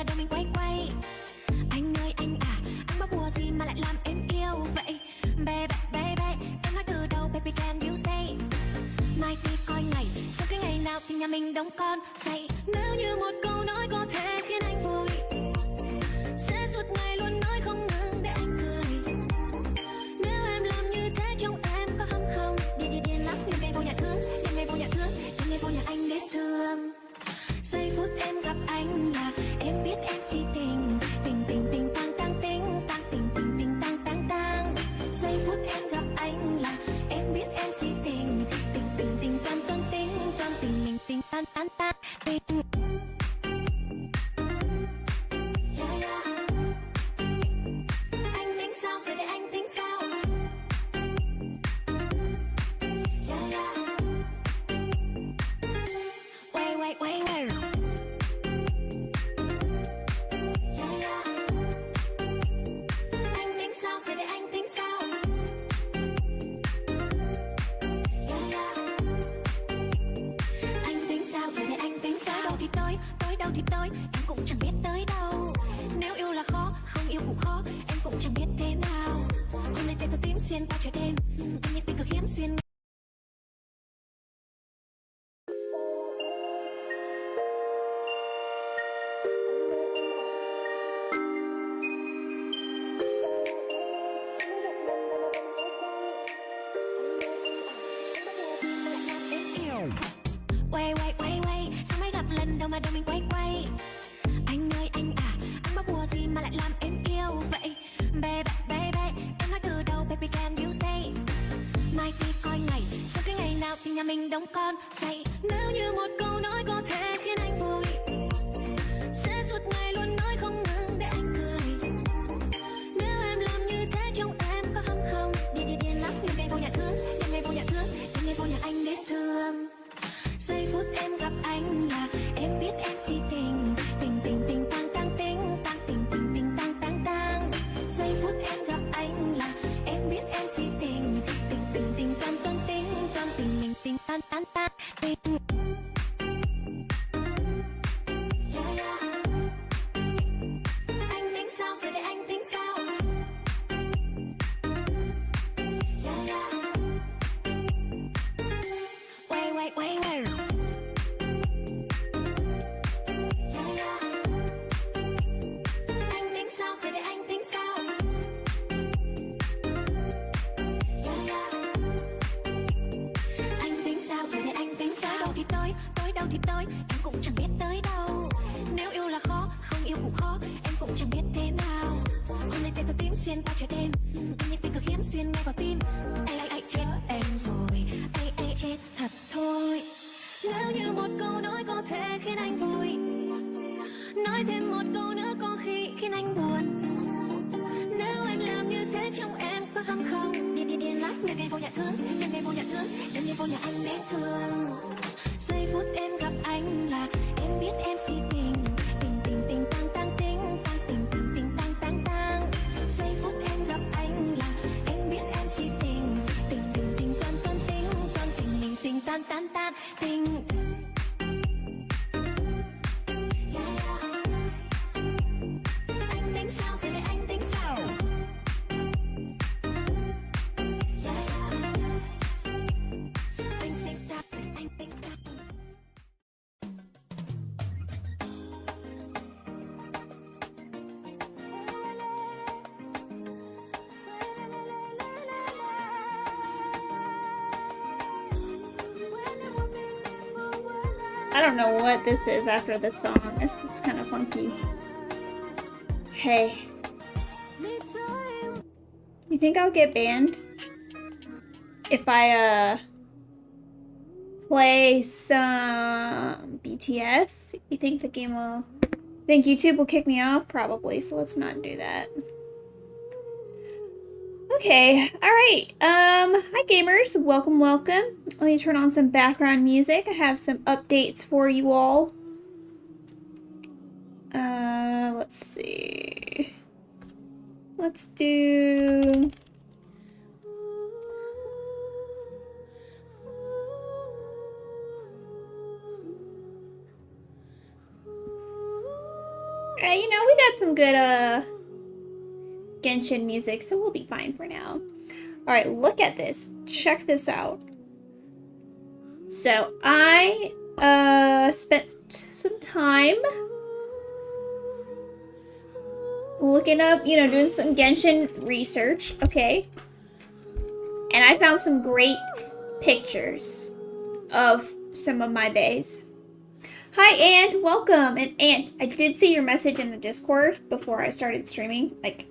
mà đầu mình quay quay. Anh ơi anh à, anh có bùa gì mà lại làm em yêu vậy? Baby baby, em nói từ đầu baby can you stay? Mai thì coi ngày, sau cái ngày nào thì nhà mình đóng con vậy. Nếu như một câu nói có thể khiến anh vui, sẽ suốt ngày luôn nói không ngừng để anh cười. Nếu em làm như thế trong em có hâm không? Điên lắm, nhưng ngày vô nhà thương, nhưng ngày vô nhà thương, nhưng ngày vô nhà anh đến thương. Giây phút em gặp anh là em biết em si tình, tình tình tình tang tang tình, tang tình tình tình tang tang tang. Giây phút em gặp anh là em biết em si tình, tình tình tình toan toan tình, toan tình mình tình tan tan tan tình. Yeah, yeah. Anh tính sao rồi để anh tính sao? Yeah, yeah. Wait, wait, wait, wait. Sao rồi để anh tính sao? Yeah, yeah. Anh tính sao rồi để anh tính sao? Đâu thì tới đâu thì tới, em cũng chẳng biết tới đâu. Nếu yêu là khó, không yêu cũng khó, em cũng chẳng biết thế nào. Hôm nay tay tôi tím xuyên qua trời đêm, em như tình cực hiếm xuyên. Sao mới gặp lần đầu mà đầu mình quay quay. Anh ơi anh à, anh có bùa gì mà lại làm em yêu vậy? Baby baby, em nói từ đầu baby can you stay? Mai thì coi ngày, sau cái ngày nào thì nhà mình đóng con vậy. Nếu như một câu nói có thể khiến anh vui, sẽ suốt ngày luôn nói không ngừng để anh cười. Nếu em làm như thế trong em có hâm không? Điên lắm, nhưng ngày vô nhà thương, nhưng ngày vô nhà thương, nhưng ngày vô nhà anh đến thương. Giây phút em gặp anh là em biết em si tình, tình tình tình tang tang tình, tang tình tình tình tang tang tang. Giây phút em gặp anh là em biết em si tình, tình tình tình toan toan tình, toan tình mình tình tan tan tan tình. Yeah, yeah. Anh tính sao rồi để anh tính sao? Yeah, yeah. Wait, wait, wait. Sao rồi để anh tính sao? Yeah, yeah. Anh tính sao rồi để anh tính sao? Đâu thì tới đâu thì tới, em cũng chẳng biết tới đâu. Nếu yêu là khó, không yêu cũng khó, em cũng chẳng biết thế nào. Hôm nay tay tôi tím xuyên qua trời đêm, em như tình cực hiếm xuyên ngay vào tim. Ai chết em rồi, ai chết thật thôi. Nếu như một câu nói có thể khiến anh vui, nói thêm một câu nữa có khi khiến anh buồn. Nếu em làm như thế trong em có hâm không? Điên lắm, nhưng ngày vô nhà thương, nhưng ngày vô nhà thương, nhưng ngày vô nhà anh đến thương. Giây phút em gặp anh là em biết em si tình, tình tình tình tang tang tình, tang tình tình tình tang tang tang. Giây phút em gặp anh là em biết em si tình, tình tình tình toan toan tình mình tình tan tan tan tình. Sao rồi để anh tính sao? Yeah, yeah. Anh tính ta, anh tính ta. I don't know what this is after this song. This is kind of funky. Hey. You think I'll get banned if I play some BTS? You think the game will... think YouTube will kick me off? Probably, so let's not do that. Okay, alright. Hi gamers, welcome. Let me turn on some background music. I have some updates for you all. Let's see. Let's do... Alright, had some good Genshin music, so we'll be fine for now. Alright, look at this. Check this out. So, I spent some time looking up, you know, doing some Genshin research, okay? And I found some great pictures of some of my bays. Hi, Aunt. Welcome. And Aunt, I did see your message in the Discord before I started streaming, like,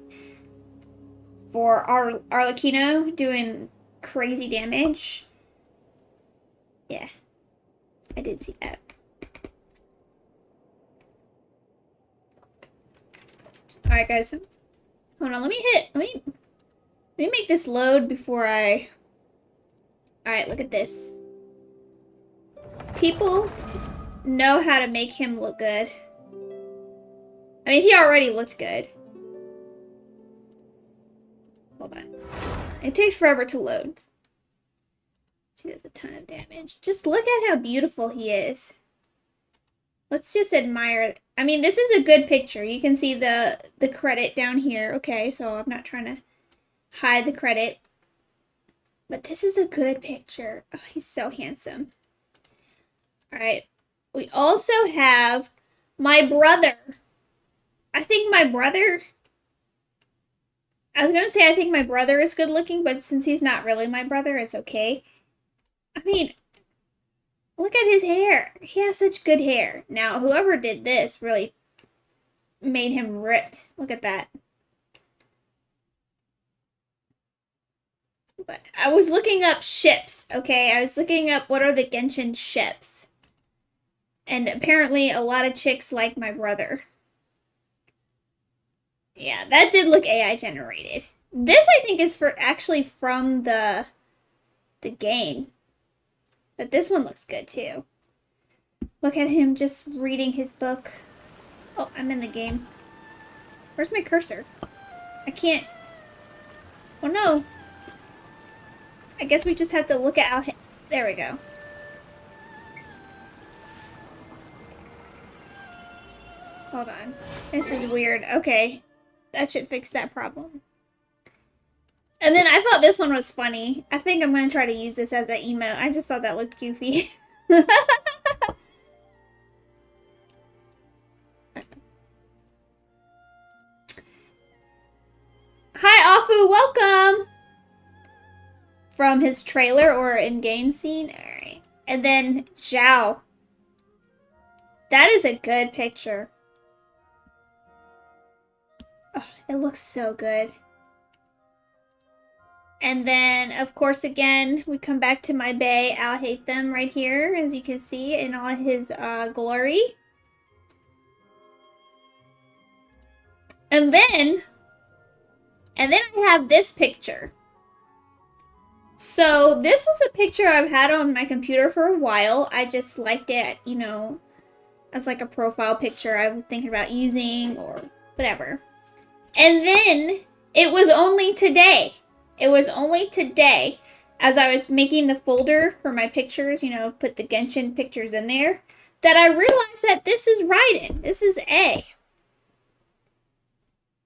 for Arlecchino doing crazy damage. Yeah, I did see that. Alright, guys. Hold on, let me make this load before I... Alright, look at this. People know how to make him look good. I mean, he already looked good. Hold on. It takes forever to load. She does a ton of damage. Just look at how beautiful he is. Let's just admire. I mean, this is a good picture. You can see the credit down here. Okay, so I'm not trying to hide the credit. But this is a good picture. Oh, he's so handsome. Alright. We also have my brother. I think my brother... I was going to say I think my brother is good looking, but since he's not really my brother, it's okay. I mean, look at his hair. He has such good hair. Now, whoever did this really made him ripped. Look at that. But I was looking up ships, okay? I was looking up what are the Genshin ships. And apparently a lot of chicks like my brother. Yeah, that did look AI generated. This I think is actually from the game. But this one looks good too. Look at him just reading his book. Oh, I'm in the game. Where's my cursor? I can't... Oh no. I guess we just have to look at how... There we go. Hold on. This is weird. Okay. That should fix that problem. And then I thought this one was funny. I think I'm going to try to use this as an emote. I just thought that looked goofy. Hi, Afu. Welcome! From his trailer or in-game scene. Alright. And then Zhao. That is a good picture. Oh, it looks so good. And then, of course, again, we come back to my bae, Al Haytham, right here, as you can see, in all his glory. And then I have this picture. So, this was a picture I've had on my computer for a while. I just liked it, you know, as like a profile picture I was thinking about using or whatever. And then, it was only today. It was only today, as I was making the folder for my pictures, you know, put the Genshin pictures in there, that I realized that this is Raiden. This is A.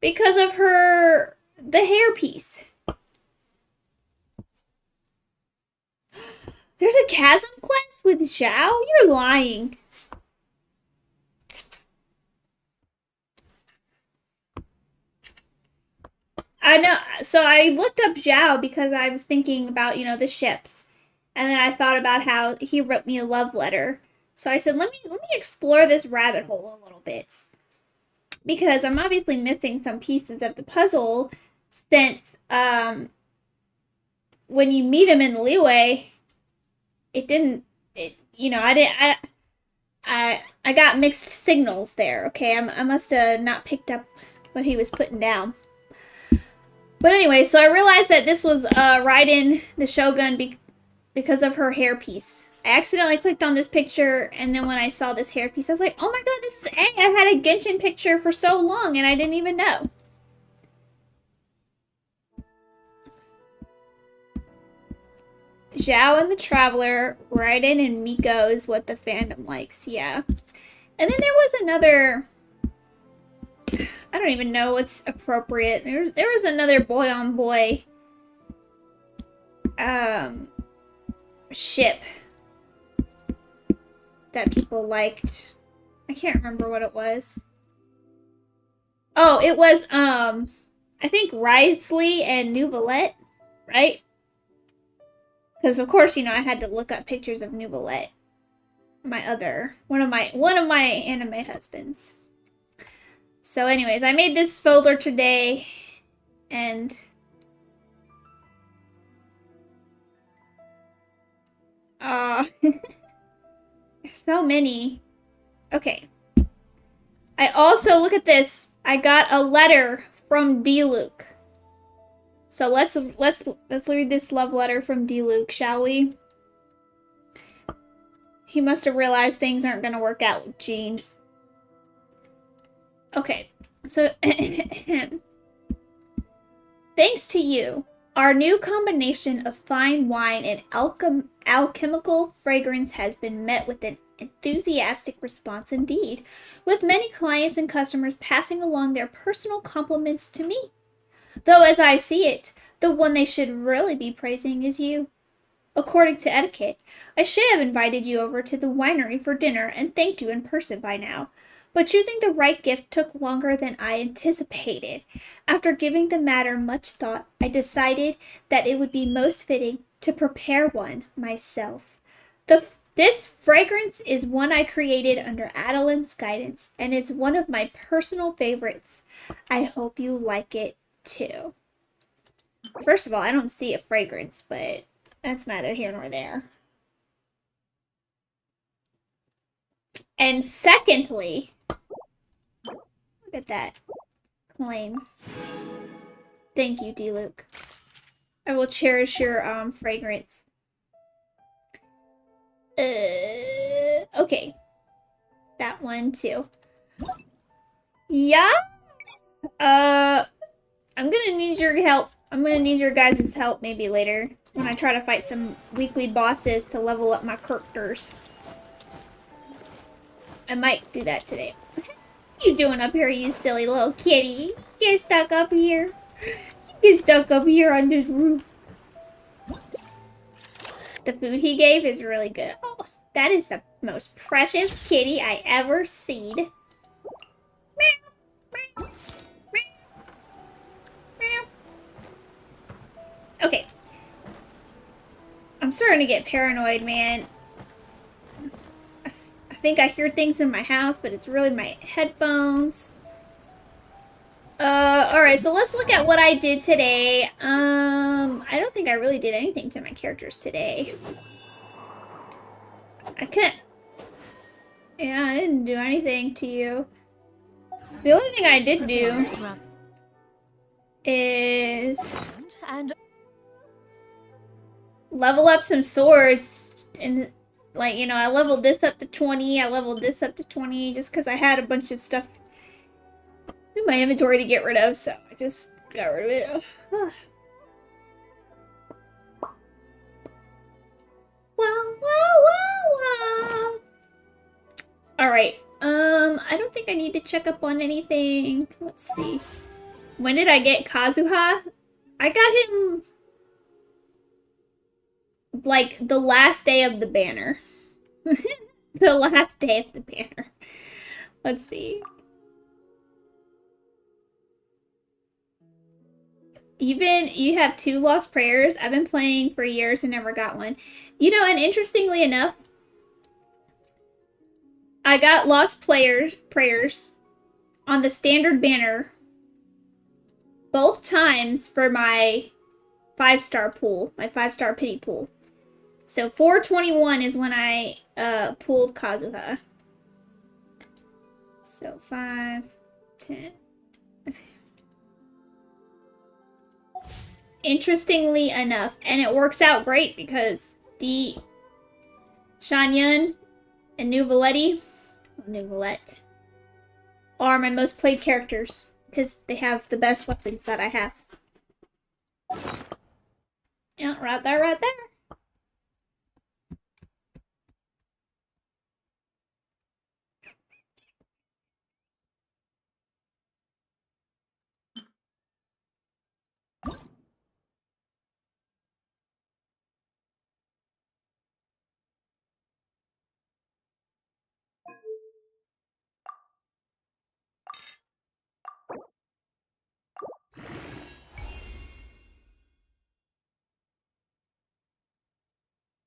Because of the hairpiece. There's a chasm quest with Zhao? You're lying. I know, so I looked up Zhao because I was thinking about, you know, the ships. And then I thought about how he wrote me a love letter. So I said, let me explore this rabbit hole a little bit. Because I'm obviously missing some pieces of the puzzle since when you meet him in Liyue, I got mixed signals there, okay? I must have not picked up what he was putting down. But anyway, so I realized that this was Raiden, the Shogun, because of her hairpiece. I accidentally clicked on this picture, and then when I saw this hairpiece, I was like, oh my god, this is A! I've had a Genshin picture for so long, and I didn't even know. Zhao and the Traveler, Raiden and Miko is what the fandom likes, yeah. And then there was another... I don't even know what's appropriate. There was another boy on boy ship that people liked. I can't remember what it was. Oh, it was I think Risley and Nouvellette, right? Because of course, I had to look up pictures of Nouvellette. One of my anime husbands. So anyways, I made this folder today and so many. Okay. I also, look at this. I got a letter from D-Luke. So let's read this love letter from D-Luke, shall we? He must have realized things aren't gonna work out with Jean. Okay. So thanks to you, our new combination of fine wine and alchemical fragrance has been met with an enthusiastic response indeed, with many clients and customers passing along their personal compliments to me. Though as I see it, the one they should really be praising is you. According to etiquette, I should have invited you over to the winery for dinner and thanked you in person by now. But choosing the right gift took longer than I anticipated. After giving the matter much thought, I decided that it would be most fitting to prepare one myself. This fragrance is one I created under Adeline's guidance, and it's one of my personal favorites. I hope you like it too. First of all, I don't see a fragrance, but that's neither here nor there. And secondly, look at that claim. Thank you, D-Luke. I will cherish your fragrance. Okay. That one too. Yeah? I'm gonna need your help. I'm gonna need your guys' help maybe later when I try to fight some weekly bosses to level up my characters. I might do that today. What are you doing up here, you silly little kitty? You get stuck up here. You get stuck up here on this roof. The food he gave is really good. Oh, that is the most precious kitty I ever seen. Okay. I'm starting to get paranoid, man. I think I hear things in my house, but it's really my headphones. Alright, so let's look at what I did today. I don't think I really did anything to my characters today. I couldn't. Yeah, I didn't do anything to you. The only thing I did do is level up some swords. And, like, I leveled this up to 20. I leveled this up to 20 just because I had a bunch of stuff in my inventory to get rid of, so I just got rid of it. Wow. Alright, I don't think I need to check up on anything. Let's see. When did I get Kazuha? I got him like the last day of the banner. The last day of the banner. Let's see. You have 2 lost prayers. I've been playing for years and never got one. And interestingly enough, I got lost prayers on the standard banner both times for my 5-star pool, my 5-star pity pool. So 421 is when I pulled Kazuha. So 5, 10. Interestingly enough, and it works out great because the Shanyan and Nouvellette are my most played characters because they have the best weapons that I have. Yeah, right there.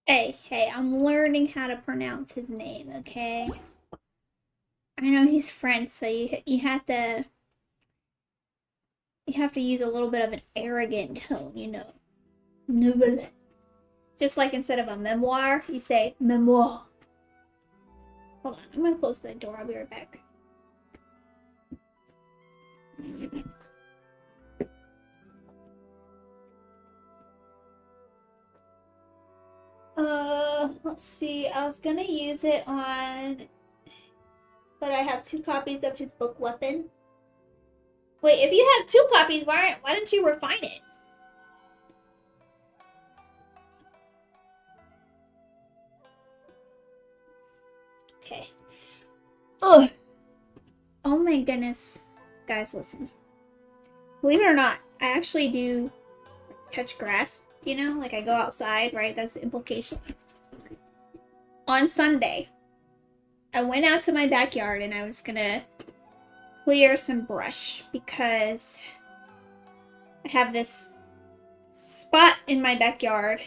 Hey, I'm learning how to pronounce his name, okay? I know he's French, so you have to use a little bit of an arrogant tone, you know. Noble. Just like instead of a memoir, you say memoir. Hold on, I'm gonna close the door. I'll be right back. Let's see. I was gonna use it on, but I have 2 copies of his book Weapon. Wait, if you have 2 copies, why didn't you refine it? Okay. Ugh. Oh my goodness. Guys, listen. Believe it or not, I actually do touch grass, you know? Like I go outside, right? That's the implication. On Sunday, I went out to my backyard and I was gonna clear some brush because I have this spot in my backyard.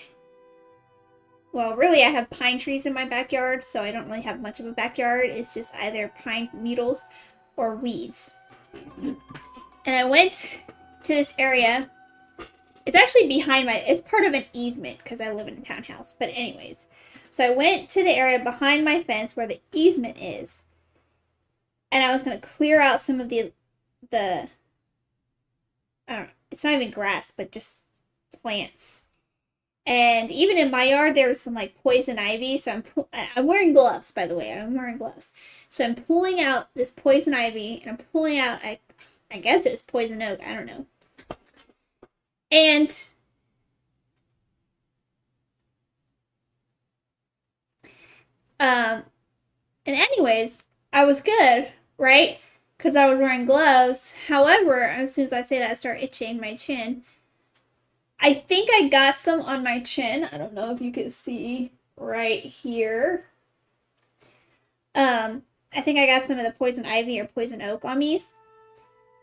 Well, really, I have pine trees in my backyard, so I don't really have much of a backyard. It's just either pine needles or weeds. And I went to this area. It's actually behind it's part of an easement because I live in a townhouse. But anyways, so I went to the area behind my fence where the easement is. And I was going to clear out some of the, I don't know, it's not even grass, but just plants. And even in my yard, there was some like poison ivy. So I'm wearing gloves, by the way. I'm wearing gloves. So I'm pulling out this poison ivy, and I'm pulling out, I guess it was poison oak. I don't know. And anyways, I was good, right? Because I was wearing gloves. However, as soon as I say that, I start itching my chin. I think I got some on my chin. I don't know if you can see right here. I think I got some of the poison ivy or poison oak on me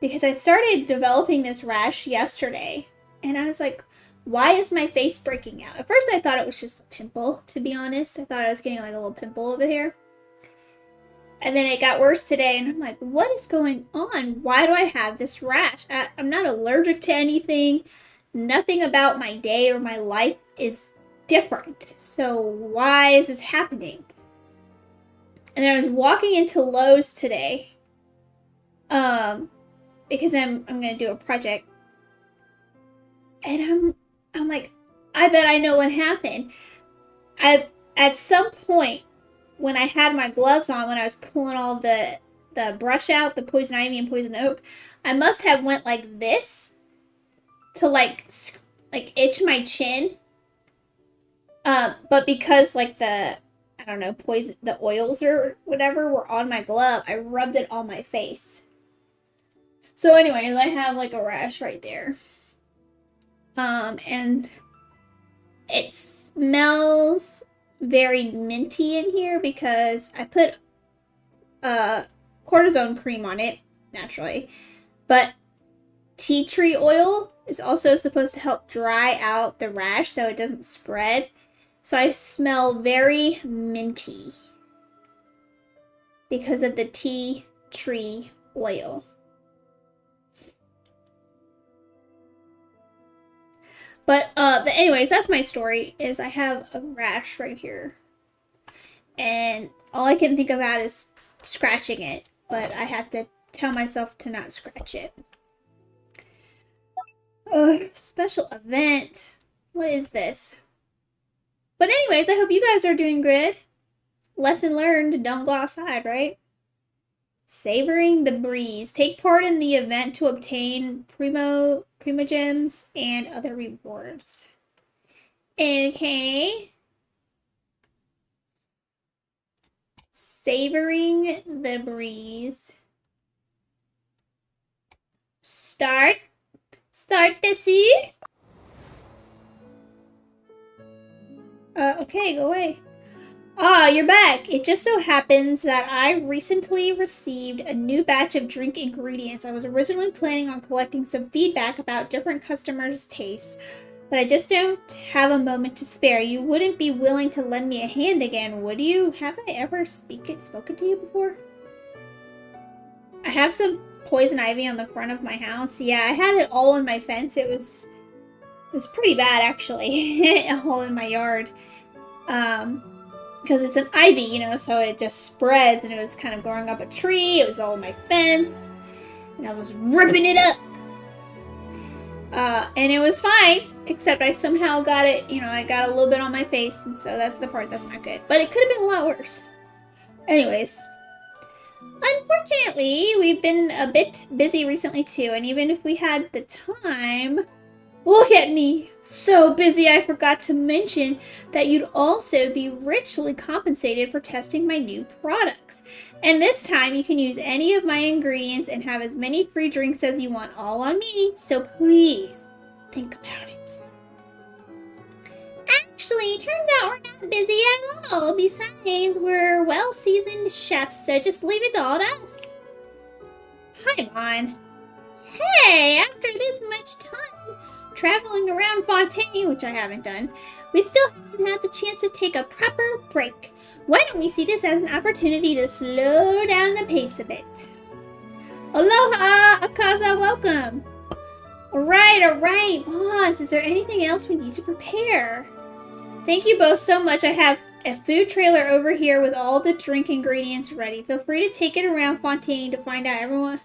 because I started developing this rash yesterday. And I was like, why is my face breaking out? At first I thought it was just a pimple, to be honest. I thought I was getting like a little pimple over here. And then it got worse today, and I'm like, what is going on? Why do I have this rash? I'm not allergic to anything. Nothing about my day or my life is different. So why is this happening? And then I was walking into Lowe's today, because I'm gonna do a project, and I'm like, I bet I know what happened. At some point when I had my gloves on, when I was pulling all the brush out, the poison ivy and poison oak, I must have went like this to like itch my chin. But because like the, I don't know, the oils or whatever were on my glove, I rubbed it on my face. So anyways, I have like a rash right there. And it smells very minty in here because I put cortisone cream on it naturally, but tea tree oil is also supposed to help dry out the rash so it doesn't spread. So I smell very minty because of the tea tree oil. But anyways, that's my story, is I have a rash right here. And all I can think about is scratching it. But I have to tell myself to not scratch it. Special event. What is this? But anyways, I hope you guys are doing good. Lesson learned, don't go outside, right? Savoring the breeze. Take part in the event to obtain primo gems and other rewards. Okay. Savoring the breeze. Start the sea. Okay, go away. Ah, you're back. It just so happens that I recently received a new batch of drink ingredients. I was originally planning on collecting some feedback about different customers' tastes, but I just don't have a moment to spare. You wouldn't be willing to lend me a hand again, would you? Have I ever spoken to you before? I have some poison ivy on the front of my house. Yeah, I had it all on my fence. It was pretty bad, actually. All in my yard. Because it's an ivy, you know, so it just spreads, and it was kind of growing up a tree. It was all on my fence, and I was ripping it up. And it was fine, except I somehow got it, you know, I got a little bit on my face, and so that's the part that's not good. But it could have been a lot worse. Anyways, unfortunately, we've been a bit busy recently too, and even if we had the time, look at me, so busy I forgot to mention that you'd also be richly compensated for testing my new products. And this time you can use any of my ingredients and have as many free drinks as you want, all on me, so please think about it. Actually, it turns out we're not busy at all. Besides, we're well-seasoned chefs, so just leave it all to us. Hi, Mon. Hey, after this much time traveling around Fontaine, which I haven't done, we still haven't had the chance to take a proper break. Why don't we see this as an opportunity to slow down the pace a bit? Aloha, Akaza, welcome. Alright, boss, is there anything else we need to prepare? Thank you both so much. I have a food trailer over here with all the drink ingredients ready. Feel free to take it around Fontaine to find out everyone.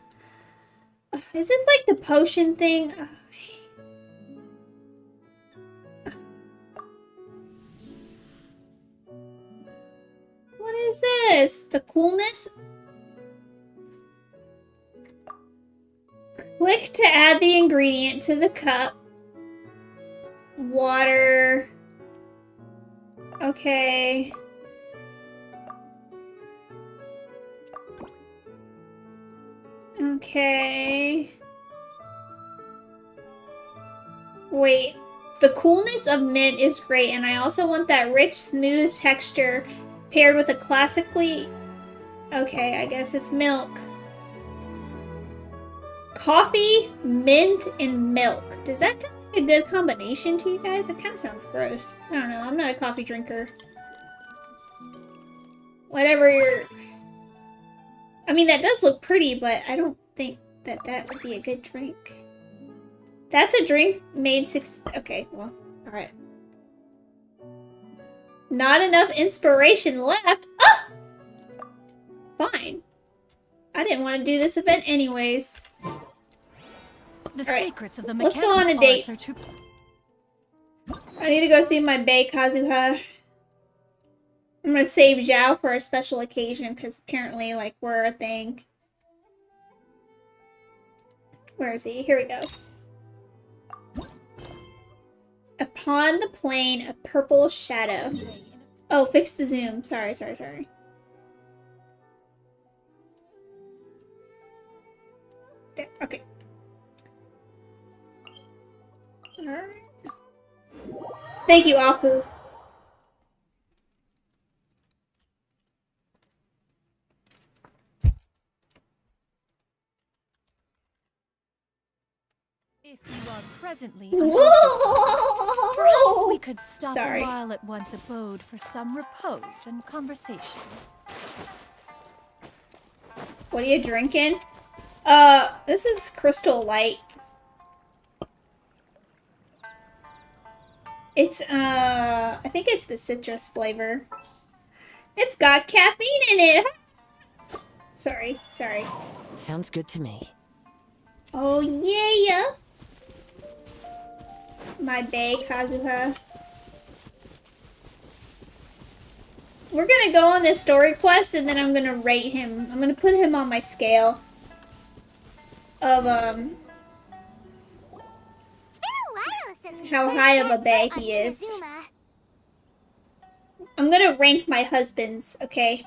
Is this like the potion thing? What is this? The coolness? Click to add the ingredient to the cup. Water. Okay. Okay. Wait. The coolness of mint is great, and I also want that rich, smooth texture paired with a classically... Okay, I guess it's milk. Coffee, mint, and milk. Does that sound like a good combination to you guys? It kind of sounds gross. I don't know. I'm not a coffee drinker. Whatever you're... I mean, that does look pretty, but I don't think that that would be a good drink. That's a drink made Okay, well, alright. Not enough inspiration left. Ah! Fine. I didn't want to do this event anyways. The secrets of the let's go on a date. I need to go see my bae, Kazuha. I'm gonna save Zhao for a special occasion, because apparently, like, we're a thing. Where is he? Here we go. Upon the plain, a purple shadow. Oh, fix the zoom. Sorry. There, okay. Alright. Thank you, Apu. If you are presently Whoa! perhaps we could stop Sorry. a while at one's abode for some repose and conversation. What are you drinking? This is Crystal Light. It's, I think it's the citrus flavor. It's got caffeine in it! Sorry. Sounds good to me. Oh, yeah! My bae, Kazuha. We're gonna go on this story quest, and then I'm gonna rate him. I'm gonna put him on my scale of, how high of a bae he is. I'm gonna rank my husbands, okay?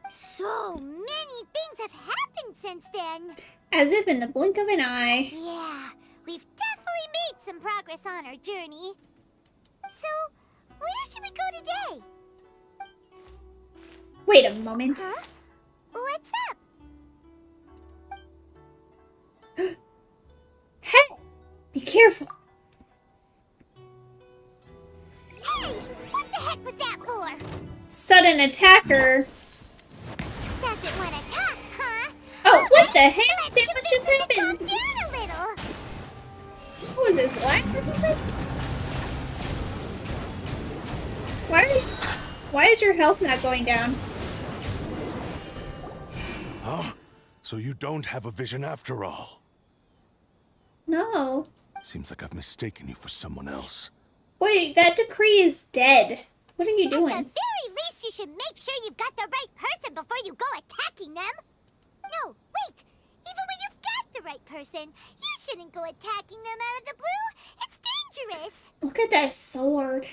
So many things have happened since then. As if in the blink of an eye. Yeah, we've definitely made some progress on our journey. So, where should we go today? Wait a moment. Huh? What's up? Hey! Be careful. sudden attacker. Doesn't want to talk, huh? Oh, what the heck? Let's Sam, what just convince him to calm happened? down a little. What was this, live or something? Why is your health not going down? Huh? So you don't have a vision after all? No. Seems like I've mistaken you for someone else. Wait, that decree is dead. What are you At the doing? very least, you should make sure you've got the right person before you go attacking them. No, wait. Even when you've got the right person, you shouldn't go attacking them out of the blue. It's dangerous. Look at that sword.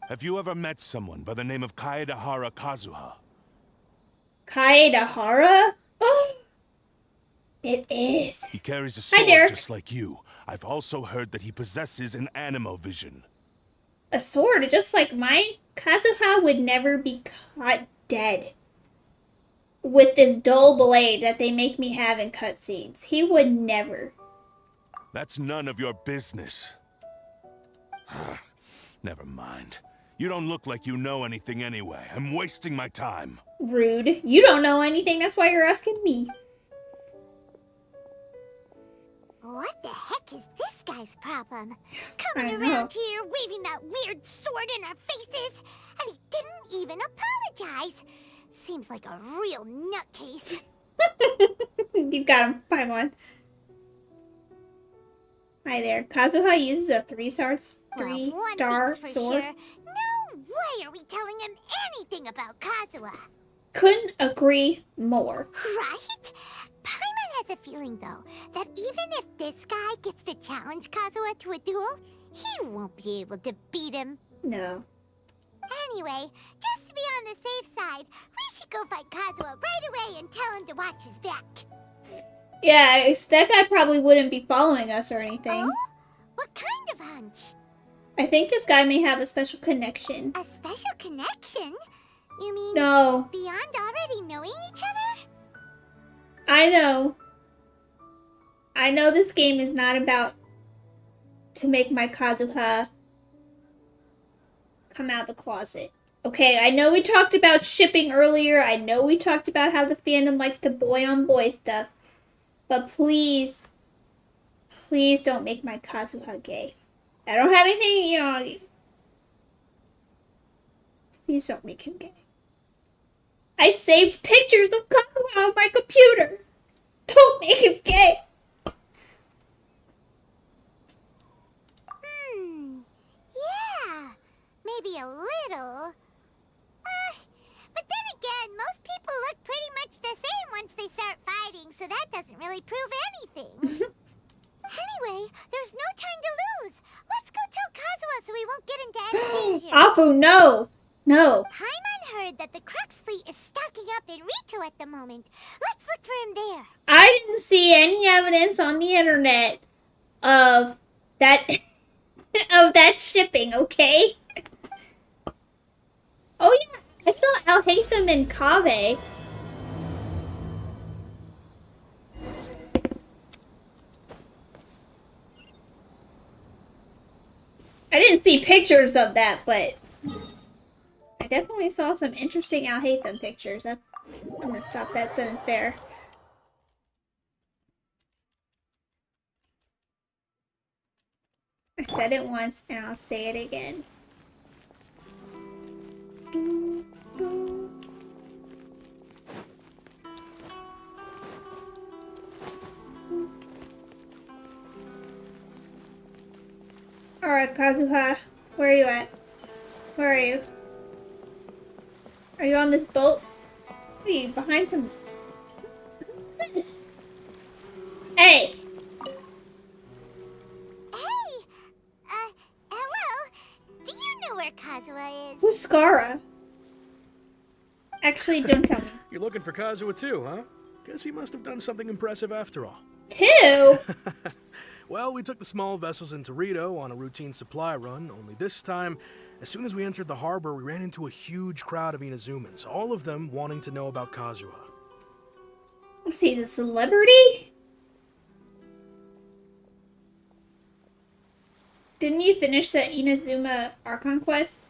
Have you ever met someone by the name of Kazuha? Kaedahara? Oh, it is. He carries a Hi, sword Derek. just like you. I've also heard that he possesses an animo vision. A sword, just like mine? Kazuha would never be caught dead with this dull blade that they make me have in cutscenes. He would never. That's none of your business. Never mind. You don't look like you know anything anyway. I'm wasting my time. Rude. You don't know anything, that's why you're asking me. What the heck is this guy's problem? I Coming know. around here, waving that weird sword in our faces, and he didn't even apologize. Seems like a real nutcase. You got him. Paimon. Hi there. Kazuha uses a three-star Well, one sword. thing's for sure. No way are we telling him anything about Kazuha. Couldn't agree more. Right? Paimon has a feeling, though, that even if this guy gets to challenge Kazuha to a duel, he won't be able to beat him. No. Anyway, just to be on the safe side, we should go find Kazuha right away and tell him to watch his back. Yeah, that guy probably wouldn't be following us or anything. Oh? What kind of hunch? I think this guy may have a special connection. A special connection? You mean No, beyond already knowing each other? I know. I know this game is not about to make my Kazuha come out of the closet. Okay, I know we talked about shipping earlier. I know we talked about how the fandom likes the boy-on-boy stuff. But please, please don't make my Kazuha gay. I don't have anything, you know. Please don't make him gay. I saved pictures of Kazuha on my computer. Don't make him gay. Yeah, maybe a little. But then again, most people look pretty much the same once they start fighting, so that doesn't really prove anything. Anyway, there's no time to lose. Let's go tell Kazuha so we won't get into any danger. Afu, no. No. Paimon heard that the Crux fleet is stocking up in Rito at the moment. Let's look for him there. I didn't see any evidence on the internet of that of that shipping, okay? Oh yeah, I saw Al Haytham and Kaveh. I didn't see pictures of that, but I definitely saw some interesting Al Haytham pictures. I'm gonna stop that sentence there. I said it once and I'll say it again. Alright, Kazuha, where are you at? Where are you? Are you on this boat? What are you, behind some... What's this? Hey! Hey! Hello? Do you know where Kazuha is? Who's Skara? Actually, don't tell me. You're looking for Kazuha too, huh? Guess he must have done something impressive after all. Two? Well, we took the small vessels into Rito on a routine supply run, only this time, as soon as we entered the harbor, we ran into a huge crowd of Inazumans, all of them wanting to know about Kazuha. Was he a celebrity? Didn't you finish the Inazuma Archon quest?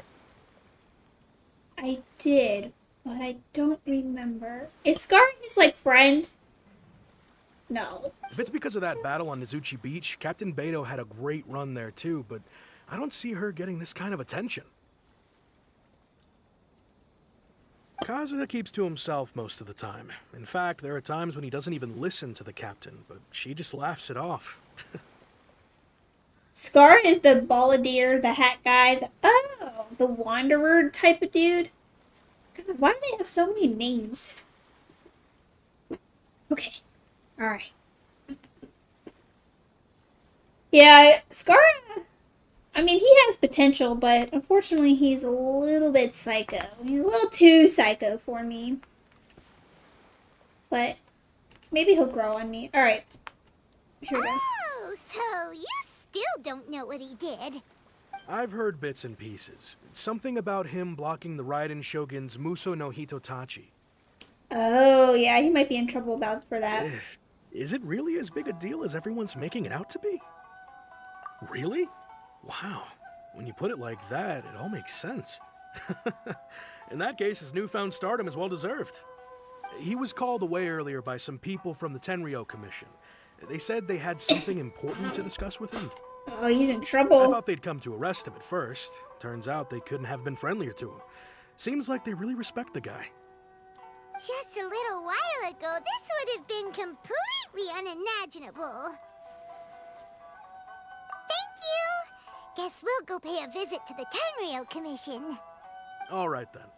I did. but I don't remember. Is Scar his, like, friend? No. If it's because of that battle on Nizuchi Beach, Captain Beto had a great run there too, but I don't see her getting this kind of attention. Kazuha keeps to himself most of the time. In fact, there are times when he doesn't even listen to the captain, but she just laughs it off. Scar is the balladeer, the hat guy, the wanderer type of dude. God, why do they have so many names? Okay. Alright. Yeah, Scar, I mean, he has potential, but unfortunately he's a little bit psycho. He's a little too psycho for me. But maybe he'll grow on me. Alright. Here we go. Oh, so you still don't know what he did. I've heard bits and pieces. Something about him blocking the Raiden Shogun's Muso no Hitotachi. Oh, yeah, he might be in trouble for that. Is it really as big a deal as everyone's making it out to be? Really? Wow. When you put it like that, it all makes sense. In that case, his newfound stardom is well deserved. He was called away earlier by some people from the Tenryou Commission. They said they had something important to discuss with him. Oh, he's in I trouble. thought they'd come to arrest him at first. Turns out they couldn't have been friendlier to him. Seems like they really respect the guy. Just a little while ago, this would have been completely unimaginable. Thank you! Guess we'll go pay a visit to the Tenryou Commission. All right then.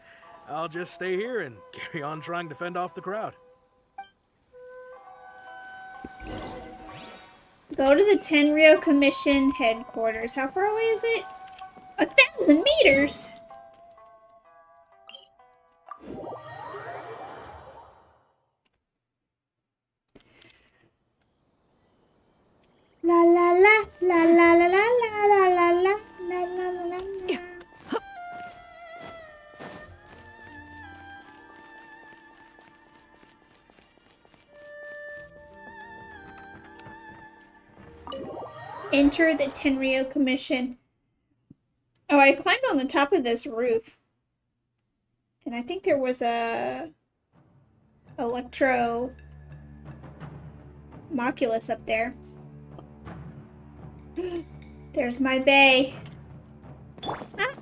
I'll just stay here and carry on trying to fend off the crowd. Go to the Tenryou Commission headquarters. How far away is it? 1,000 meters! La la la la la la la la la la la la la la. Enter the Tenryou Commission. Oh, I climbed on the top of this roof. And I think there was a electro moculus up there. There's my bay. Ah.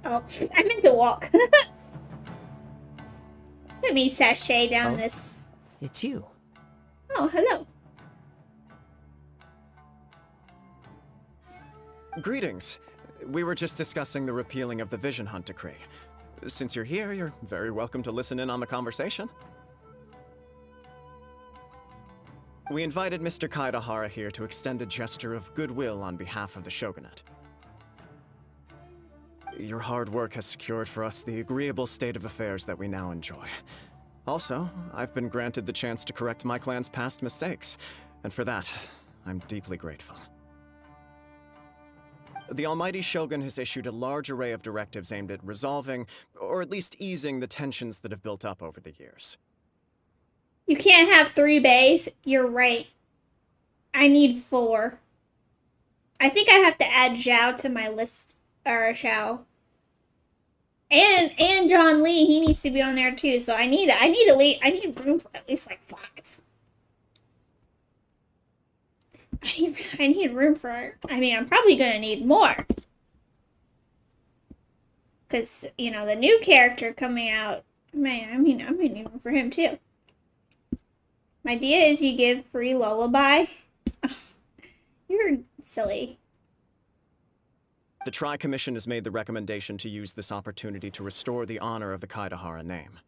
Oh, I meant to walk. Let me sashay down this. It's you. Oh, hello. Greetings. We were just discussing the repealing of the Vision Hunt Decree. Since you're here, you're very welcome to listen in on the conversation. We invited Mr. Kaidahara here to extend a gesture of goodwill on behalf of the Shogunate. Your hard work has secured for us the agreeable state of affairs that we now enjoy. Also, I've been granted the chance to correct my clan's past mistakes, and for that, I'm deeply grateful. The Almighty Shogun has issued a large array of directives aimed at resolving, or at least easing, the tensions that have built up over the years. You can't have 3 bays. You're right. I need 4. I think I have to add Zhao to my list. Or Zhao. And John Lee, he needs to be on there too. So I need room for at least like 5. I need room for. I mean, I'm probably gonna need more. Cause you know the new character coming out. Man, I mean, I'm gonna need room for him too. My idea is you give free lullaby. You're silly. The Tri-Commission has made the recommendation to use this opportunity to restore the honor of the Kaidahara name.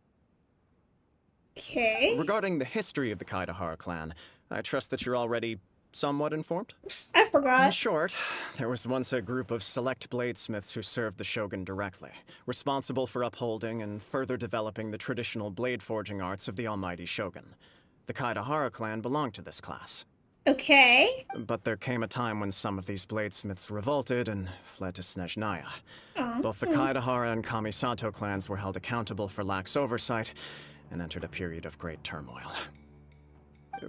Okay. Regarding the history of the Kaidahara clan, I trust that you're already somewhat informed? I In forgot. short, there was once a group of select bladesmiths who served the Shogun directly, responsible for upholding and further developing the traditional blade forging arts of the Almighty Shogun. The Kaidahara clan belonged to this class. Okay. But there came a time when some of these bladesmiths revolted and fled to Snezhnaya. Both the Kaidahara and Kamisato clans were held accountable for lax oversight, and entered a period of great turmoil.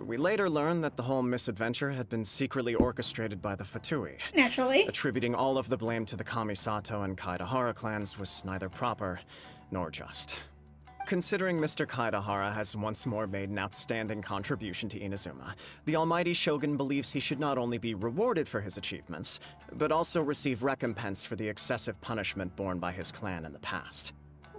We later learned that the whole misadventure had been secretly orchestrated by the Fatui. Naturally. Attributing all of the blame to the Kamisato and Kaedahara clans was neither proper nor just. Considering Mr. Kaedahara has once more made an outstanding contribution to Inazuma, the Almighty Shogun believes he should not only be rewarded for his achievements, but also receive recompense for the excessive punishment borne by his clan in the past.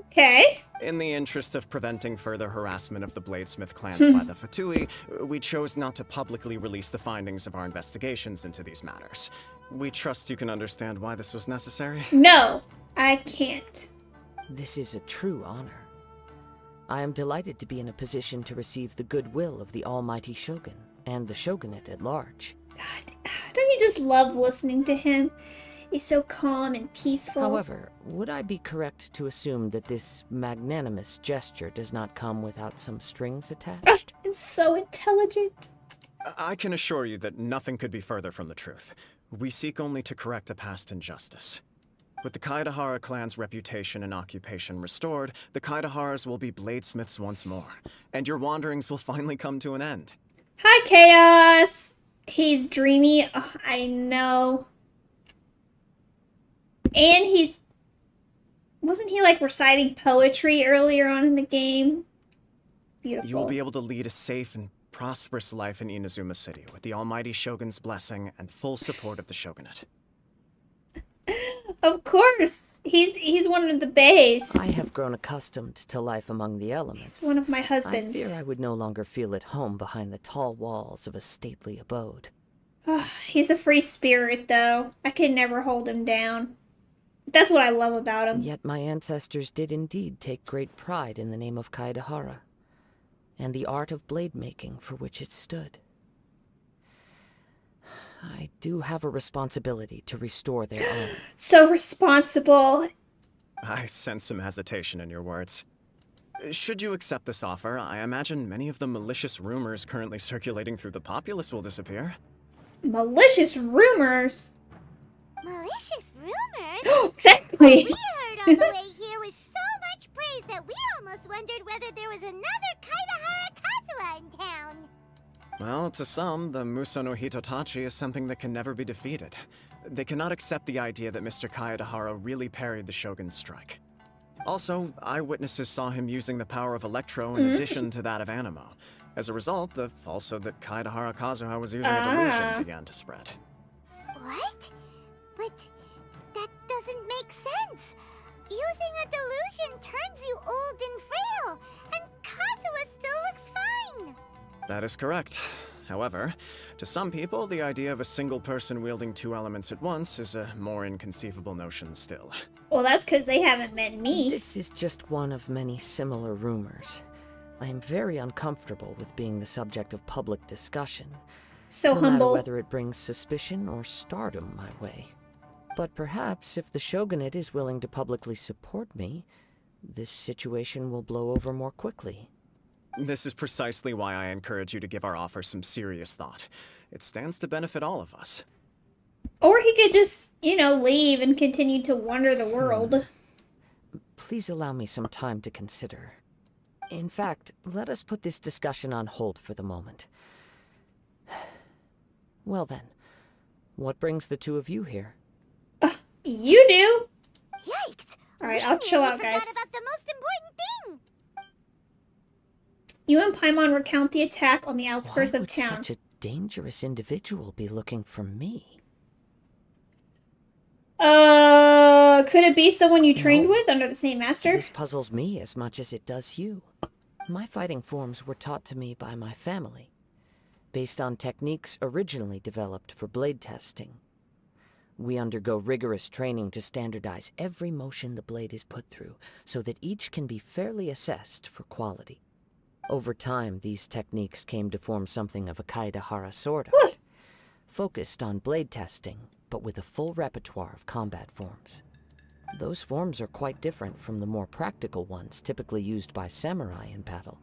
Okay. In the interest of preventing further harassment of the Bladesmith clans by the Fatui, we chose not to publicly release the findings of our investigations into these matters. We trust you can understand why this was necessary. No, I can't. This is a true honor. I am delighted to be in a position to receive the goodwill of the Almighty Shogun and the Shogunate at large. God, don't you just love listening to him? He's so calm and peaceful. However, would I be correct to assume that this magnanimous gesture does not come without some strings attached? And so intelligent. I can assure you that nothing could be further from the truth. We seek only to correct a past injustice. With the Kaedahara clan's reputation and occupation restored, the Kaedaharas will be bladesmiths once more, and your wanderings will finally come to an end. Hi, Chaos! He's dreamy. Oh, I know. And wasn't he like reciting poetry earlier on in the game? Beautiful. You will be able to lead a safe and prosperous life in Inazuma City with the Almighty Shogun's blessing and full support of the Shogunate. Of course. He's one of the bays. I have grown accustomed to life among the elements. He's one of my husbands. I fear I would no longer feel at home behind the tall walls of a stately abode. He's a free spirit, though. I could never hold him down. That's what I love about him. Yet my ancestors did indeed take great pride in the name of Kaedahara, and the art of blade making for which it stood. I do have a responsibility to restore their honor. So responsible. I sense some hesitation in your words. Should you accept this offer, I imagine many of the malicious rumors currently circulating through the populace will disappear. Malicious rumors? Malicious rumors? Exactly. We heard on the way here was so much praise that we almost wondered whether there was another Kaedahara Kazuha in town. Well, to some, the Muso no Hitotachi is something that can never be defeated. They cannot accept the idea that Mr. Kaedahara really parried the Shogun's strike. Also, eyewitnesses saw him using the power of Electro in addition to that of Animo. As a result, the falsehood that Kaedahara Kazuha was using a delusion began to spread. What? But that doesn't make sense. Using a delusion turns you old and frail, and Kazuha still looks fine. That is correct. However, to some people, the idea of a single person wielding two elements at once is a more inconceivable notion still. Well, that's because they haven't met me. This is just one of many similar rumors. I am very uncomfortable with being the subject of public discussion. So no humble. matter whether it brings suspicion or stardom my way. But perhaps if the Shogunate is willing to publicly support me, this situation will blow over more quickly. This is precisely why I encourage you to give our offer some serious thought. It stands to benefit all of us. Or he could just, leave and continue to wander the world. Please allow me some time to consider. In fact, let us put this discussion on hold for the moment. Well then, what brings the two of you here? You do? Yikes! Alright, I'll chill out, guys. Forgot about the most important thing. You and Paimon recount the attack on the outskirts Why of would town. such a dangerous individual be looking for me? Could it be someone you trained No. with under the same master? This puzzles me as much as it does you. My fighting forms were taught to me by my family, based on techniques originally developed for blade testing. We undergo rigorous training to standardize every motion the blade is put through, so that each can be fairly assessed for quality. Over time, these techniques came to form something of a Kaedahara sword art, focused on blade testing, but with a full repertoire of combat forms. Those forms are quite different from the more practical ones typically used by samurai in battle.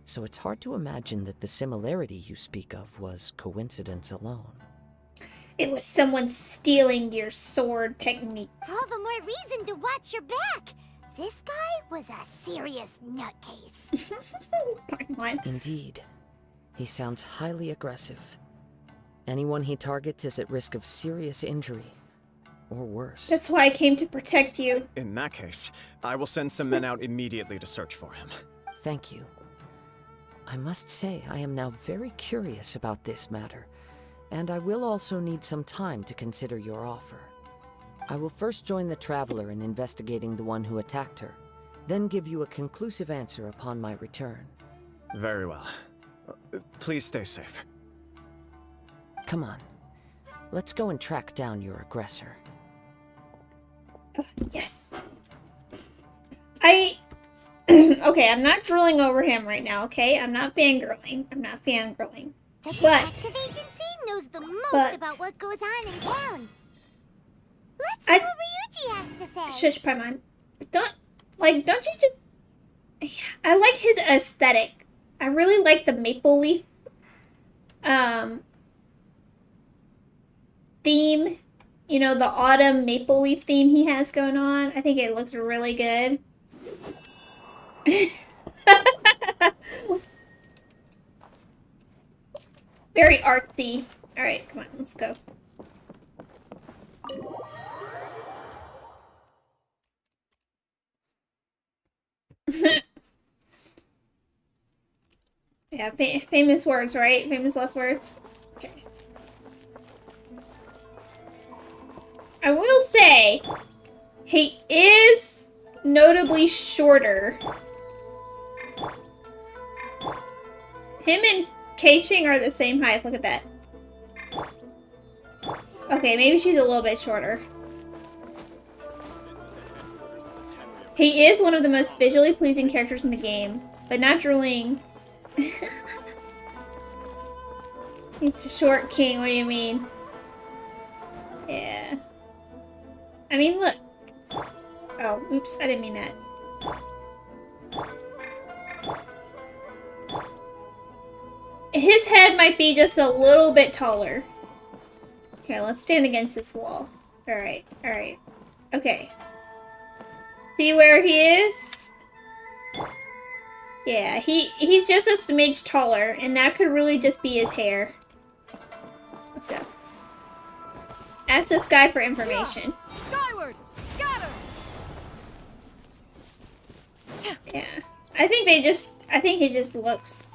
So it's hard to imagine that the similarity you speak of was coincidence alone. It was someone stealing your sword technique. All the more reason to watch your back. This guy was a serious nutcase. Paimon. Indeed. He sounds highly aggressive. Anyone he targets is at risk of serious injury. Or worse. That's why I came to protect you. In that case, I will send some men out immediately to search for him. Thank you. I must say I am now very curious about this matter, and I will also need some time to consider your offer. I will first join the Traveler in investigating the one who attacked her, then give you a conclusive answer upon my return. Very well. Please stay safe. Come on. Let's go and track down your aggressor. Yes. Okay, I'm not drooling over him right now, okay? I'm not fangirling. The But- detective agency knows the most about what goes on in town. Let's see what Ryuji has to say. Shush, Paimon. Don't you just... I like his aesthetic. I really like the maple leaf theme. You know, the autumn maple leaf theme he has going on. I think it looks really good. Very artsy. Alright, come on, let's go. Yeah, famous words, right? Famous last words. Okay. I will say, he is notably shorter. Him and Keiching are the same height. Look at that. Okay, maybe she's a little bit shorter. He is one of the most visually pleasing characters in the game, but not drooling. He's a short king, what do you mean? Yeah. I mean, look. Oh, oops, I didn't mean that. His head might be just a little bit taller. Okay, let's stand against this wall. Alright, alright. Okay. See where he is? Yeah, he's just a smidge taller, and that could really just be his hair. Let's go. Ask this guy for information. Skyward! Scatter! Yeah. I think he just looks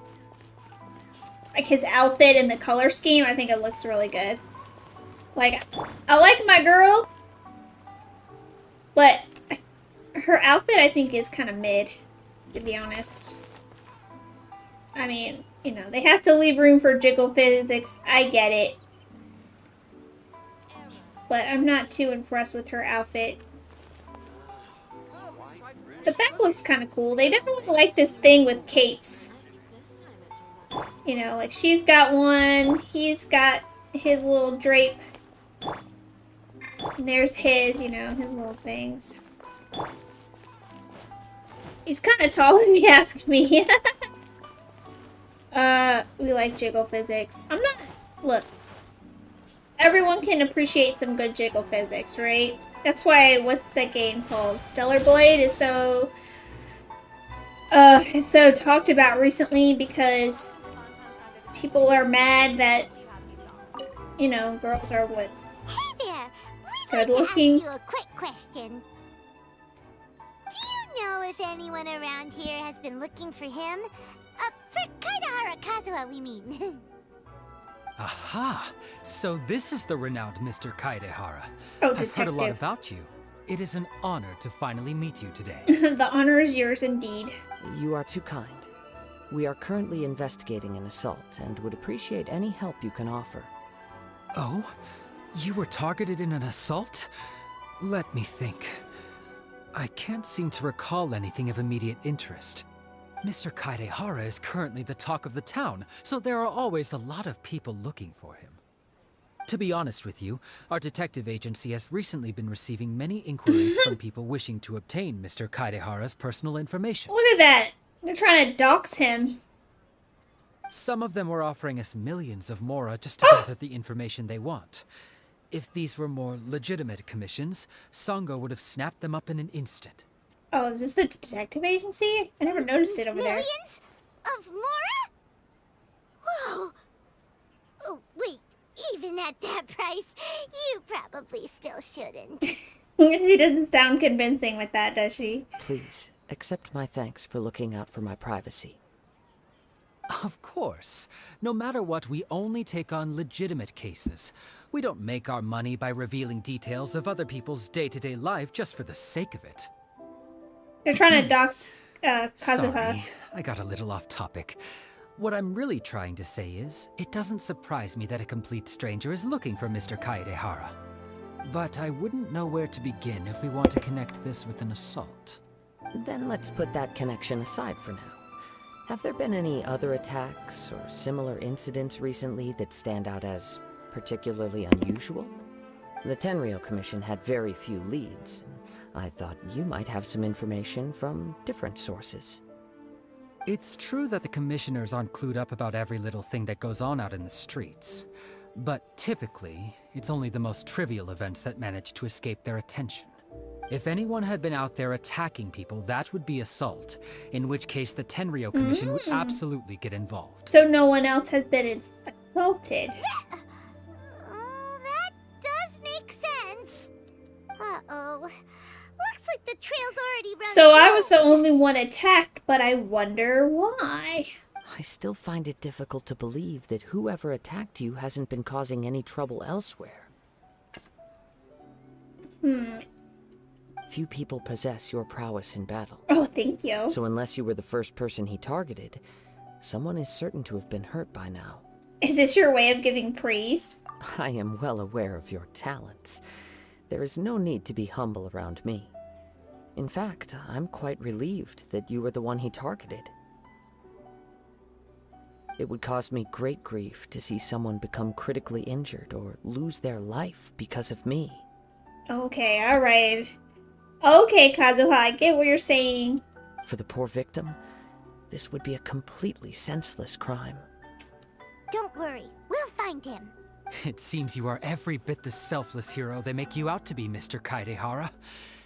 like his outfit and the color scheme, I think it looks really good. Like, I like my girl, but her outfit I think is kind of mid, to be honest. I mean, you know, they have to leave room for jiggle physics, I get it. But I'm not too impressed with her outfit. The back looks kind of cool. They definitely like this thing with capes. You know, like she's got one, he's got his little drape. And there's his, you know, his little things. He's kind of tall if you ask me. We like jiggle physics. I'm not, look. Everyone can appreciate some good jiggle physics, right? That's why what the game called Stellar Blade is so talked about recently, because people are mad that, you know, girls are what? Hey there! We'd Good like looking. to ask you a quick question. Do you know if anyone around here has been looking for him? For Kaidahara Kazuha, we mean. Aha! So this is the renowned Mr. Kaidehara. Oh, I've heard a lot detective. about you. It is an honor to finally meet you today. The honor is yours indeed. You are too kind. We are currently investigating an assault and would appreciate any help you can offer. Oh? You were targeted in an assault? Let me think. I can't seem to recall anything of immediate interest. Mr. Kaidehara is currently the talk of the town, so there are always a lot of people looking for him. To be honest with you, our detective agency has recently been receiving many inquiries from people wishing to obtain Mr. Kaidehara's personal information. Look at that. They're trying to dox him. Some of them were offering us millions of mora just to gather the information they want. If these were more legitimate commissions, Sango would have snapped them up in an instant. Oh, is this the detective agency? I never noticed it over there. Millions of Mora? Whoa. Oh, wait. Even at that price, you probably still shouldn't. She doesn't sound convincing with that, does she? Please, accept my thanks for looking out for my privacy. Of course. No matter what, we only take on legitimate cases. We don't make our money by revealing details of other people's day-to-day life just for the sake of it. They're trying to dox Kazuha. Sorry, I got a little off topic. What I'm really trying to say is, it doesn't surprise me that a complete stranger is looking for Mr. Kaedehara. But I wouldn't know where to begin if we want to connect this with an assault. Then let's put that connection aside for now. Have there been any other attacks or similar incidents recently that stand out as particularly unusual? The Tenryou Commission had very few leads. I thought you might have some information from different sources. It's true that the commissioners aren't clued up about every little thing that goes on out in the streets. But typically, it's only the most trivial events that manage to escape their attention. If anyone had been out there attacking people, that would be assault, in which case the Tenryou Commission would absolutely get involved. So no one else has been assaulted. That does make sense. Uh-oh. Looks like the trail's already run So I was out. the only one attacked, but I wonder why. I still find it difficult to believe that whoever attacked you hasn't been causing any trouble elsewhere. Few people possess your prowess in battle. Oh, thank you. So unless you were the first person he targeted, someone is certain to have been hurt by now. Is this your way of giving praise? I am well aware of your talents. There is no need to be humble around me. In fact, I'm quite relieved that you were the one he targeted. It would cause me great grief to see someone become critically injured or lose their life because of me. Okay, alright. Okay, Kazuha, I get what you're saying. For the poor victim, this would be a completely senseless crime. Don't worry, we'll find him. It seems you are every bit the selfless hero they make you out to be, Mr. Kaedehara.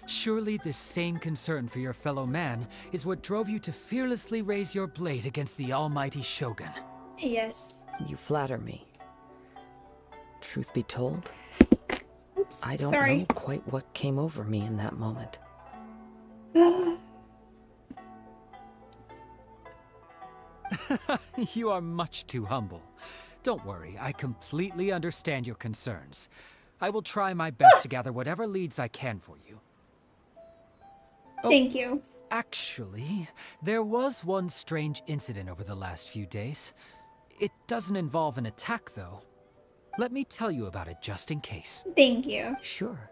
Surely this same concern for your fellow man is what drove you to fearlessly raise your blade against the almighty Shogun. Yes. You flatter me. Truth be told, Oops, I don't sorry. know quite what came over me in that moment. You are much too humble. Don't worry, I completely understand your concerns. I will try my best to gather whatever leads I can for you. Thank you. Actually, there was one strange incident over the last few days. It doesn't involve an attack, though. Let me tell you about it just in case. Thank you. Sure.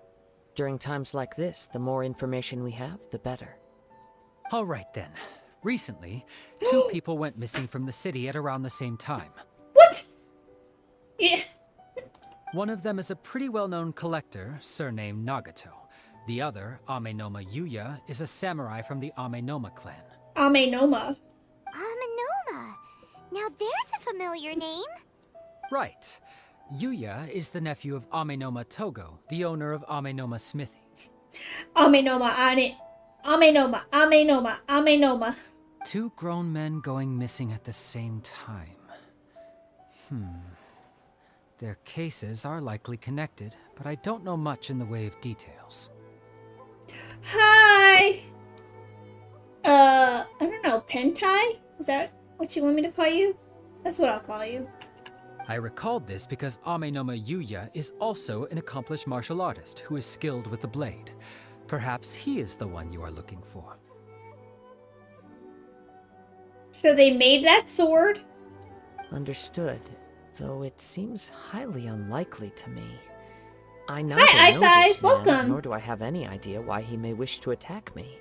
During times like this, the more information we have, the better. All right then. Recently, 2 people went missing from the city at around the same time. What? Yeah. One of them is a pretty well-known collector, surnamed Nagato. The other, Amenoma Yuya, is a samurai from the Amenoma clan. Amenoma. Amenoma. Now there's a familiar name. Right. Yuya is the nephew of Amenoma Togo, the owner of Amenoma Smithy. Amenoma. 2 grown men going missing at the same time. Their cases are likely connected, but I don't know much in the way of details. Hi. I don't know, Pentai? Is that what you want me to call you? That's what I'll call you. I recalled this because Amenoma Yuya is also an accomplished martial artist who is skilled with the blade. Perhaps he is the one you are looking for. So they made that sword? Understood, though it seems highly unlikely to me. I Hi, neither Ice know Eyes, this man, welcome. nor do I have any idea why he may wish to attack me.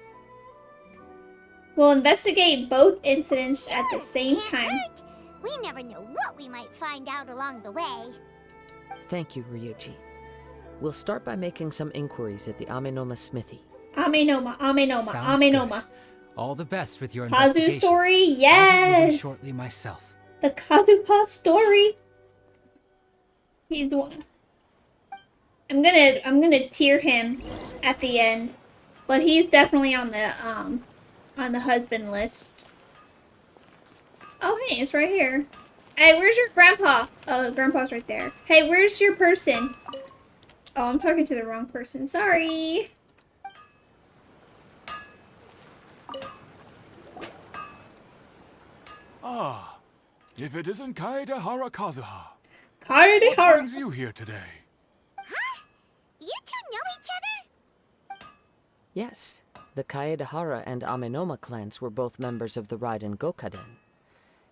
We'll investigate both incidents at the same Can't time. hurt. We never know what we might find out along the way. Thank you, Ryuji. We'll start by making some inquiries at the Amenoma Smithy. Amenoma. Sounds good. All the best with your investigation. Kazu story? I'll get moving Yes! shortly myself. The Kazuha story? He's one. I'm gonna tear him at the end. But he's definitely on the husband list. Oh, hey, it's right here. Hey, where's your grandpa? Oh, grandpa's right there. Hey, where's your person? Oh, I'm talking to the wrong person. Sorry. Ah, if it isn't Kazuha. Kaede What brings you here today? Huh? You two know each other? Yes, the Kaedehara and Amenoma clans were both members of the Raiden Gokaden.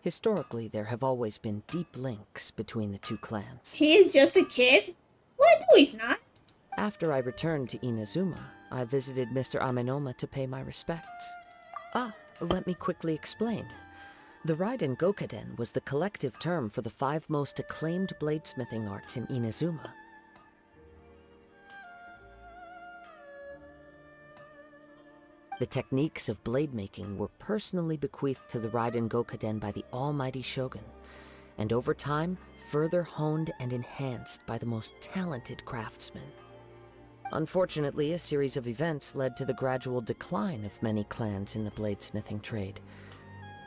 Historically, there have always been deep links between the two clans. He is just a kid? What? No, he's not. After I returned to Inazuma, I visited Mr. Amenoma to pay my respects. Let me quickly explain. The Raiden Gokaden was the collective term for the 5 most acclaimed bladesmithing arts in Inazuma. The techniques of blade making were personally bequeathed to the Raiden Gokaden by the almighty Shogun, and over time, further honed and enhanced by the most talented craftsmen. Unfortunately, a series of events led to the gradual decline of many clans in the bladesmithing trade.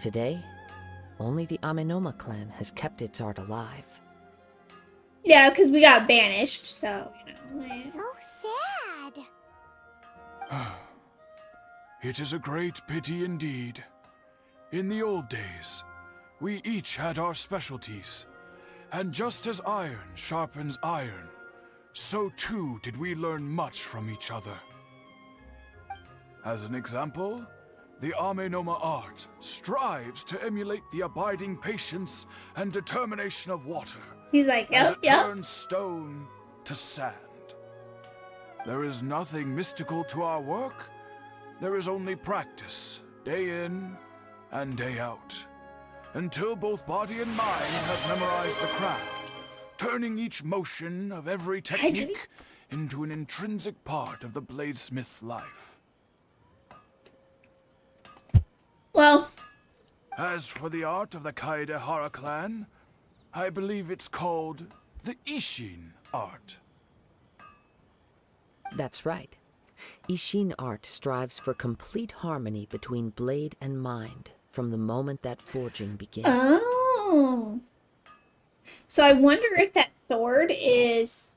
Today, only the Amenoma clan has kept its art alive. Yeah, because we got banished, so, you know. So sad. It is a great pity indeed. In the old days, we each had our specialties, and just as iron sharpens iron, so too did we learn much from each other. As an example, the Amenoma art strives to emulate the abiding patience and determination of water He's like, as yep, it turns stone to sand. There is nothing mystical to our work. There is only practice, day in and day out, until both body and mind have memorized the craft, turning each motion of every technique into an intrinsic part of the bladesmith's life. Well, As for the art of the Kaedehara clan, I believe it's called the Ishin art. That's right. Ishin art strives for complete harmony between blade and mind from the moment that forging begins. oh. So I wonder if that sword is...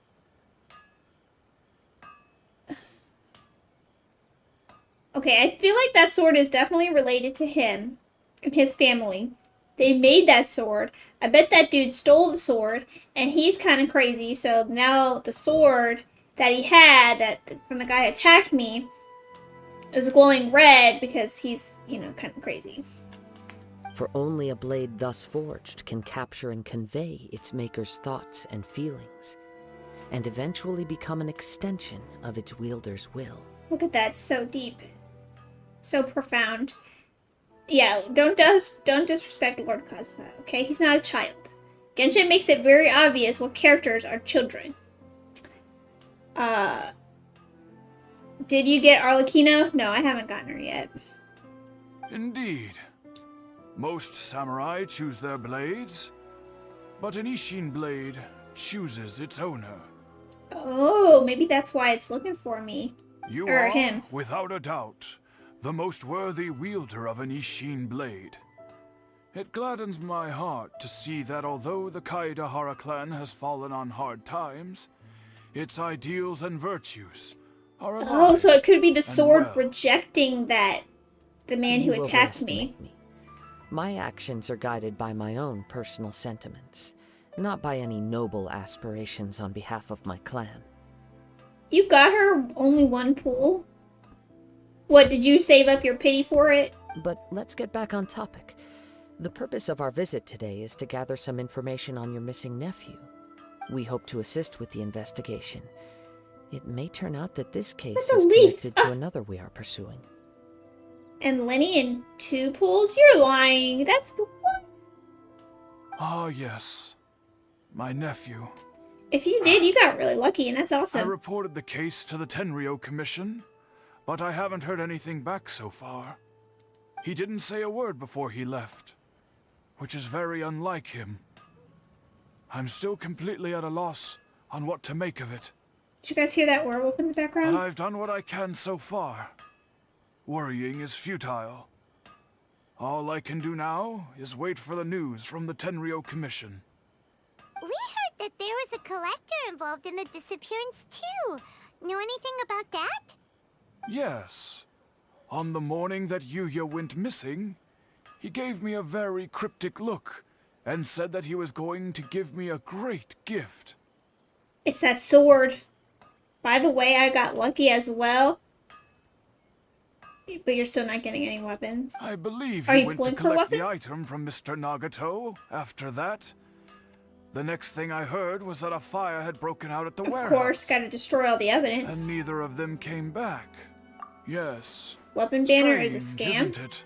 Okay, I feel like that sword is definitely related to him and his family. They made that sword. I bet that dude stole the sword, and he's kind of crazy, so now the sword that he had that from the guy who attacked me is glowing red because he's, you know, kind of crazy. For only a blade thus forged can capture and convey its maker's thoughts and feelings, and eventually become an extension of its wielder's will. Look at that, so deep. So profound. Yeah, don't disrespect Lord Kazuha, okay? He's not a child. Genshin makes it very obvious what characters are children. Did you get Arlecchino? No, I haven't gotten her yet. Indeed. Most samurai choose their blades, but an Ishin blade chooses its owner. Oh, maybe that's why it's looking for me. You Or are, him. without a doubt, the most worthy wielder of an Ishin blade. It gladdens my heart to see that although the Kaedehara clan has fallen on hard times, its ideals and virtues are alive. Oh, so it could be the sword well. rejecting the man who You attacked me. overestimate me. My actions are guided by my own personal sentiments, not by any noble aspirations on behalf of my clan. You got her only one pool? What, did you save up your pity for it? But let's get back on topic. The purpose of our visit today is to gather some information on your missing nephew. We hope to assist with the investigation. It may turn out that this case the is leaves? connected to another we are pursuing. And Lenny in 2 pools? You're lying. That's what? Ah, yes. My nephew. If you did, you got really lucky, and that's I awesome. reported the case to the Tenryou Commission, but I haven't heard anything back so far. He didn't say a word before he left, which is very unlike him. I'm still completely at a loss on what to make of it. Did you guys hear that werewolf in the But background? I've done what I can so far. Worrying is futile. All I can do now is wait for the news from the Tenryo Commission. We heard that there was a collector involved in the disappearance too. Know anything about that? Yes. On the morning that Yuya went missing, he gave me a very cryptic look and said that he was going to give me a great gift. It's that sword. By the way, I got lucky as well. But you're still not getting any weapons. I believe Are he you went to pulling for collect the weapons? item from Mr. Nagato. After that, the next thing I heard was that a fire had broken out at the Of warehouse. course, gotta destroy all the evidence. And neither of them came back. Yes. Weapon banner is a Strange, scam. isn't it?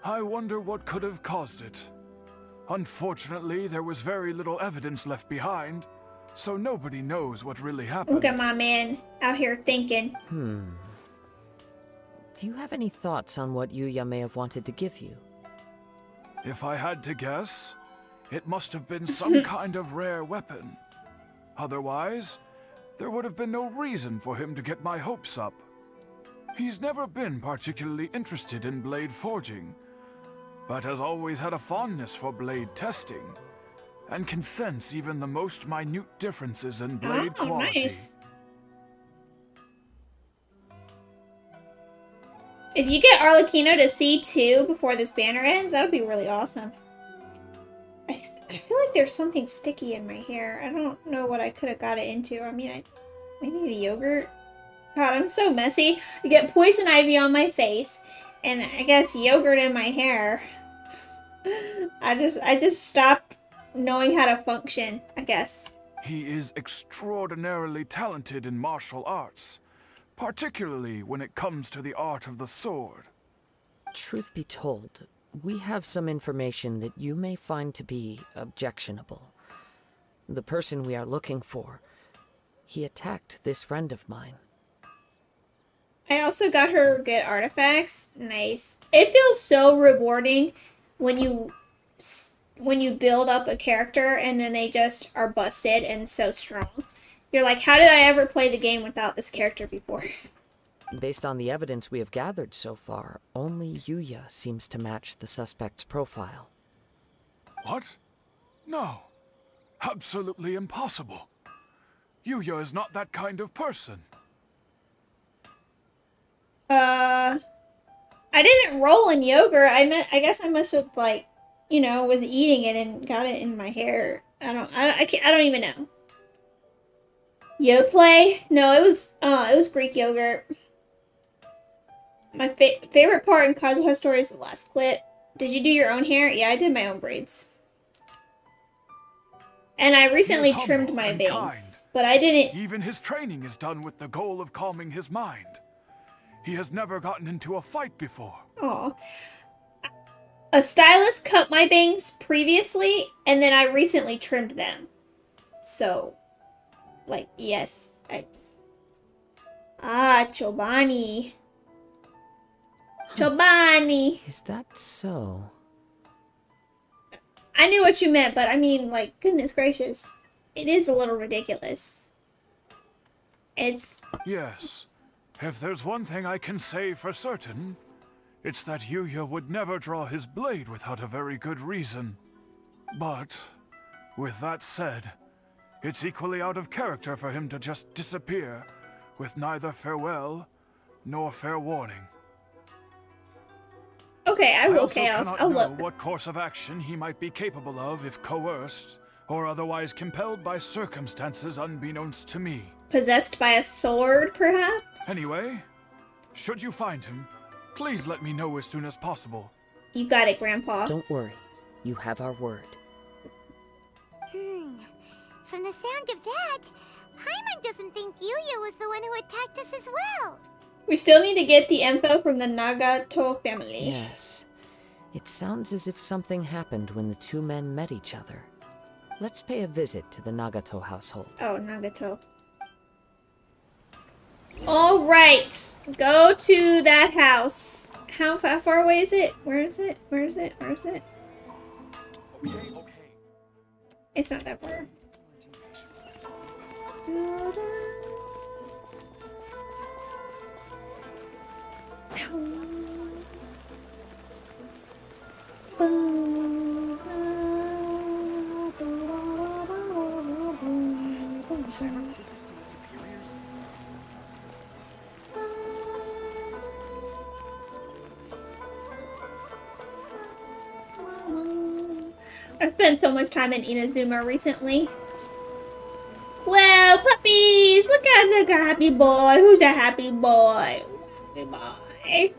I wonder what could have caused it. Unfortunately, there was very little evidence left behind, so nobody knows what really happened. Look at my man out here thinking. Do you have any thoughts on what Yuya may have wanted to give you? If I had to guess, it must have been some kind of rare weapon. Otherwise, there would have been no reason for him to get my hopes up. He's never been particularly interested in blade forging, but has always had a fondness for blade testing, and can sense even the most minute differences in blade Oh, quality. nice. If you get Arlecchino to C2 before this banner ends, that would be really awesome. I feel like there's something sticky in my hair. I don't know what I could have got it into. I mean, maybe the yogurt? God, I'm so messy. I get poison ivy on my face, and I guess yogurt in my hair. I just stopped knowing how to function, I guess. He is extraordinarily talented in martial arts, particularly when it comes to the art of the sword. Truth be told, we have some information that you may find to be objectionable. The person we are looking for, he attacked this friend of mine. I also got her good artifacts. Nice. It feels so rewarding when you build up a character and then they just are busted and so strong. You're like, how did I ever play the game without this character before? Based on the evidence we have gathered so far, only Yuya seems to match the suspect's profile. What? No. Absolutely impossible. Yuya is not that kind of person. I didn't roll in yogurt. I guess I must have, like, you know, was eating it and got it in my hair. I don't even know. Yoplait? No, it was Greek yogurt. My favorite part in Kazuha's story is the last clip. Did you do your own hair? Yeah, I did my own braids. And I recently He is trimmed humble my and bangs, kind. but I didn't. Even his training is done with the goal of calming his mind. He has never gotten into a fight before. Aw. A stylist cut my bangs previously, and then I recently trimmed them. So, like, yes. Chobani. Chobani. Is that so? I knew what you meant, but I mean, like, goodness gracious. It is a little ridiculous. It's... Yes. If there's one thing I can say for certain, it's that Yuya would never draw his blade without a very good reason. But, with that said, it's equally out of character for him to just disappear, with neither farewell nor fair warning. Okay, I will also chaos. cannot I'll know look. what course of action he might be capable of if coerced, or otherwise compelled by circumstances unbeknownst to me. Possessed by a sword, perhaps? Anyway, should you find him, please let me know as soon as possible. You got it, Grandpa. Don't worry. You have our word. From the sound of that, Paimon doesn't think Yuya was the one who attacked us as well. We still need to get the info from the Nagato family. Yes. It sounds as if something happened when the two men met each other. Let's pay a visit to the Nagato household. Oh, Nagato. Alright. Go to that house. How far away is it? Where is it? Where is it? Where is it? It's not that far. I've spent so much time in Inazuma recently. Well, puppies! Look at the happy boy. Who's a happy boy? Happy boy.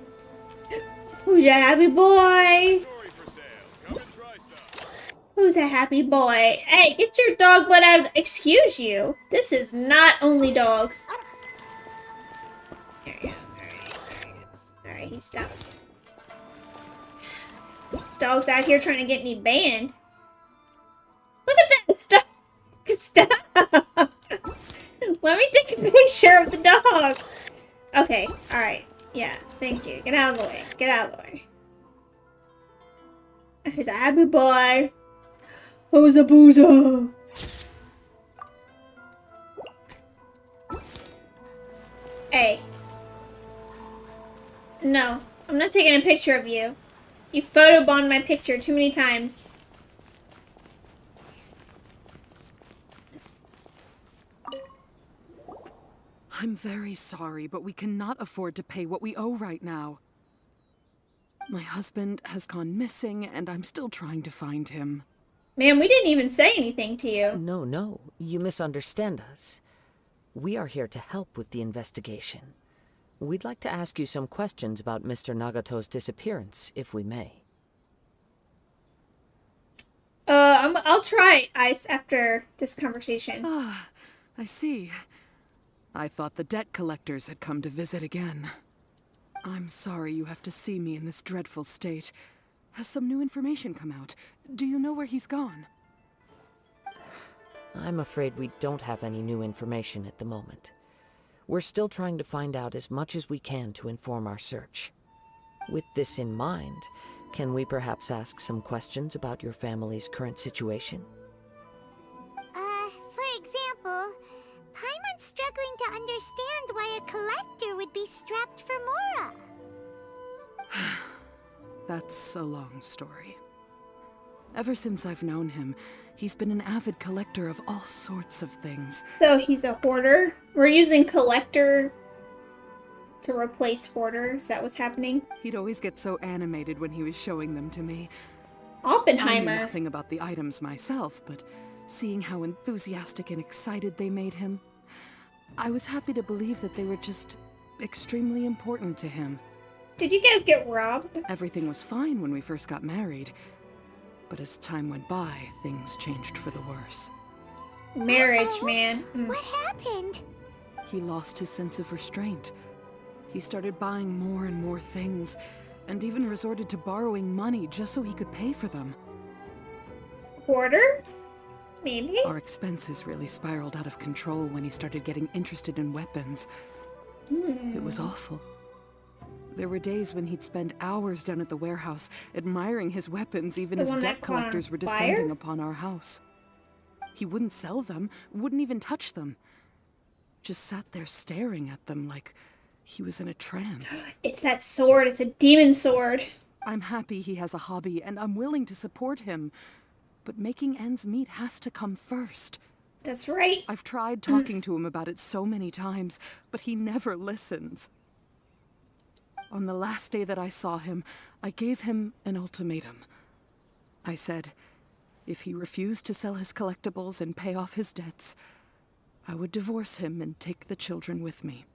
Who's a happy boy? Who's a happy boy? Hey, get your dog butt out of the— Excuse you. This is not only dogs. There you go. Alright, he stopped. This dog's out here trying to get me banned. Look at that! Stop! Stop! Let me take a picture of the dog. Okay, alright. Yeah, thank you. Get out of the way. Get out of the way. He's a happy boy. Who's a boozer? Hey. No, I'm not taking a picture of you. You photobombed my picture too many times. I'm very sorry, but we cannot afford to pay what we owe right now. My husband has gone missing, and I'm still trying to find him. Man, we didn't even say anything to you. No, you misunderstand us. We are here to help with the investigation. We'd like to ask you some questions about Mr. Nagato's disappearance, if we may. I'll try ice after this conversation. Ah, I see. I thought the debt collectors had come to visit again. I'm sorry you have to see me in this dreadful state. Has some new information come out? Do you know where he's gone? I'm afraid we don't have any new information at the moment. We're still trying to find out as much as we can to inform our search. With this in mind, can we perhaps ask some questions about your family's current situation? For example, Paimon's struggling to understand why a collector would be strapped for Mora. That's a long story. Ever since I've known him, he's been an avid collector of all sorts of things. So he's a hoarder? We're using collector to replace hoarder? Is that what's happening? He'd always get so animated when he was showing them to me. Oppenheimer. I knew nothing about the items myself, but seeing how enthusiastic and excited they made him, I was happy to believe that they were just extremely important to him. Did you guys get robbed? Everything was fine when we first got married, but as time went by, things changed for the worse. Marriage, man. What happened? He lost his sense of restraint. He started buying more and more things, and even resorted to borrowing money just so he could pay for them. Hoarder? Maybe? Our expenses really spiraled out of control when he started getting interested in weapons. It was awful. There were days when he'd spend hours down at the warehouse, admiring his weapons even as debt collectors were descending upon our house. He wouldn't sell them, wouldn't even touch them. Just sat there staring at them like he was in a trance. It's that sword. It's a demon sword. I'm happy he has a hobby, and I'm willing to support him. But making ends meet has to come first. That's right. I've tried talking to him about it so many times, but he never listens. On the last day that I saw him, I gave him an ultimatum. I said, if he refused to sell his collectibles and pay off his debts, I would divorce him and take the children with me.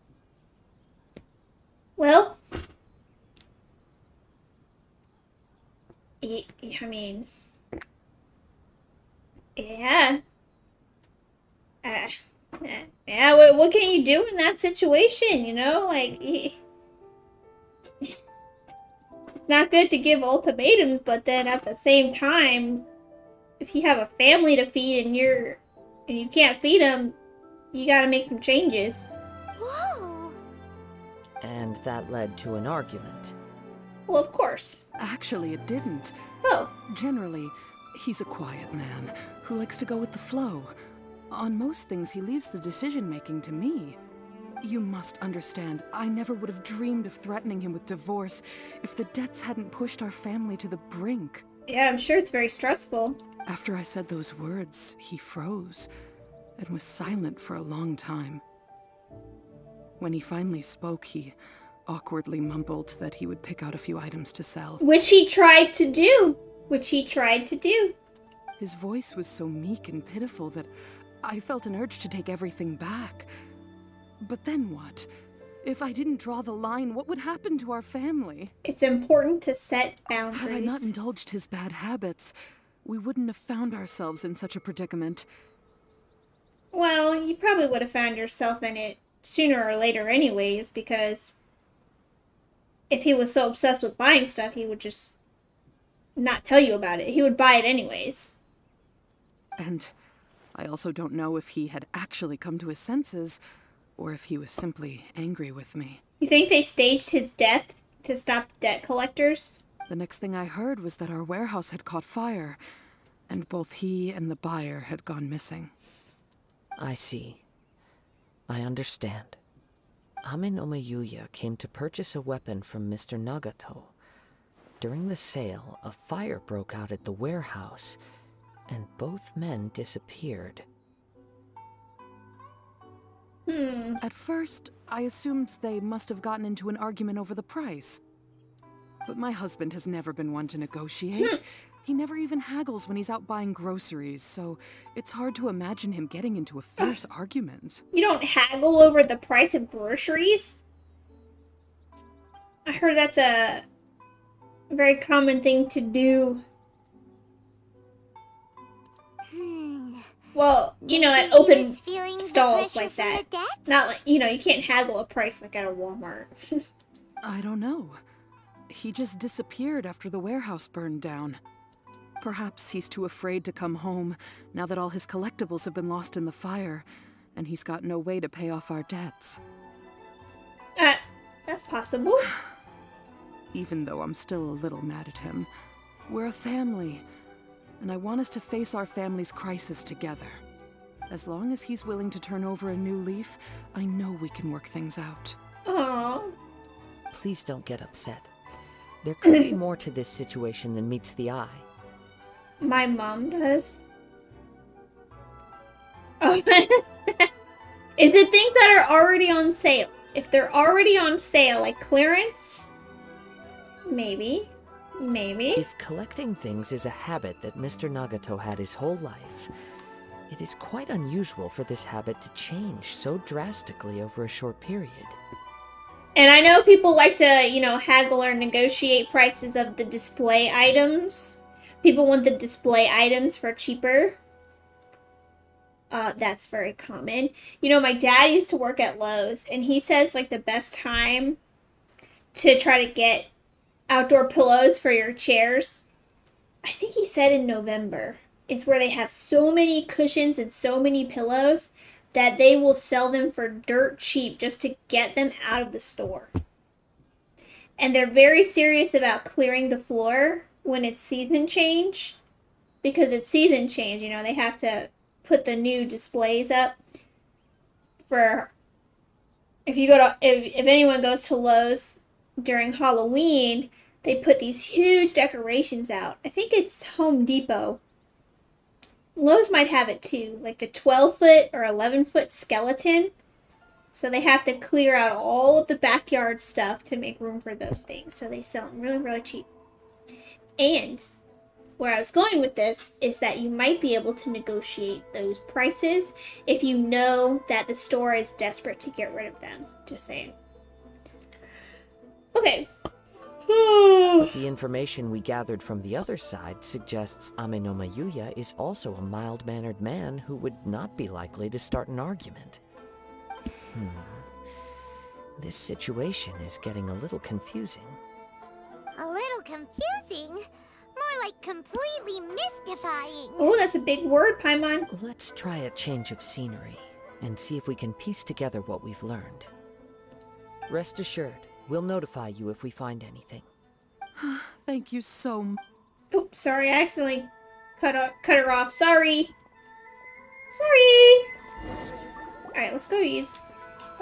Well, I mean, yeah. Yeah, what can you do in that situation, you know? Like, not good to give ultimatums, but then at the same time, if you have a family to feed and you can't feed them, you gotta make some changes. Whoa! And that led to an argument. Well, of course. Actually, it didn't. Oh. Generally, he's a quiet man who likes to go with the flow. On most things, he leaves the decision-making to me. You must understand, I never would have dreamed of threatening him with divorce if the debts hadn't pushed our family to the brink. Yeah, I'm sure it's very stressful. After I said those words, he froze and was silent for a long time. When he finally spoke, he awkwardly mumbled that he would pick out a few items to sell. Which he tried to do. His voice was so meek and pitiful that I felt an urge to take everything back. But then what? If I didn't draw the line, what would happen to our family? It's important to set boundaries. Had I not indulged his bad habits, we wouldn't have found ourselves in such a predicament. Well, you probably would have found yourself in it sooner or later anyways, because if he was so obsessed with buying stuff, he would just not tell you about it. He would buy it anyways. And I also don't know if he had actually come to his senses, or if he was simply angry with me. You think they staged his death to stop debt collectors? The next thing I heard was that our warehouse had caught fire, and both he and the buyer had gone missing. I see. I understand. Ame no Mayuya came to purchase a weapon from Mr. Nagato. During the sale, a fire broke out at the warehouse, and both men disappeared. At first, I assumed they must have gotten into an argument over the price. But my husband has never been one to negotiate. He never even haggles when he's out buying groceries, so it's hard to imagine him getting into a fierce argument. You don't haggle over the price of groceries? I heard that's a very common thing to do. Well, you know, at open stalls like that. Not like, you know, you can't haggle a price like at a Walmart. I don't know. He just disappeared after the warehouse burned down. Perhaps he's too afraid to come home now that all his collectibles have been lost in the fire, and he's got no way to pay off our debts. That's possible. Even though I'm still a little mad at him, we're a family, and I want us to face our family's crisis together. As long as he's willing to turn over a new leaf, I know we can work things out. Aww. Please don't get upset. There could be more to this situation than meets the eye. My mom does. Oh. Is it things that are already on sale? If they're already on sale, like clearance, maybe. Maybe. If collecting things is a habit that Mr. Nagato had his whole life, it is quite unusual for this habit to change so drastically over a short period. And I know people like to, you know, haggle or negotiate prices of the display items. People want the display items for cheaper. That's very common. You know, my dad used to work at Lowe's, and he says, like, the best time to try to get outdoor pillows for your chairs, I think he said in November, is where they have so many cushions and so many pillows that they will sell them for dirt cheap just to get them out of the store. And they're very serious about clearing the floor when it's season change, because it's season change, you know, they have to put the new displays up for, if anyone goes to Lowe's during Halloween, they put these huge decorations out. I think it's Home Depot. Lowe's might have it too, like the 12-foot or 11-foot skeleton. So they have to clear out all of the backyard stuff to make room for those things. So they sell them really, really cheap. And where I was going with this is that you might be able to negotiate those prices if you know that the store is desperate to get rid of them. Just saying. Okay. But the information we gathered from the other side suggests Ame no Mayuya is also a mild-mannered man who would not be likely to start an argument. This situation is getting a little confusing. A little confusing? More like completely mystifying. Oh, that's a big word, Paimon. Let's try a change of scenery and see if we can piece together what we've learned. Rest assured, we'll notify you if we find anything. Thank you so much. Oops, sorry, I accidentally cut her off. Sorry. Sorry. Alright, let's go use...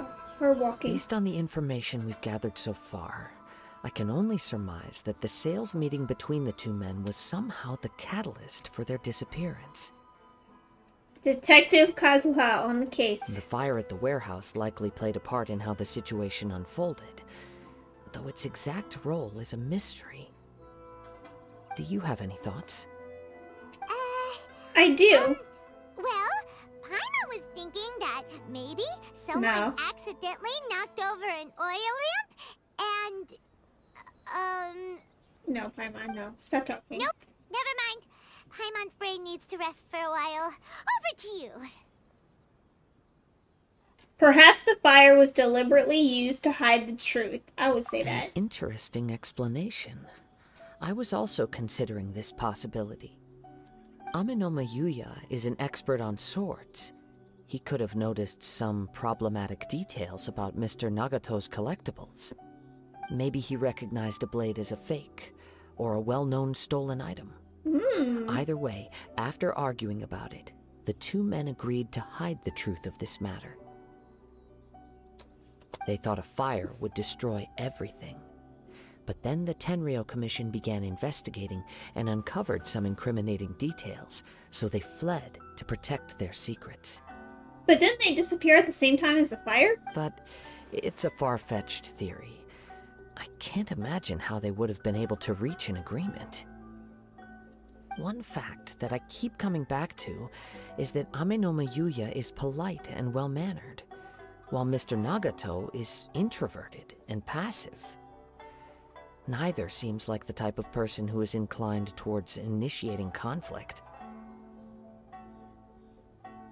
Oh, We're walking. Based on the information we've gathered so far, I can only surmise that the sales meeting between the two men was somehow the catalyst for their disappearance. Detective Kazuha on the case. The fire at the warehouse likely played a part in how the situation unfolded, though its exact role is a mystery. Do you have any thoughts? I do. Well, Paimon was thinking that maybe someone No. accidentally knocked over an oil lamp and, No, Paimon, no. Stop talking. nope, never mind. Paimon's brain needs to rest for a while. Over to you. Perhaps the fire was deliberately used to hide the truth. I would say that. An interesting explanation. I was also considering this possibility. Amenoma Yuya is an expert on swords. He could have noticed some problematic details about Mr. Nagato's collectibles. Maybe he recognized a blade as a fake, or a well-known stolen item. Either way, after arguing about it, the two men agreed to hide the truth of this matter. They thought a fire would destroy everything. But then the Tenryou Commission began investigating and uncovered some incriminating details, so they fled to protect their secrets. But didn't they disappear at the same time as the fire? But it's a far-fetched theory. I can't imagine how they would have been able to reach an agreement. One fact that I keep coming back to is that Amenoma Yuya is polite and well-mannered, while Mr. Nagato is introverted and passive. Neither seems like the type of person who is inclined towards initiating conflict.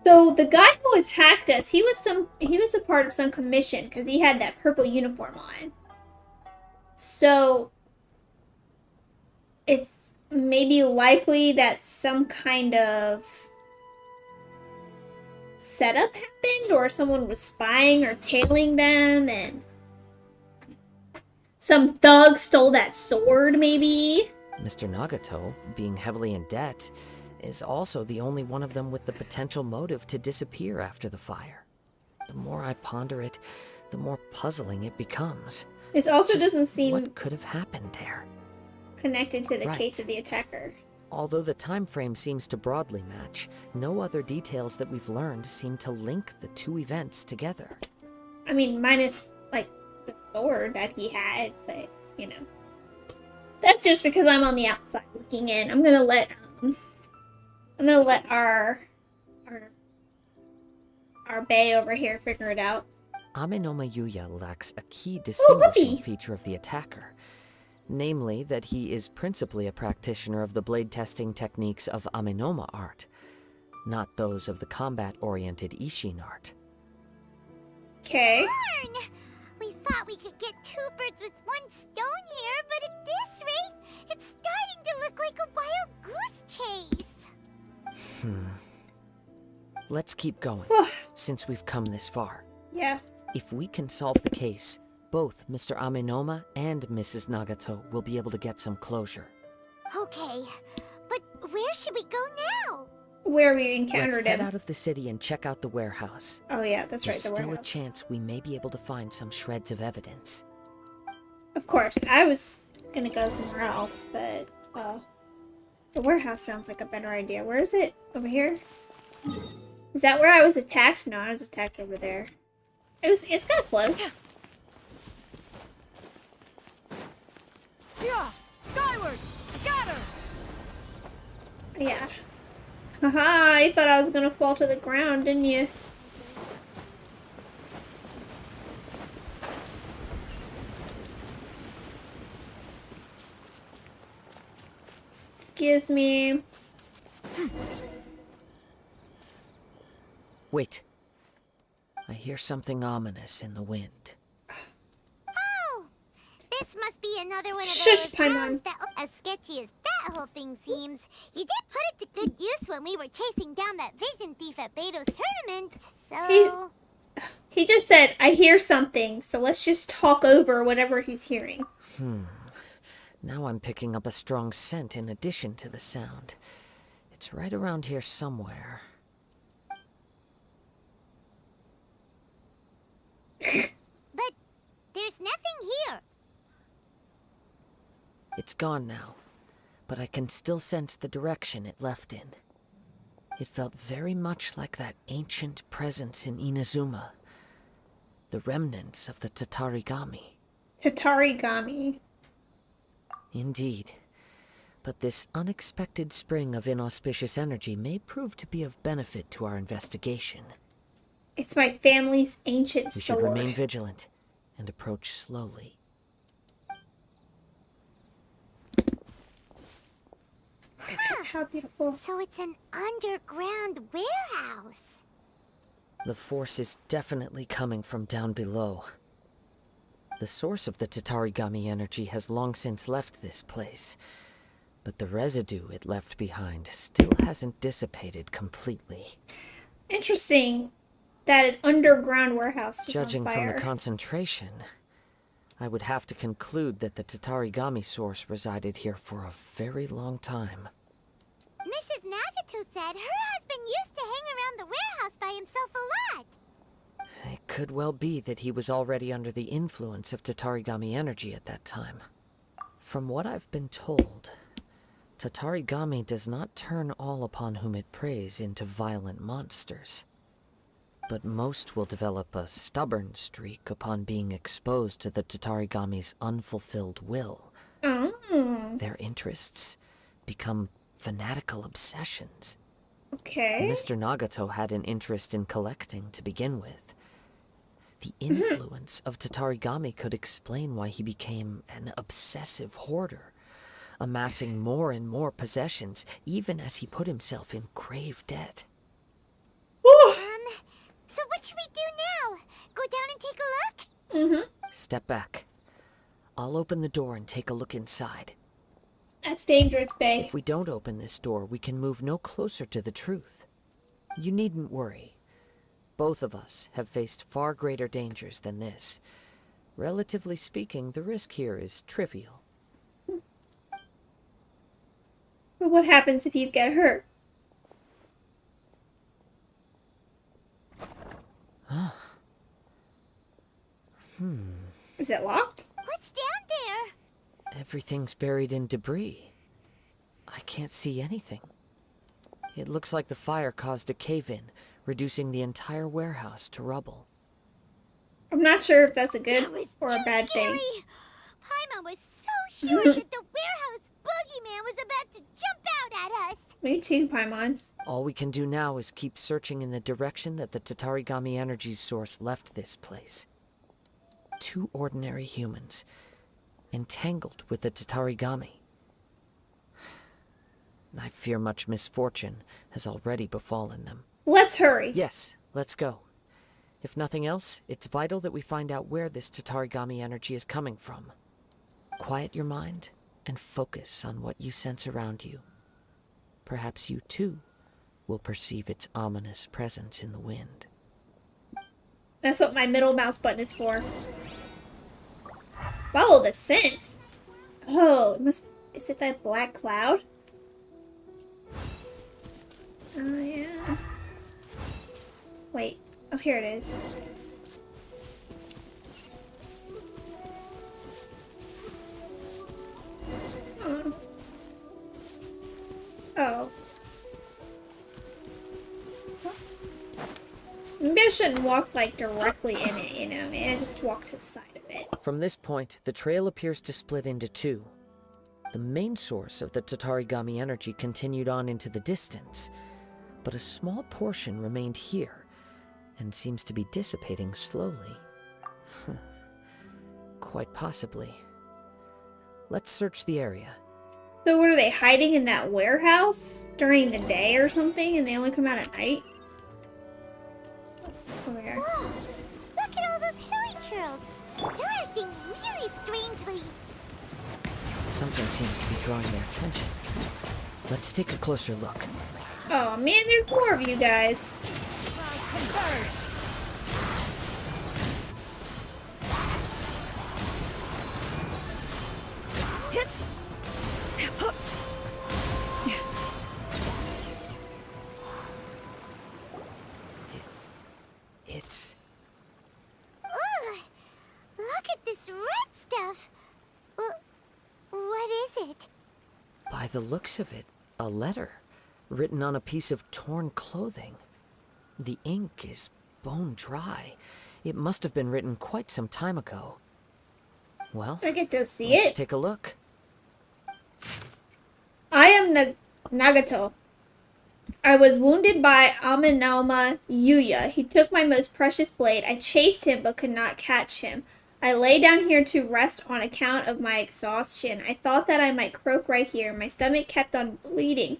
So the guy who attacked us, he was a part of some commission because he had that purple uniform on. So it's maybe likely that some kind of setup happened, or someone was spying or tailing them, and some thug stole that sword, maybe. Mr. Nagato, being heavily in debt, is also the only one of them with the potential motive to disappear after the fire. The more I ponder it, the more puzzling it becomes. This also Just doesn't seem what could have happened there. connected to the Right. case of the attacker. Although the time frame seems to broadly match, no other details that we've learned seem to link the two events together. I mean, minus, like, the sword that he had, but, you know. That's just because I'm on the outside looking in. I'm gonna let our bae over here figure it out. Amenoma Yuya lacks a key distinguishing puppy! feature of the attacker. Namely, that he is principally a practitioner of the blade testing techniques of Amenoma art, not those of the combat-oriented Ishin art. Okay. Darn! We thought we could get two birds with one stone here, but at this rate, it's starting to look like a wild goose chase. Let's keep going, since we've come this far. Yeah. If we can solve the case, both Mr. Amenoma and Mrs. Nagato will be able to get some closure. Okay, but where should we go now? Where we Let's encountered head him. out of the city and check out the warehouse. Oh yeah, that's right, There's the still warehouse. a chance we may be able to find some shreds of evidence. Of course, I was gonna go somewhere else, but, the warehouse sounds like a better idea. Where is it? Over here? Is that where I was attacked? No, I was attacked over there. It's kind of close. Yeah! Skyward! Scatter! Yeah. Haha, you thought I was gonna fall to the ground, didn't you? Excuse me. Wait. I hear something ominous in the wind. Oh! This must be another one of Shush, those Paimon. sounds that, as sketchy as that whole thing seems, you did put it to good use when we were chasing down that vision thief at Beto's tournament, so... He just said, I hear something, so let's just talk over whatever he's hearing. Now I'm picking up a strong scent in addition to the sound. It's right around here somewhere. It's gone now, but I can still sense the direction it left in. It felt very much like that ancient presence in Inazuma. The remnants of the Tatarigami. Tatarigami. Indeed. But this unexpected spring of inauspicious energy may prove to be of benefit to our investigation. It's my family's ancient We sword. should remain vigilant and approach slowly. How beautiful. So it's an underground warehouse. The force is definitely coming from down below. The source of the Tatarigami energy has long since left this place, but the residue it left behind still hasn't dissipated completely. Interesting that an underground warehouse was Judging on from fire. the concentration, I would have to conclude that the Tatarigami source resided here for a very long time. Mrs. Nagato said her husband used to hang around the warehouse by himself a lot. It could well be that he was already under the influence of Tatarigami energy at that time. From what I've been told, Tatarigami does not turn all upon whom it preys into violent monsters. But most will develop a stubborn streak upon being exposed to the Tatarigami's unfulfilled will. Their interests become fanatical obsessions. Okay. Mr. Nagato had an interest in collecting to begin with. The influence of Tatarigami could explain why he became an obsessive hoarder, amassing more and more possessions, even as he put himself in grave debt. So what should we do now? Go down and take a look? Step back. I'll open the door and take a look inside. That's dangerous, bae. If we don't open this door, we can move no closer to the truth. You needn't worry. Both of us have faced far greater dangers than this. Relatively speaking, the risk here is trivial. But what happens if you get hurt? Is it locked? What's down there? Everything's buried in debris. I can't see anything. It looks like the fire caused a cave-in, reducing the entire warehouse to rubble. I'm not sure if that's a good That was or a too bad scary. thing. Paimon was so sure that the warehouse boogeyman was about to jump out at us. Me too, Paimon. All we can do now is keep searching in the direction that the Tatarigami energy's source left this place. 2 ordinary humans, entangled with the Tatarigami. I fear much misfortune has already befallen them. Let's hurry. Yes, let's go. If nothing else, it's vital that we find out where this Tatarigami energy is coming from. Quiet your mind and focus on what you sense around you. Perhaps you too will perceive its ominous presence in the wind. That's what my middle mouse button is for. Follow the scent. Oh, is it that black cloud? Oh, yeah. Wait. Oh, here it is. Oh. Maybe I shouldn't walk, like, directly in it, you know? Maybe I just walk to the side of it. From this point, the trail appears to split into 2. The main source of the Tatarigami energy continued on into the distance, but a small portion remained here, and seems to be dissipating slowly. Quite possibly. Let's search the area. So what, are they hiding in that warehouse during the day or something, and they only come out at night? Over here. Whoa! Look at all those hilly churls. They're acting really strangely. Something seems to be drawing their attention. Let's take a closer look. Oh man, there's more of you guys. It's... Ugh! Look at this red stuff. What is By the looks of it, a letter written on a piece of torn clothing. The ink is bone dry. It must have been written quite some time ago. Well, I get to see let's it. take a look. I am Nagato. I was wounded by Aminoma Yuya. He took my most precious blade. I chased him but could not catch him. I lay down here to rest on account of my exhaustion. I thought that I might croak right here. My stomach kept on bleeding.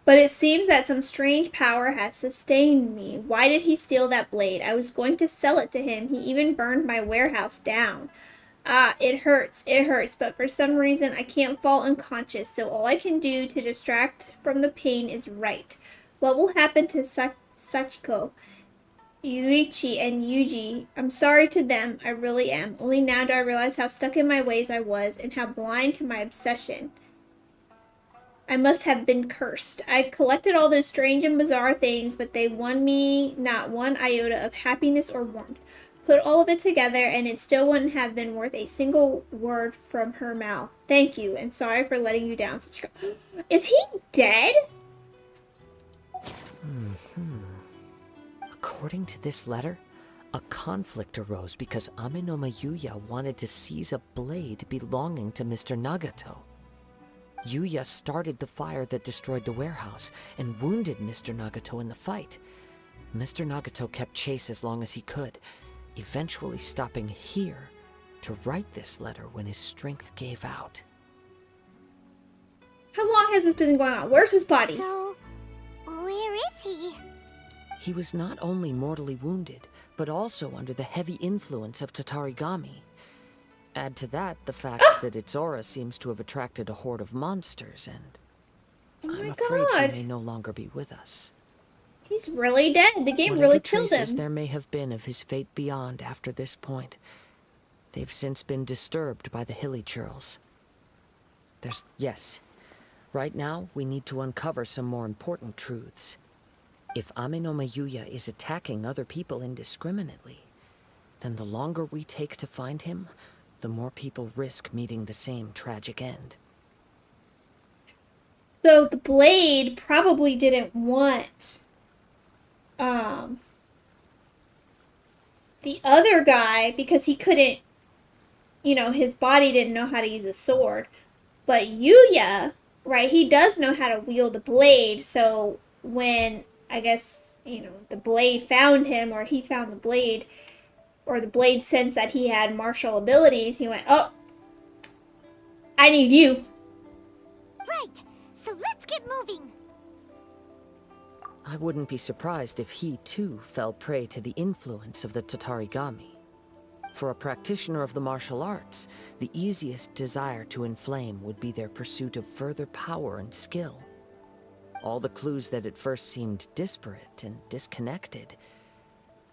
But it seems that some strange power has sustained me. Why did he steal that blade? I was going to sell it to him. He even burned my warehouse down. Ah, it hurts, but for some reason I can't fall unconscious, so all I can do to distract from the pain is write. What will happen to Sachiko, Yuichi, and Yuji? I'm sorry to them, I really am. Only now do I realize how stuck in my ways I was, and how blind to my obsession. I must have been cursed. I collected all those strange and bizarre things, but they won me not one iota of happiness or warmth. Put all of it together, and it still wouldn't have been worth a single word from her mouth. Thank you, and sorry for letting you down. Is he dead? According to this letter, a conflict arose because Aminoma Yuya wanted to seize a blade belonging to Mr. Nagato. Yuya started the fire that destroyed the warehouse and wounded Mr. Nagato in the fight. Mr. Nagato kept chase as long as he could, eventually stopping here to write this letter when his strength gave out. How long has this been going on? Where's his body? So, where is he? He was not only mortally wounded, but also under the heavy influence of Tatarigami. Add to that the fact that its aura seems to have attracted a horde of monsters, and I'm afraid God. he may no longer be with us. He's really dead. The game Whatever really killed traces him. there may have been of his fate beyond after this point, they've since been disturbed by the hilly churls. Yes. Right now, we need to uncover some more important truths. If Aminoma Yuya is attacking other people indiscriminately, then the longer we take to find him, the more people risk meeting the same tragic end. So the blade probably didn't want the other guy, because he couldn't, his body didn't know how to use a sword. But Yuya, right, he does know how to wield a blade, so when, I guess, the blade found him, or he found the blade, or the blade sensed that he had martial abilities, he went, oh, I need you. Right, so let's get moving. I wouldn't be surprised if he, too, fell prey to the influence of the Tatarigami. For a practitioner of the martial arts, the easiest desire to inflame would be their pursuit of further power and skill. All the clues that at first seemed disparate and disconnected,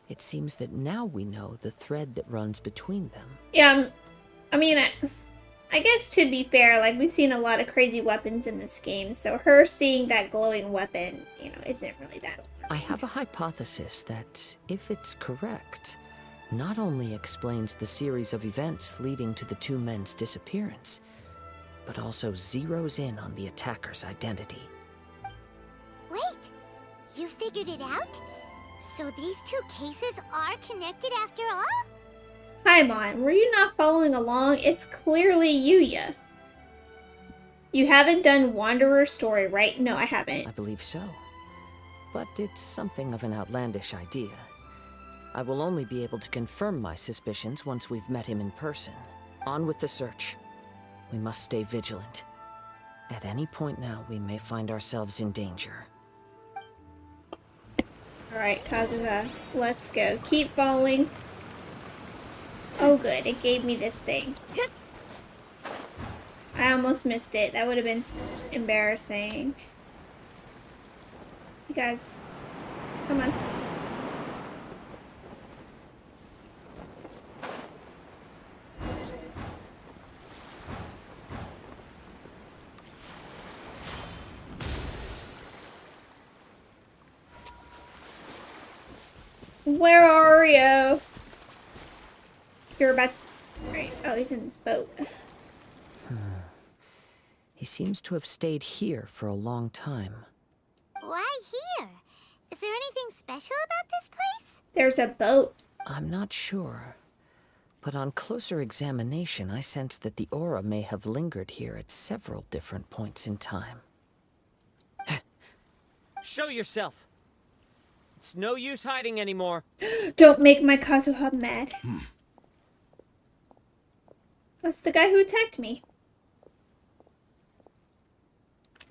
it seems that now we know the thread that runs between them. Yeah, I guess to be fair, like, we've seen a lot of crazy weapons in this game, so her seeing that glowing weapon, isn't really that alarming. I have a hypothesis that, if it's correct, not only explains the series of events leading to the two men's disappearance, but also zeroes in on the attacker's identity. Wait, you figured it out? So these two cases are connected after all? Paimon, were you not following along? It's clearly Yuya. You haven't done Wanderer's story, right? No, I haven't. I believe so. But it's something of an outlandish idea. I will only be able to confirm my suspicions once we've met him in person. On with the search. We must stay vigilant. At any point now, we may find ourselves in danger. Alright, Kazuha, let's go. Keep following. Oh good, it gave me this thing. I almost missed it. That would have been embarrassing. You guys, come on. Where are you? You're about... Right. Oh, he's in this boat. He seems to have stayed here for a long time. Why here? Is there anything special about this place? There's a boat. I'm not sure. But on closer examination, I sense that the aura may have lingered here at several different points in time. Show yourself! It's no use hiding anymore. Don't make my Kazuha mad. That's the guy who attacked me.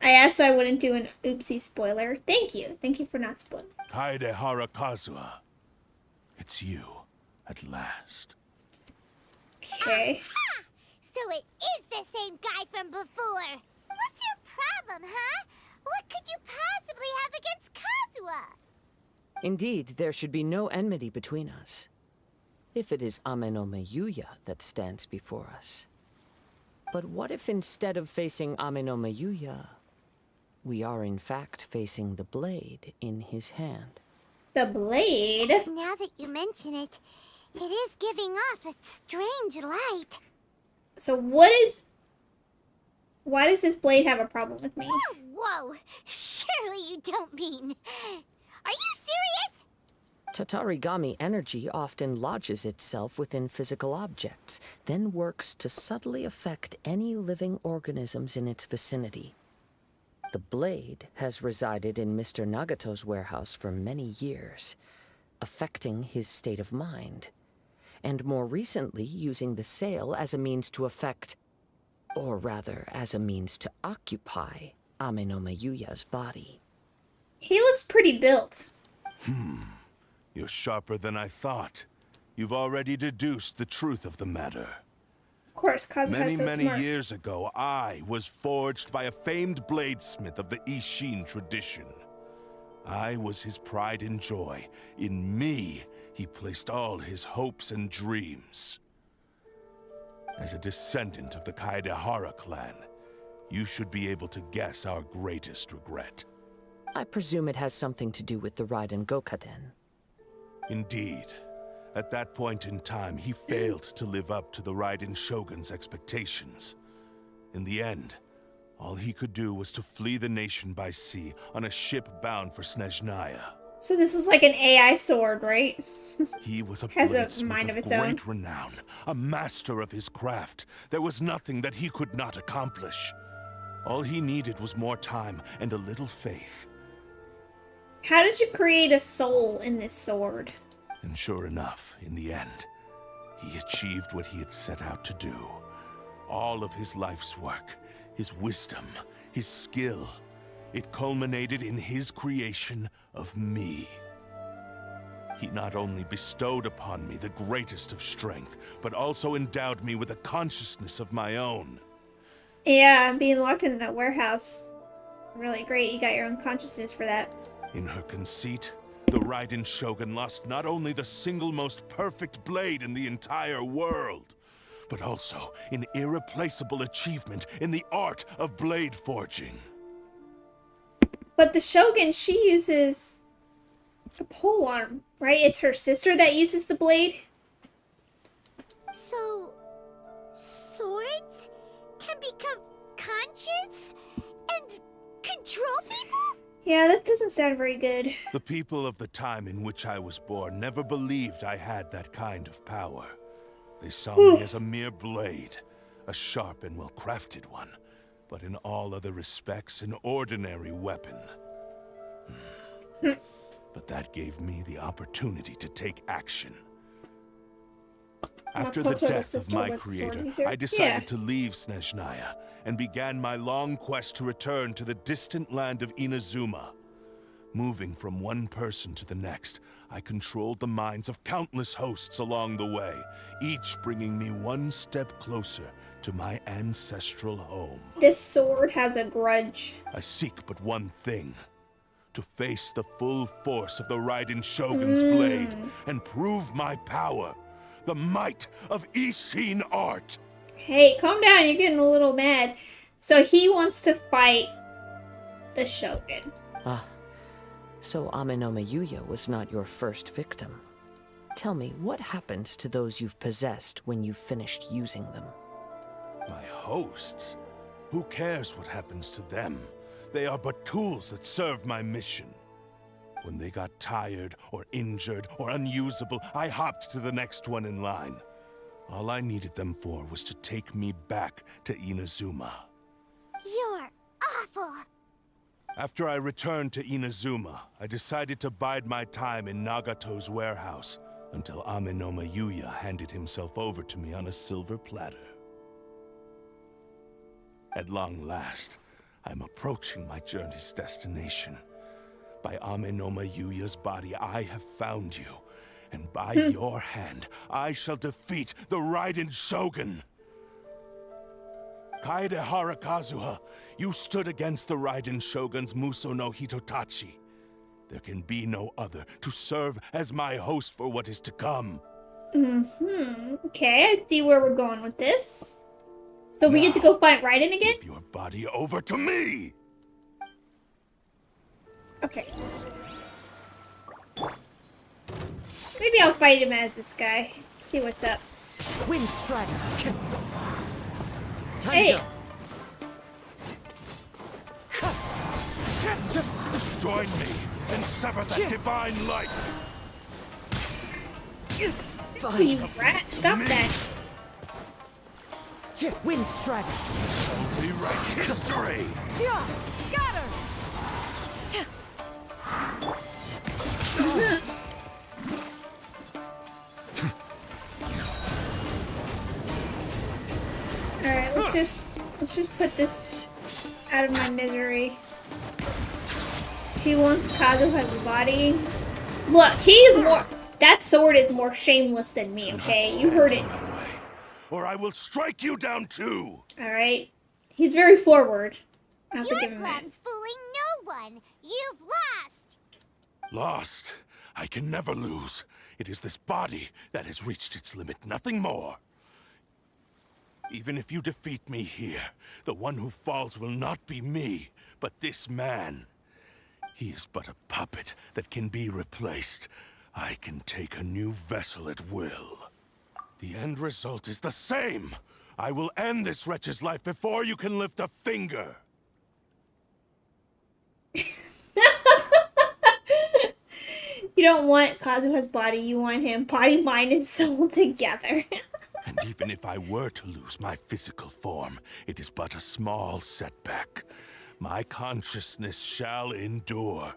I asked so I wouldn't do an oopsie spoiler. Thank you. Thank you for not spoiling. Kaidehara Kazuha. It's you, at last. Okay. Aha! So it is the same guy from before. What's your problem, huh? What could you possibly have against Kazuha? Indeed, there should be no enmity between us. If it is Amenome Yuya that stands before us. But what if instead of facing Amenome Yuya, we are in fact facing the blade in his hand? The blade? Now that you mention it, it is giving off a strange light. So what is... Why does this blade have a problem with me? Whoa, whoa! Surely you don't mean... Are you serious? Tatarigami energy often lodges itself within physical objects, then works to subtly affect any living organisms in its vicinity. The blade has resided in Mr. Nagato's warehouse for many years, affecting his state of mind, and more recently using the sale as a means to affect, or rather as a means to occupy, Amenome Yuya's body. He looks pretty built. You're sharper than I thought. You've already deduced the truth of the matter. Of course, Kazuha's so Many smart. years ago, I was forged by a famed bladesmith of the Ishin tradition. I was his pride and joy. In me, he placed all his hopes and dreams. As a descendant of the Kaidehara clan, you should be able to guess our greatest regret. I presume it has something to do with the Raiden Gokaden. Indeed. At that point in time, he failed to live up to the Raiden Shogun's expectations. In the end, all he could do was to flee the nation by sea on a ship bound for Snezhnaya. So this is like an AI sword, right? He was a Has a bladesmith mind of of its great own. renown, a master of his craft. There was nothing that he could not accomplish. All he needed was more time and a little faith. How did you create a soul in this sword? And sure enough, in the end, he achieved what he had set out to do. All of his life's work, his wisdom, his skill, it culminated in his creation of me. He not only bestowed upon me the greatest of strength, but also endowed me with a consciousness of my own. Yeah, being locked in the warehouse. Really great, you got your own consciousness for that. In her conceit, the Raiden Shogun lost not only the single most perfect blade in the entire world, but also an irreplaceable achievement in the art of blade forging. But the Shogun, she uses the pole arm, right? It's her sister that uses the blade? So, swords can become conscious and control people? Yeah, that doesn't sound very good. The people of the time in which I was born never believed I had that kind of power. They saw me as a mere blade, a sharp and well-crafted one, but in all other respects an ordinary weapon. But that gave me the opportunity to take action. After the Makoto's death of sister my was the sword creator, user? I decided Yeah. to leave Snezhnaya and began my long quest to return to the distant land of Inazuma. Moving from one person to the next, I controlled the minds of countless hosts along the way, each bringing me one step closer to my ancestral home. This sword has a grudge. I seek but one thing: to face the full force of the Raiden Shogun's blade and prove my power, the might of Ishin art. Hey, calm down, you're getting a little mad. So he wants to fight the Shogun. Ah, so Amenome Yuya was not your first victim. Tell me, what happens to those you've possessed when you've finished using them? My hosts? Who cares what happens to them? They are but tools that serve my mission. When they got tired, or injured, or unusable, I hopped to the next one in line. All I needed them for was to take me back to Inazuma. You're awful. After I returned to Inazuma, I decided to bide my time in Nagato's warehouse until Amenoma Yuya handed himself over to me on a silver platter. At long last, I'm approaching my journey's destination. By Amenoma Yuya's body, I have found you. And by your hand, I shall defeat the Raiden Shogun. Kaedehara Kazuha, you stood against the Raiden Shogun's Muso no Hitotachi. There can be no other to serve as my host for what is to come. Okay, I see where we're going with this. So we get to go fight Raiden again? Give your body over to me! Okay. Maybe I'll fight him as this guy. See what's up. Wind Strider. Time Hey. to go. Join me and sever that divine light! Oh, you rat! Stop that! Wind Strider. Rewrite history! Scatter! Alright, let's just put this out of my misery. He wants Kazuha's body. Look, he's more. That sword is more shameless than me, okay? You heard it. Or I will strike you down too! Alright? He's very forward. I have to Your give him that. club's fooling no one. You've lost. Lost? I can never lose. It is this body that has reached its limit, nothing more. Even if you defeat me here, the one who falls will not be me, but this man. He is but a puppet that can be replaced. I can take a new vessel at will. The end result is the same. I will end this wretch's life before you can lift a finger. You don't want Kazuha's body, you want him body, mind, and soul together. And even if I were to lose my physical form, it is but a small setback. My consciousness shall endure.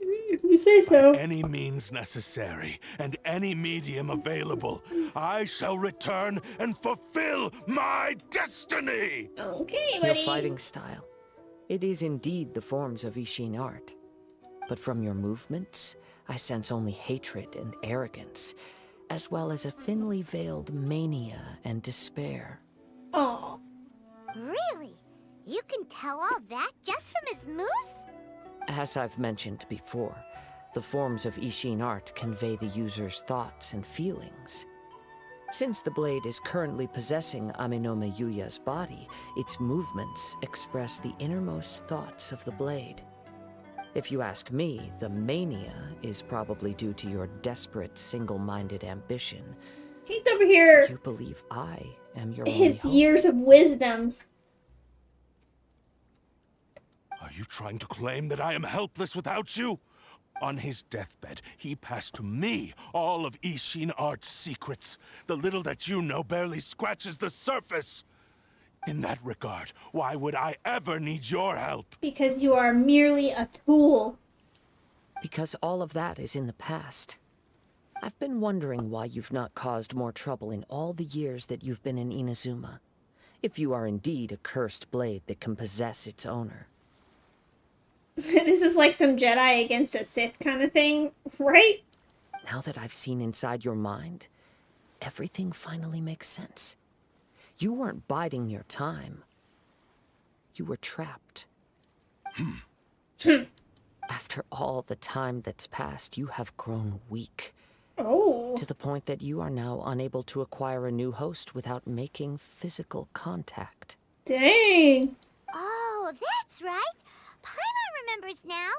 You say so. By any means necessary, and any medium available, I shall return and fulfill my destiny! Okay, Your buddy. fighting style. It is indeed the forms of Ishin art. But from your movements, I sense only hatred and arrogance, as well as a thinly veiled mania and despair. Aw. Really? You can tell all that just from his moves? As I've mentioned before, the forms of Ishin art convey the user's thoughts and feelings. Since the blade is currently possessing Amenoma Yuya's body, its movements express the innermost thoughts of the blade. If you ask me, the mania is probably due to your desperate, single-minded ambition. He's over here. You believe I am your His only hope. years of wisdom. Are you trying to claim that I am helpless without you? On his deathbed, he passed to me all of Ishin art's secrets. The little that you know barely scratches the surface. In that regard, why would I ever need your help? Because you are merely a tool. Because all of that is in the past. I've been wondering why you've not caused more trouble in all the years that you've been in Inazuma. If you are indeed a cursed blade that can possess its owner. This is like some Jedi against a Sith kind of thing, right? Now that I've seen inside your mind, everything finally makes sense. You weren't biding your time. You were trapped. After all the time that's passed, you have grown weak. Oh. To the point that you are now unable to acquire a new host without making physical contact. Dang. Oh, that's right. Paimon remembers now.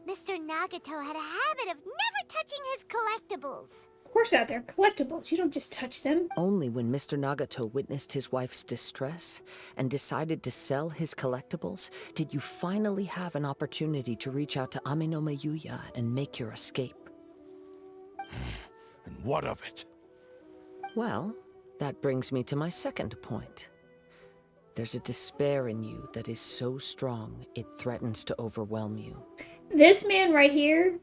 Mr. Nagato had a habit of never touching his collectibles. Of course not, they're collectibles. You don't just touch them. Only when Mr. Nagato witnessed his wife's distress and decided to sell his collectibles did you finally have an opportunity to reach out to Amenoma Yuya and make your escape. And what of it? Well, that brings me to my second point. There's a despair in you that is so strong it threatens to overwhelm you. This man right here.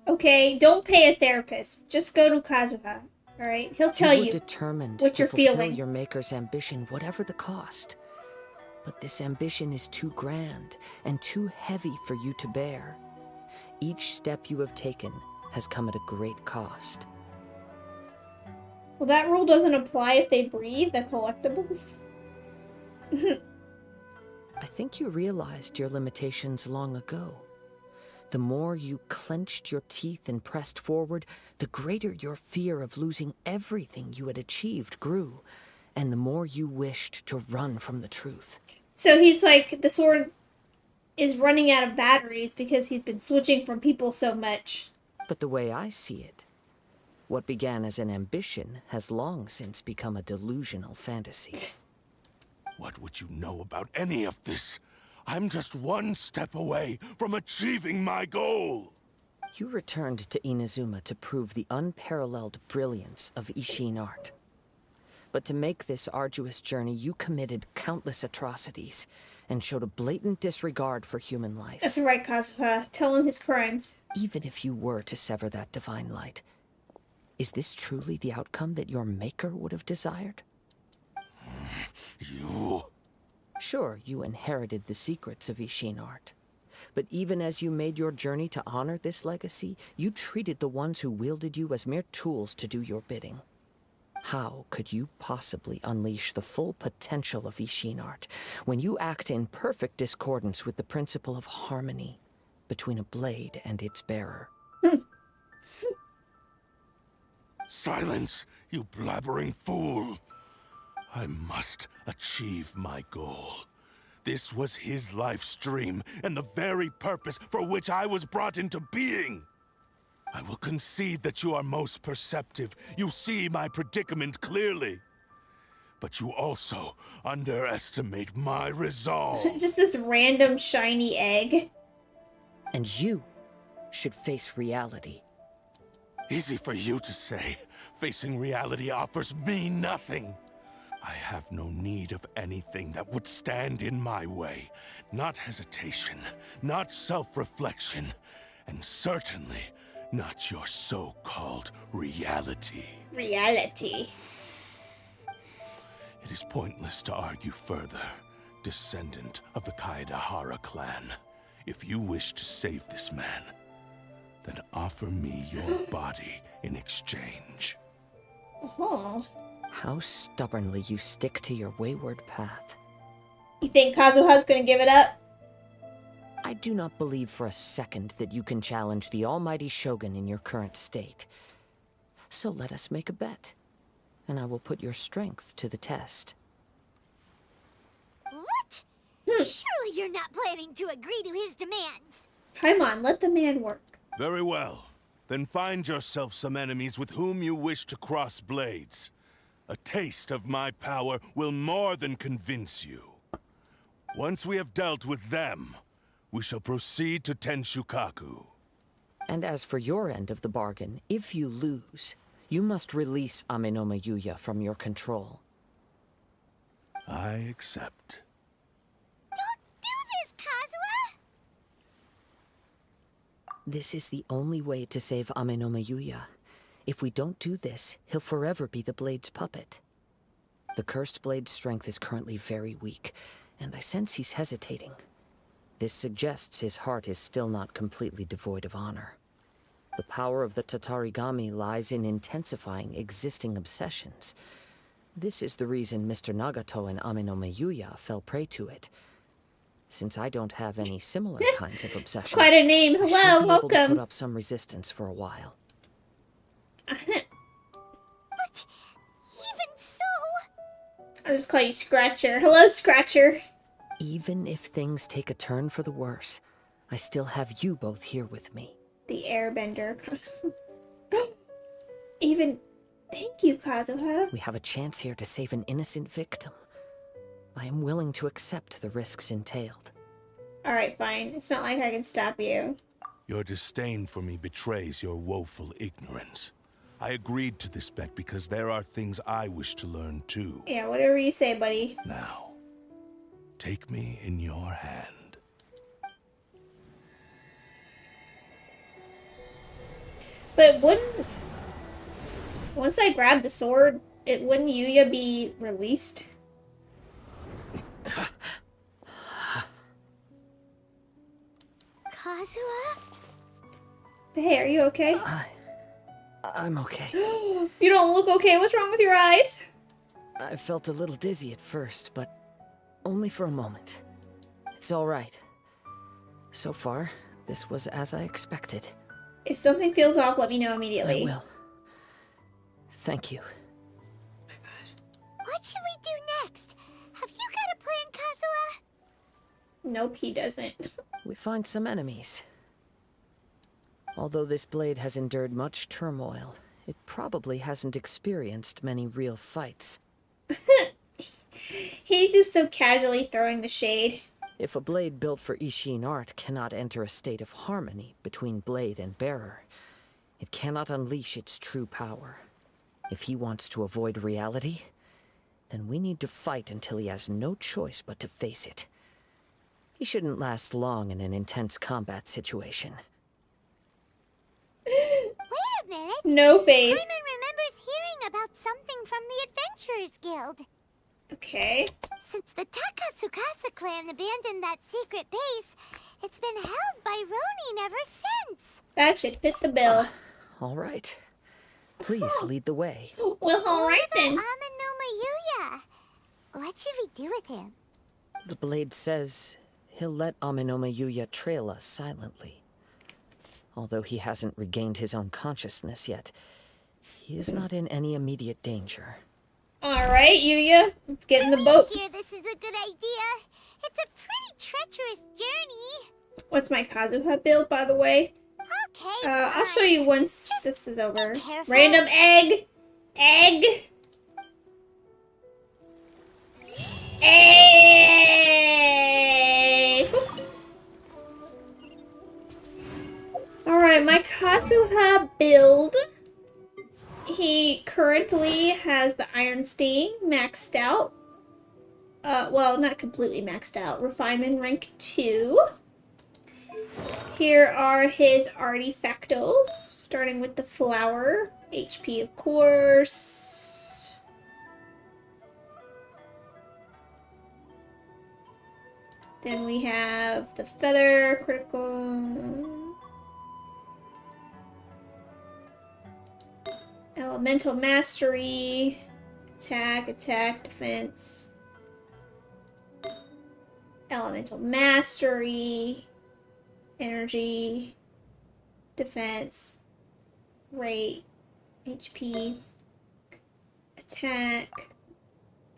Okay, don't pay a therapist. Just go to Kazuha. Alright? He'll tell You were you determined what to you're fulfill feeling. your maker's ambition, whatever the cost. But this ambition is too grand and too heavy for you to bear. Each step you have taken has come at a great cost. Well, that rule doesn't apply if they breathe, the collectibles. I think you realized your limitations long ago. The more you clenched your teeth and pressed forward, the greater your fear of losing everything you had achieved grew, and the more you wished to run from the truth. So he's like, the sword is running out of batteries because he's been switching from people so much. But the way I see it, what began as an ambition has long since become a delusional fantasy. What would you know about any of this? I'm just one step away from achieving my goal. You returned to Inazuma to prove the unparalleled brilliance of Ishin art. But to make this arduous journey, you committed countless atrocities and showed a blatant disregard for human life. That's right, Kazuha. Tell him his crimes. Even if you were to sever that divine light, is this truly the outcome that your maker would have desired? You... Sure, you inherited the secrets of Ishin art. But even as you made your journey to honor this legacy, you treated the ones who wielded you as mere tools to do your bidding. How could you possibly unleash the full potential of Ishin art when you act in perfect discordance with the principle of harmony between a blade and its bearer? Silence, you blabbering fool! I must achieve my goal. This was his life's dream, and the very purpose for which I was brought into being. I will concede that you are most perceptive. You see my predicament clearly. But you also underestimate my resolve. Just this random shiny egg. And you should face reality. Easy for you to say. Facing reality offers me nothing. I have no need of anything that would stand in my way. Not hesitation, not self-reflection, and certainly not your so-called reality. Reality. It is pointless to argue further, descendant of the Kaedahara clan. If you wish to save this man, then offer me your body in exchange. Oh. How stubbornly you stick to your wayward path. You think Kazuha's gonna give it up? I do not believe for a second that you can challenge the almighty Shogun in your current state. So let us make a bet, and I will put your strength to the test. What? Surely you're not planning to agree to his demands. Paimon, let the man work. Very well. Then find yourself some enemies with whom you wish to cross blades. A taste of my power will more than convince you. Once we have dealt with them, we shall proceed to Tenshukaku. And as for your end of the bargain, if you lose, you must release Amenoma Yuya from your control. I accept. Don't do this, Kazuha! This is the only way to save Amenoma Yuya. If we don't do this, he'll forever be the Blade's puppet. The Cursed Blade's strength is currently very weak, and I sense he's hesitating. This suggests his heart is still not completely devoid of honor. The power of the Tatarigami lies in intensifying existing obsessions. This is the reason Mr. Nagato and Amenoma Yuya fell prey to it. Since I don't have any similar kinds of obsessions, Quite a name. I should Hello, be able to welcome. put up some resistance for a while. But even so... I'll just call you Scratcher. Hello, Scratcher. Even if things take a turn for the worse, I still have you both here with me. The Airbender. even... Thank you, Kazuha. We have a chance here to save an innocent victim. I am willing to accept the risks entailed. Alright, fine. It's not like I can stop you. Your disdain for me betrays your woeful ignorance. I agreed to this bet because there are things I wish to learn too. Yeah, whatever you say, buddy. Now, take me in your hand. But wouldn't... Once I grab the sword, wouldn't Yuya be released? Kazuha? Hey, are you okay? I'm okay. You don't look okay. What's wrong with your eyes? I felt a little dizzy at first, but only for a moment. It's all right. So far, this was as I expected. If something feels off, let me know immediately. I will. Thank you. What should we do next? Have you got a plan, Kazuha? Nope, he doesn't. We find some enemies. Although this blade has endured much turmoil, it probably hasn't experienced many real fights. He's just so casually throwing the shade. If a blade built for Ishin art cannot enter a state of harmony between blade and bearer, it cannot unleash its true power. If he wants to avoid reality, then we need to fight until he has no choice but to face it. He shouldn't last long in an intense combat situation. Wait a minute. No faith. Paimon remembers hearing about something from the Adventurers Guild. Okay. Since the Takatsukasa clan abandoned that secret base, it's been held by Ronin ever since. That should fit the bill. All right. Please lead the way. Well, alright then. Amanoma Yuya. What should we do with him? The blade says he'll let Aminoma Yuya trail us silently. Although he hasn't regained his own consciousness yet, he is not in any immediate danger. Alright, Yuya. Let's get in the boat. Sure, this is a good idea. It's a pretty treacherous journey. What's my Kazuha build, by the way? Okay, I'll show you once this is over. careful. Random egg! Egg! Egg! Alright, my Kazuha build. He currently has the Iron Sting maxed out. Well, not completely maxed out. Refinement rank 2. Here are his artifactos, starting with the flower. HP, of course. Then we have the feather, critical. Elemental mastery. Attack, defense. Elemental mastery. Energy, defense, rate, HP, attack.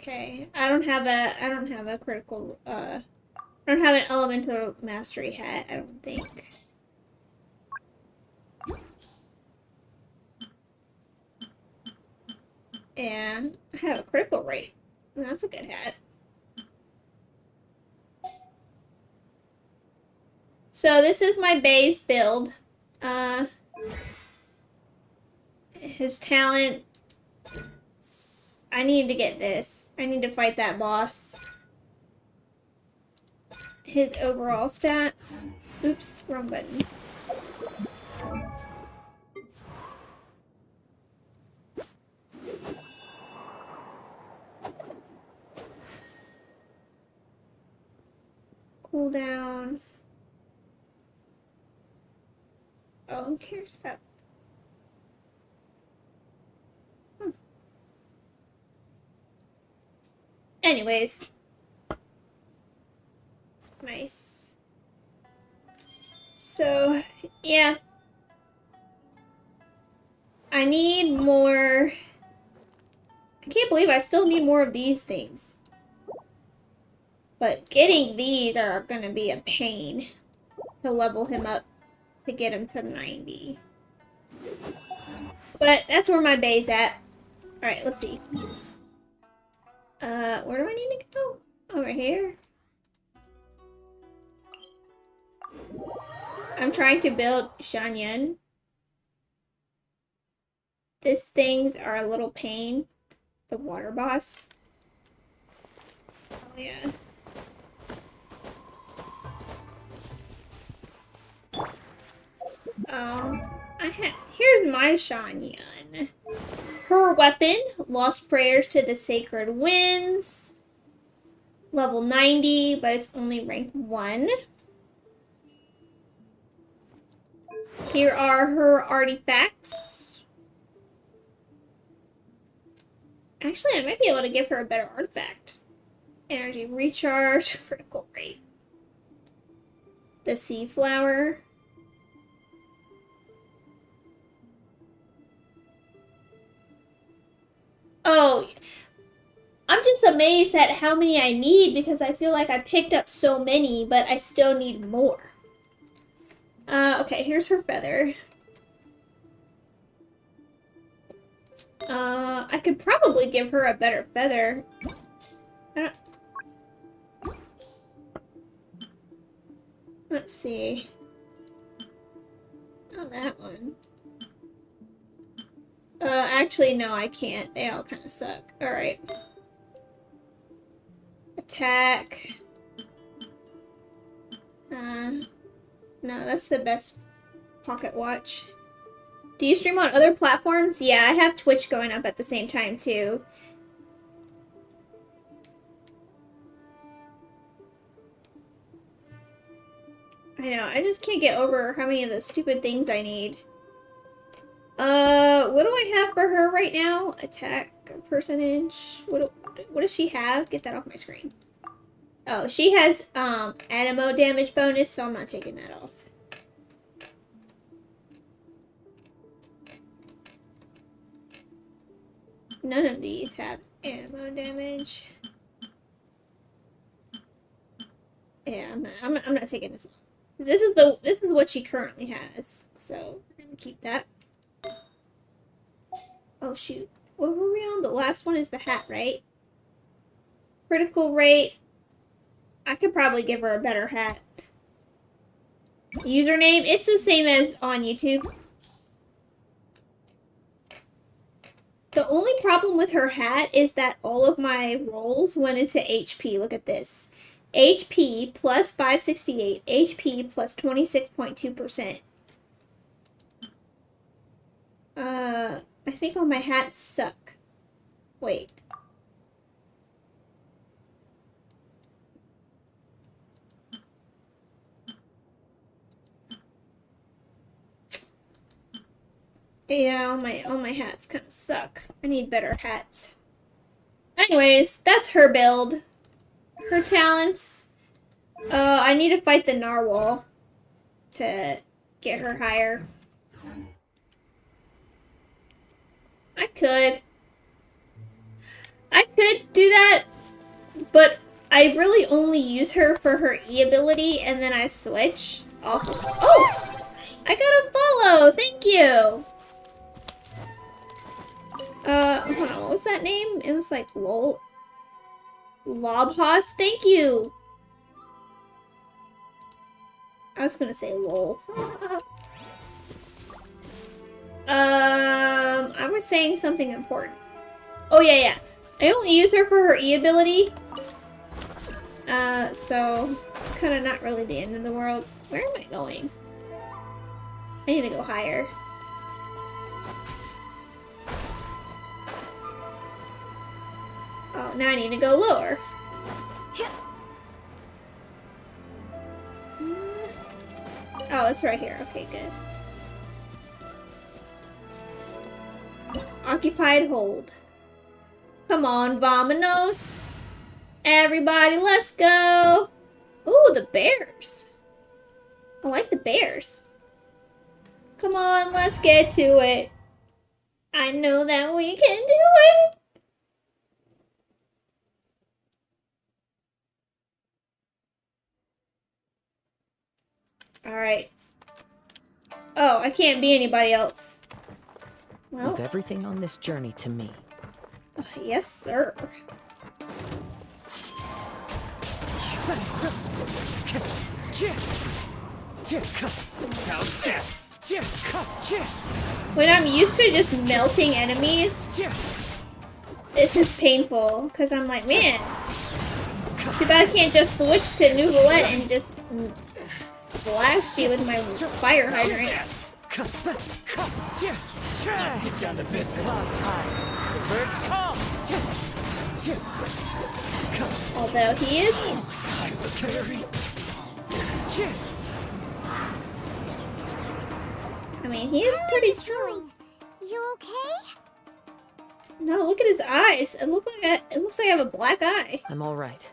Okay, I don't have a critical. I don't have an elemental mastery hat. I don't think. Yeah, I have a critical rate. That's a good hat. So this is my base build. His talent. I need to get this. I need to fight that boss. His overall stats. Oops, wrong button. Cooldown. Oh, who cares about... Anyways. Nice. So, yeah. I need more... I can't believe I still need more of these things. But getting these are gonna be a pain to level him up. To get him to 90. But that's where my bay's at. Alright, let's see. Where do I need to go? Over here? I'm trying to build Shanyan. These things are a little pain. The water boss. Oh yeah. Here's my Shanyan. Her weapon, Lost Prayers to the Sacred Winds. Level 90, but it's only rank 1. Here are her artifacts. Actually, I might be able to give her a better artifact. Energy recharge, critical rate. The sea flower. Oh, I'm just amazed at how many I need because I feel like I picked up so many, but I still need more. Okay, here's her feather. I could probably give her a better feather. Let's see. Oh, that one. Actually, no, I can't. They all kind of suck. Alright. Attack. No, that's the best pocket watch. Do you stream on other platforms? Yeah, I have Twitch going up at the same time, too. I know, I just can't get over how many of the stupid things I need. What do I have for her right now? Attack percentage. What does she have? Get that off my screen. Oh, she has, animo damage bonus, so I'm not taking that off. None of these have animo damage. Yeah, I'm not taking this off. This is what she currently has, so we're gonna keep that. Oh shoot. What were we on? The last one is the hat, right? Critical rate. I could probably give her a better hat. Username, it's the same as on YouTube. The only problem with her hat is that all of my rolls went into HP. Look at this. HP plus 568, HP plus 26.2%. I think all my hats suck. Wait. Yeah, all my hats kind of suck. I need better hats. Anyways, that's her build. Her talents. I need to fight the narwhal to get her higher. I could do that, but I really only use her for her E ability, and then I switch off. Oh! I got a follow! Thank you! Hold on, what was that name? It was like Lobhoss, thank you! I was gonna say lol. I was saying something important. Oh yeah. I only use her for her E ability. So it's kind of not really the end of the world. Where am I going? I need to go higher. Oh, now I need to go lower. Oh, it's right here. Okay, good. Occupied hold. Come on, Vamonos. Everybody, let's go. Ooh, the bears. I like the bears. Come on, let's get to it. I know that we can do it. Alright. Oh, I can't be anybody else. Well, Leave everything on this journey to me. yes, sir. When I'm used to just melting enemies, this is painful because I'm like, man, too bad I can't just switch to Nouvellette and just blast you with my fire hydrant. Let's get down to business. The birds come. Although he is. I mean, he is pretty strong. You okay? No, look at his eyes. It looks like I have a black eye. I'm all right.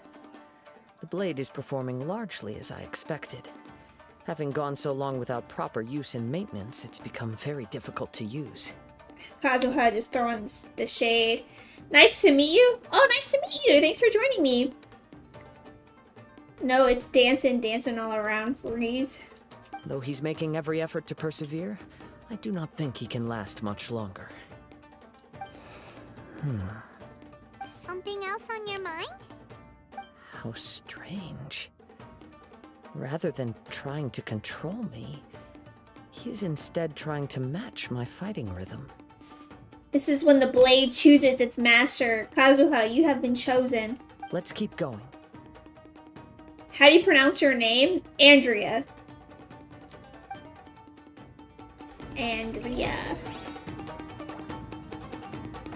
The blade is performing largely as I expected. Having gone so long without proper use and maintenance, it's become very difficult to use. Kazuha just throwing the shade. Nice to meet you. Oh, nice to meet you. Thanks for joining me. No, it's dancing all around, freeze. Though he's making every effort to persevere, I do not think he can last much longer. Something else on your mind? How strange. Rather than trying to control me, he is instead trying to match my fighting rhythm. This is when the blade chooses its master. Kazuha, you have been chosen. Let's keep going. How do you pronounce your name? Andrea. Andrea.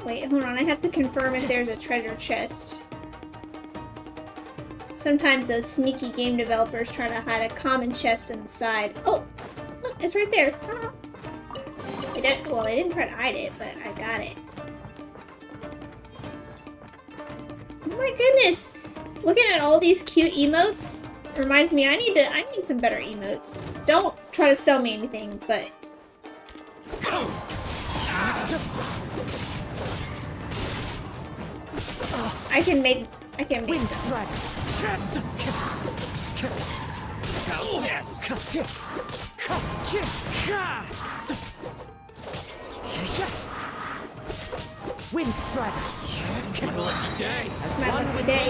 Wait, hold on. I have to confirm if there's a treasure chest. Sometimes those sneaky game developers try to hide a common chest on the side. Oh, look, it's right there. Well, they didn't try to hide it, but I got it. Oh my goodness! Looking at all these cute emotes reminds me I need some better emotes. Don't try to sell me anything, but I can make some. Wind Strider. My lucky day. It's my lucky day.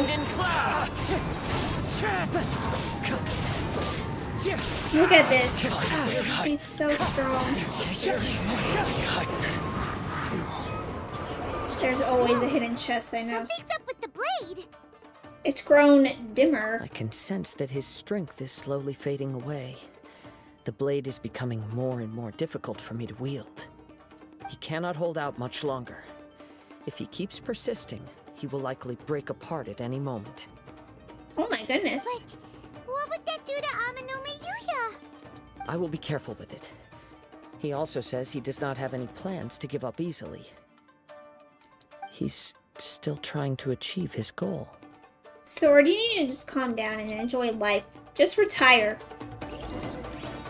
Look at this. He's so strong. There's always a hidden chest, I know. Something's up with the blade. It's grown dimmer. I can sense that his strength is slowly fading away. The blade is becoming more and more difficult for me to wield. He cannot hold out much longer. If he keeps persisting, he will likely break apart at any moment. Oh my goodness. But what would that do to Amanome Yuya? I will be careful with it. He also says he does not have any plans to give up easily. He's still trying to achieve his goal. Sword, you need to just calm down and enjoy life. Just retire.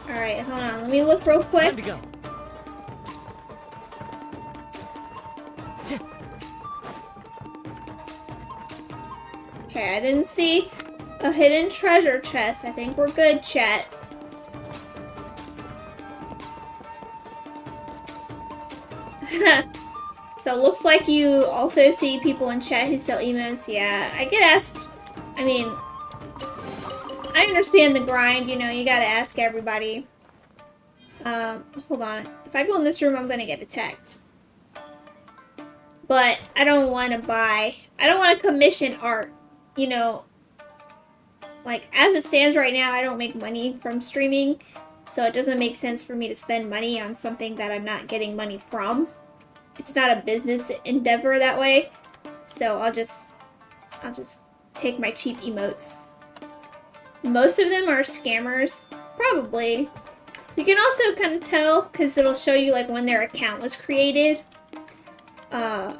Alright, hold on. Let me look real quick. Time to go. Okay, I didn't see a hidden treasure chest. I think we're good, chat. So it looks like you also see people in chat who sell emotes. Yeah, I get asked. I mean, I understand the grind, you know, you gotta ask everybody. Hold on. If I go in this room, I'm gonna get attacked. But I don't want to commission art. You know, like, as it stands right now, I don't make money from streaming. So it doesn't make sense for me to spend money on something that I'm not getting money from. It's not a business endeavor that way. So I'll just take my cheap emotes. Most of them are scammers, probably. You can also kind of tell because it'll show you like when their account was created. But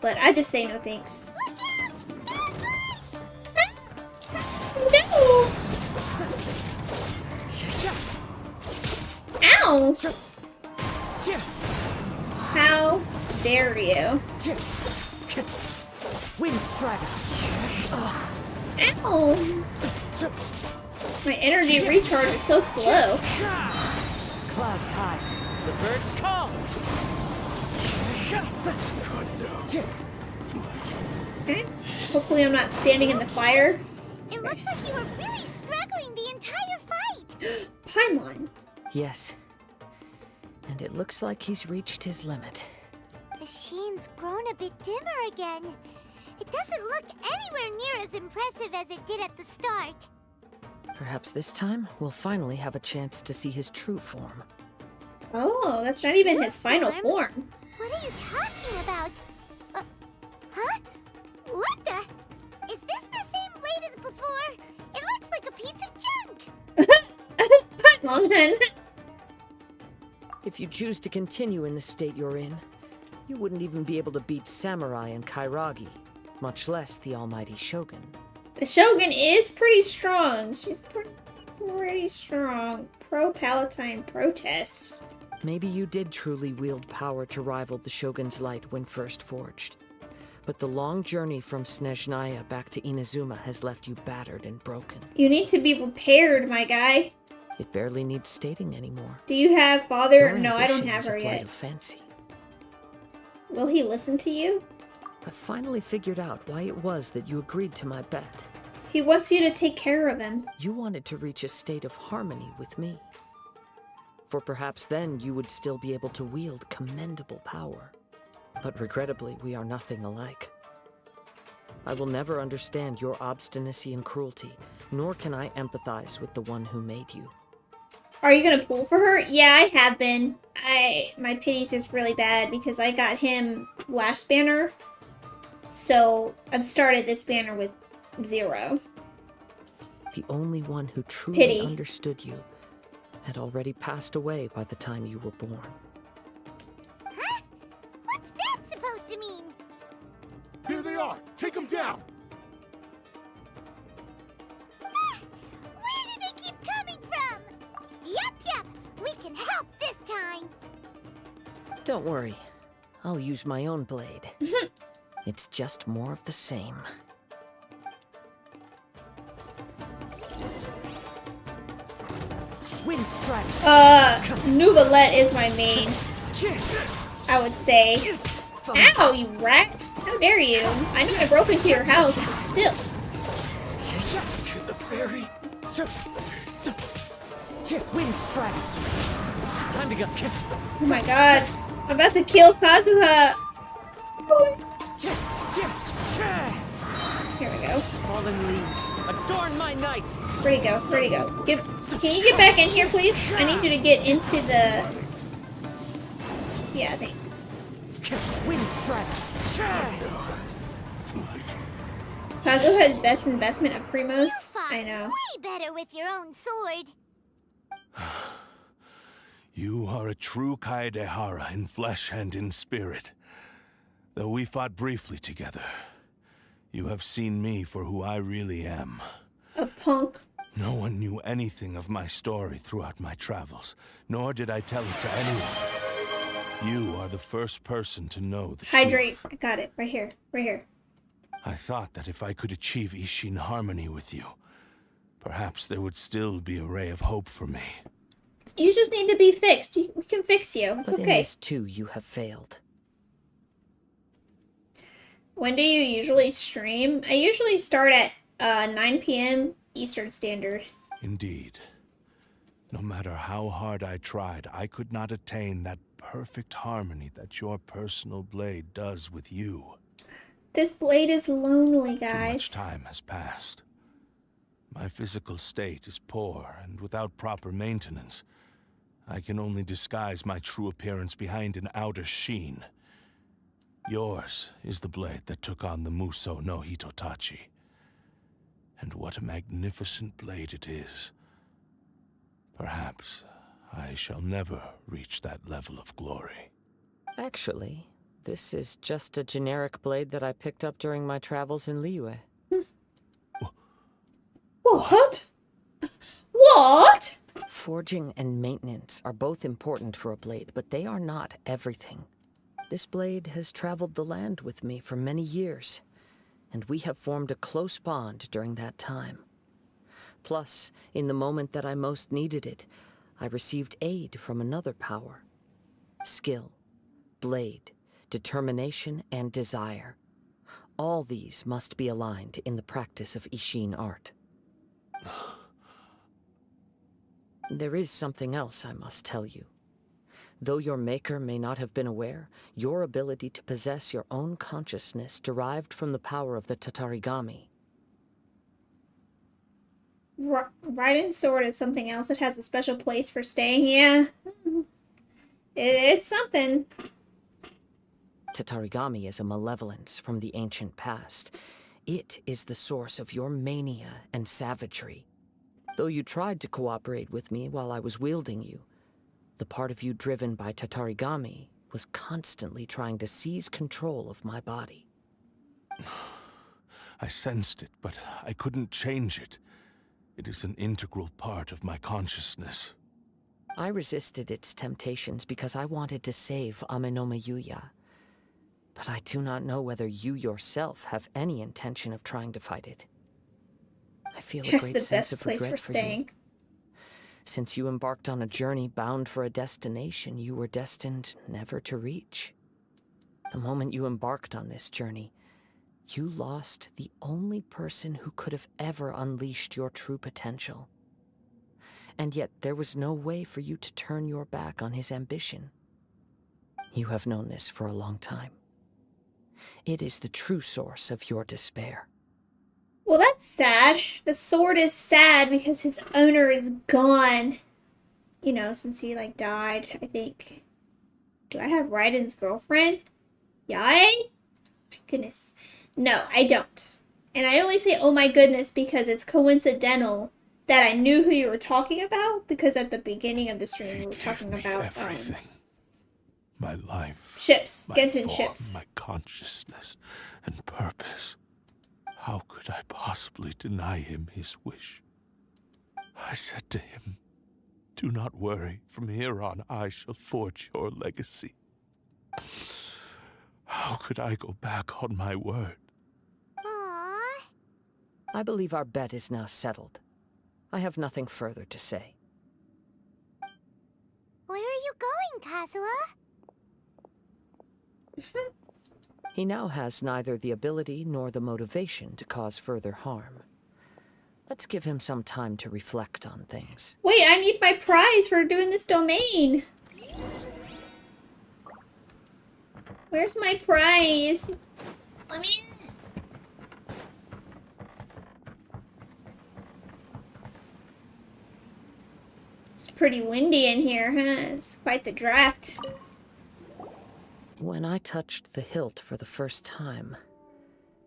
I just say no thanks. No! Ow! How dare you? Wind Strider. Ow! My energy recharge is so slow. Clouds high. The birds come. Okay. Hopefully I'm not standing in the fire. It looked like you were really struggling the entire fight. Paimon. Yes. And it looks like he's reached his limit. The sheen's grown a bit dimmer again. It doesn't look anywhere near as impressive as it did at the start. Perhaps this time we'll finally have a chance to see his true form. Oh, that's not even his final form. What are you talking about? Huh? What the? Is this the same blade as before? It looks like a piece of junk. Paimon. If you choose to continue in the state you're in, you wouldn't even be able to beat Samurai and Kairagi, much less the almighty Shogun. The Shogun is pretty strong. She's pretty strong. Pro-Palatine protest. Maybe you did truly wield power to rival the Shogun's light when first forged. But the long journey from Snezhnaya back to Inazuma has left you battered and broken. You need to be repaired, my guy. It barely needs stating anymore. Do you have father? Your No, I don't ambition have is a her flight yet. of fancy. Will he listen to you? I've finally figured out why it was that you agreed to my bet. He wants you to take care of him. You wanted to reach a state of harmony with me. For perhaps then you would still be able to wield commendable power. But regrettably, we are nothing alike. I will never understand your obstinacy and cruelty, nor can I empathize with the one who made you. Are you gonna pull for her? Yeah, I have been. My pity's just really bad because I got him last banner. So I've started this banner with 0. The only one who truly Pity. understood you had already passed away by the time you were born. Huh? What's that supposed to mean? Here they are! Take them down! Where do they keep coming from? Yup, we can help this time. Don't worry, I'll use my own blade. It's just more of the same. Wind strike. Nuvalet is my main. I would say. Ow, you rat! How dare you? I know I broke into your house, but still. The fairy. Wind strike. Time to go. Oh my god. I'm about to kill Kazuha. Here we go. Fallen leaves, adorn my night. Where'd he go? Where'd he go? Can you get back in here, please? I need you to get into the... Yeah, thanks. Wind strike. Kazuha's best investment of primos. You fought I know. way better with your own sword. You are a true Kaedehara in flesh and in spirit. Though we fought briefly together, you have seen me for who I really am. A punk. No one knew anything of my story throughout my travels, nor did I tell it to anyone. You are the first person to know the Hydrate. truth. I got it. Right here. Right here. I thought that if I could achieve Ishin harmony with you, perhaps there would still be a ray of hope for me. You just need to be fixed. We can fix you. It's But in okay. this too, you have failed. When do you usually stream? I usually start at 9 p.m. Eastern Standard. Indeed. No matter how hard I tried, I could not attain that perfect harmony that your personal blade does with you. This blade is lonely, Too much guys. time has passed. My physical state is poor, and without proper maintenance, I can only disguise my true appearance behind an outer sheen. Yours is the blade that took on the Muso no Hitotachi. And what a magnificent blade it is. Perhaps I shall never reach that level of glory. Actually, this is just a generic blade that I picked up during my travels in Liyue. What? What? Forging and maintenance are both important for a blade, but they are not everything. This blade has traveled the land with me for many years, and we have formed a close bond during that time. Plus, in the moment that I most needed it, I received aid from another power. Skill, blade, determination, and desire. All these must be aligned in the practice of Ishin art. There is something else I must tell you. Though your maker may not have been aware, your ability to possess your own consciousness derived from the power of the Tatarigami. Raiden's sword is something else. It has a special place for staying. Yeah. It's something. Tatarigami is a malevolence from the ancient past. It is the source of your mania and savagery. Though you tried to cooperate with me while I was wielding you, the part of you driven by Tatarigami was constantly trying to seize control of my body. I sensed it, but I couldn't change it. It is an integral part of my consciousness. I resisted its temptations because I wanted to save Amenoma Yuya. But I do not know whether you yourself have any intention of trying to fight it. I feel a That's great the sense best of place regret for for staying. you. Since you embarked on a journey bound for a destination you were destined never to reach. The moment you embarked on this journey, you lost the only person who could have ever unleashed your true potential. And yet there was no way for you to turn your back on his ambition. You have known this for a long time. It is the true source of your despair. Well, that's sad. The sword is sad because his owner is gone. You know, since he, like, died, I think. Do I have Raiden's girlfriend? Yae? My goodness. No, I don't. And I only say, oh my goodness, because it's coincidental that I knew who you were talking about, because at the beginning of the stream we were talking about everything. My life. Ships. My Genshin form, ships. my consciousness and purpose. How could I possibly deny him his wish? I said to him, "Do not worry. From here on, I shall forge your legacy." How could I go back on my word? Aww. I believe our bet is now settled. I have nothing further to say. Where are you going, Kazuha? He now has neither the ability nor the motivation to cause further harm. Let's give him some time to reflect on things. Wait, I need my prize for doing this domain. Where's my prize? Let me in. It's pretty windy in here, huh? It's quite the draft. When I touched the hilt for the first time,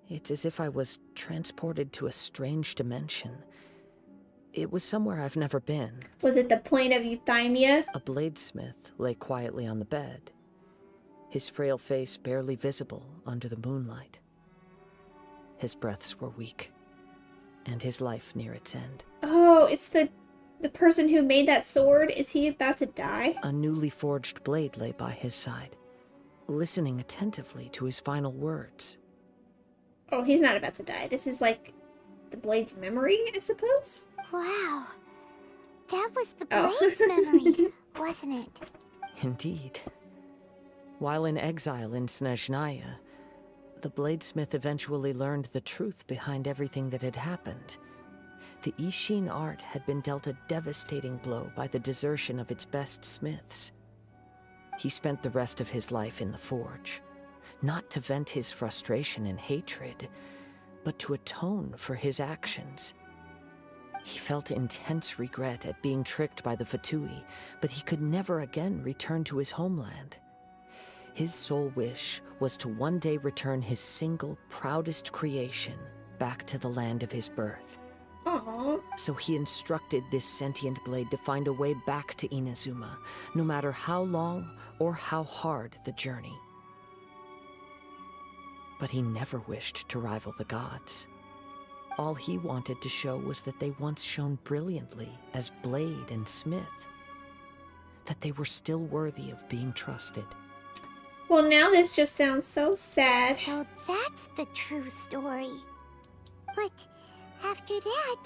it's as if I was transported to a strange dimension. It was somewhere I've never been. Was it the plane of Euthymia? A bladesmith lay quietly on the bed, his frail face barely visible under the moonlight. His breaths were weak, and his life near its end. Oh, it's the person who made that sword. Is he about to die? A newly forged blade lay by his side, listening attentively to his final words. Oh, he's not about to die. This is like the blade's memory, I suppose? Wow. That was the Oh. Blade's memory, wasn't it? Indeed. While in exile in Snezhnaya, the bladesmith eventually learned the truth behind everything that had happened. The Ishin art had been dealt a devastating blow by the desertion of its best smiths. He spent the rest of his life in the forge, not to vent his frustration and hatred, but to atone for his actions. He felt intense regret at being tricked by the Fatui, but he could never again return to his homeland. His sole wish was to one day return his single, proudest creation back to the land of his birth. Aww. So he instructed this sentient blade to find a way back to Inazuma, no matter how long or how hard the journey. But he never wished to rival the gods. All he wanted to show was that they once shone brilliantly as blade and smith, that they were still worthy of being trusted. Well, now this just sounds so sad. So that's the true story. But after that,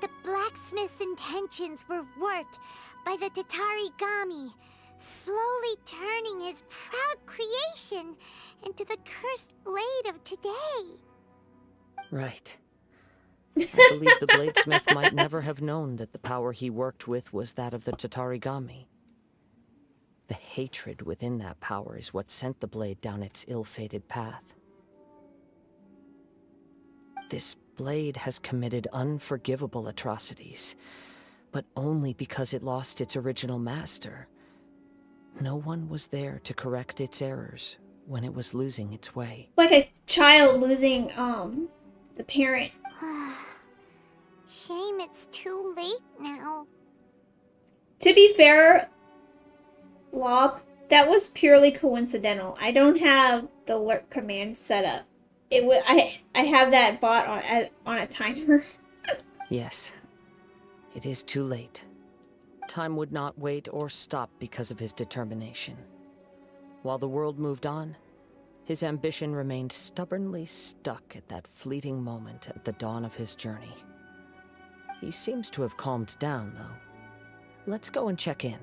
the blacksmith's intentions were warped by the Tatarigami, slowly turning his proud creation into the cursed blade of today. Right. I believe the bladesmith might never have known that the power he worked with was that of the Tatarigami. The hatred within that power is what sent the blade down its ill-fated path. This blade has committed unforgivable atrocities, but only because it lost its original master. No one was there to correct its errors when it was losing its way. Like a child losing the parent. Shame it's too late now. To be fair, Lob, that was purely coincidental. I don't have the alert command set up. I have that bot on a timer. Yes, it is too late. Time would not wait or stop because of his determination. While the world moved on, his ambition remained stubbornly stuck at that fleeting moment at the dawn of his journey. He seems to have calmed down, though. Let's go and check in.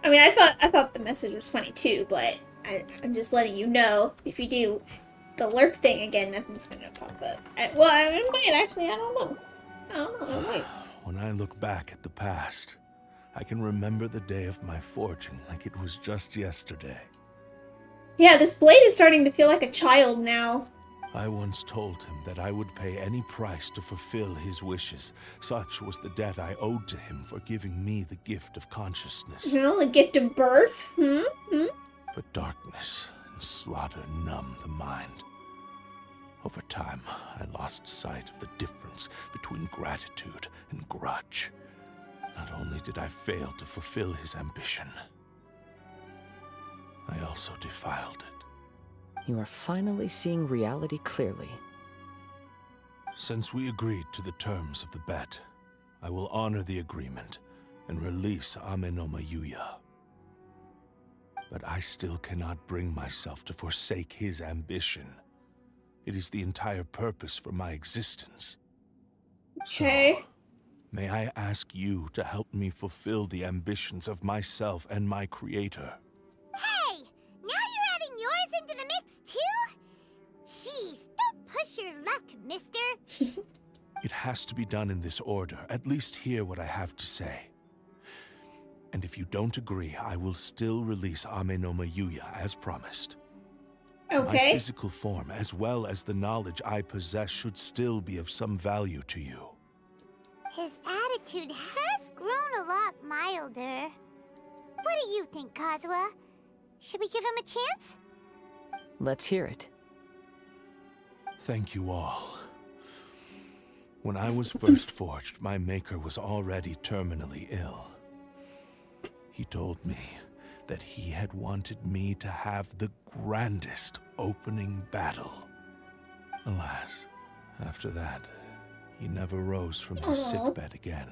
I mean, I thought the message was funny too, but I'm just letting you know, if you do the lurk thing again, nothing's gonna pop up. Wait, actually, I don't know. Wait. When I look back at the past, I can remember the day of my forging like it was just yesterday. Yeah, this blade is starting to feel like a child now. I once told him that I would pay any price to fulfill his wishes. Such was the debt I owed to him for giving me the gift of consciousness. You know, the gift of birth. But darkness and slaughter numb the mind. Over time, I lost sight of the difference between gratitude and grudge. Not only did I fail to fulfill his ambition, I also defiled it. You are finally seeing reality clearly. Since we agreed to the terms of the bet, I will honor the agreement and release Amenoma Yuya. But I still cannot bring myself to forsake his ambition. It is the entire purpose for my existence. Okay. So, may I ask you to help me fulfill the ambitions of myself and my creator? Hey! Now you're adding yours into the mix too? Jeez, don't push your luck, mister. It has to be done in this order. At least hear what I have to say. And if you don't agree, I will still release Amenoma Yuya as promised. Okay. My physical form, as well as the knowledge I possess, should still be of some value to you. His attitude has grown a lot milder. What do you think, Kazuha? Should we give him a chance? Let's hear it. Thank you all. When I was first forged, my maker was already terminally ill. He told me that he had wanted me to have the grandest opening battle. Alas, after that, he never rose from his sickbed again.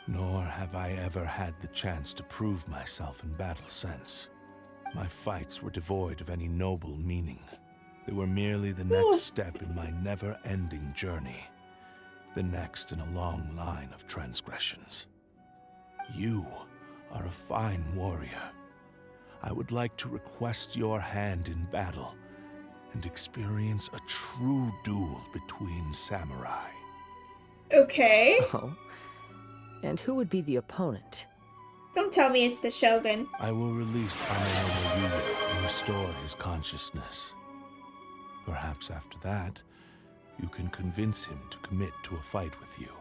Nor have I ever had the chance to prove myself in battle since. My fights were devoid of any noble meaning. They were merely the next step in my never-ending journey. The next in a long line of transgressions. You are a fine warrior. I would like to request your hand in battle and experience a true duel between samurai. Okay. Oh? And who would be the opponent? Don't tell me it's the Shogun. I will release Amenoma Yuya and restore his consciousness. Perhaps after that, you can convince him to commit to a fight with you.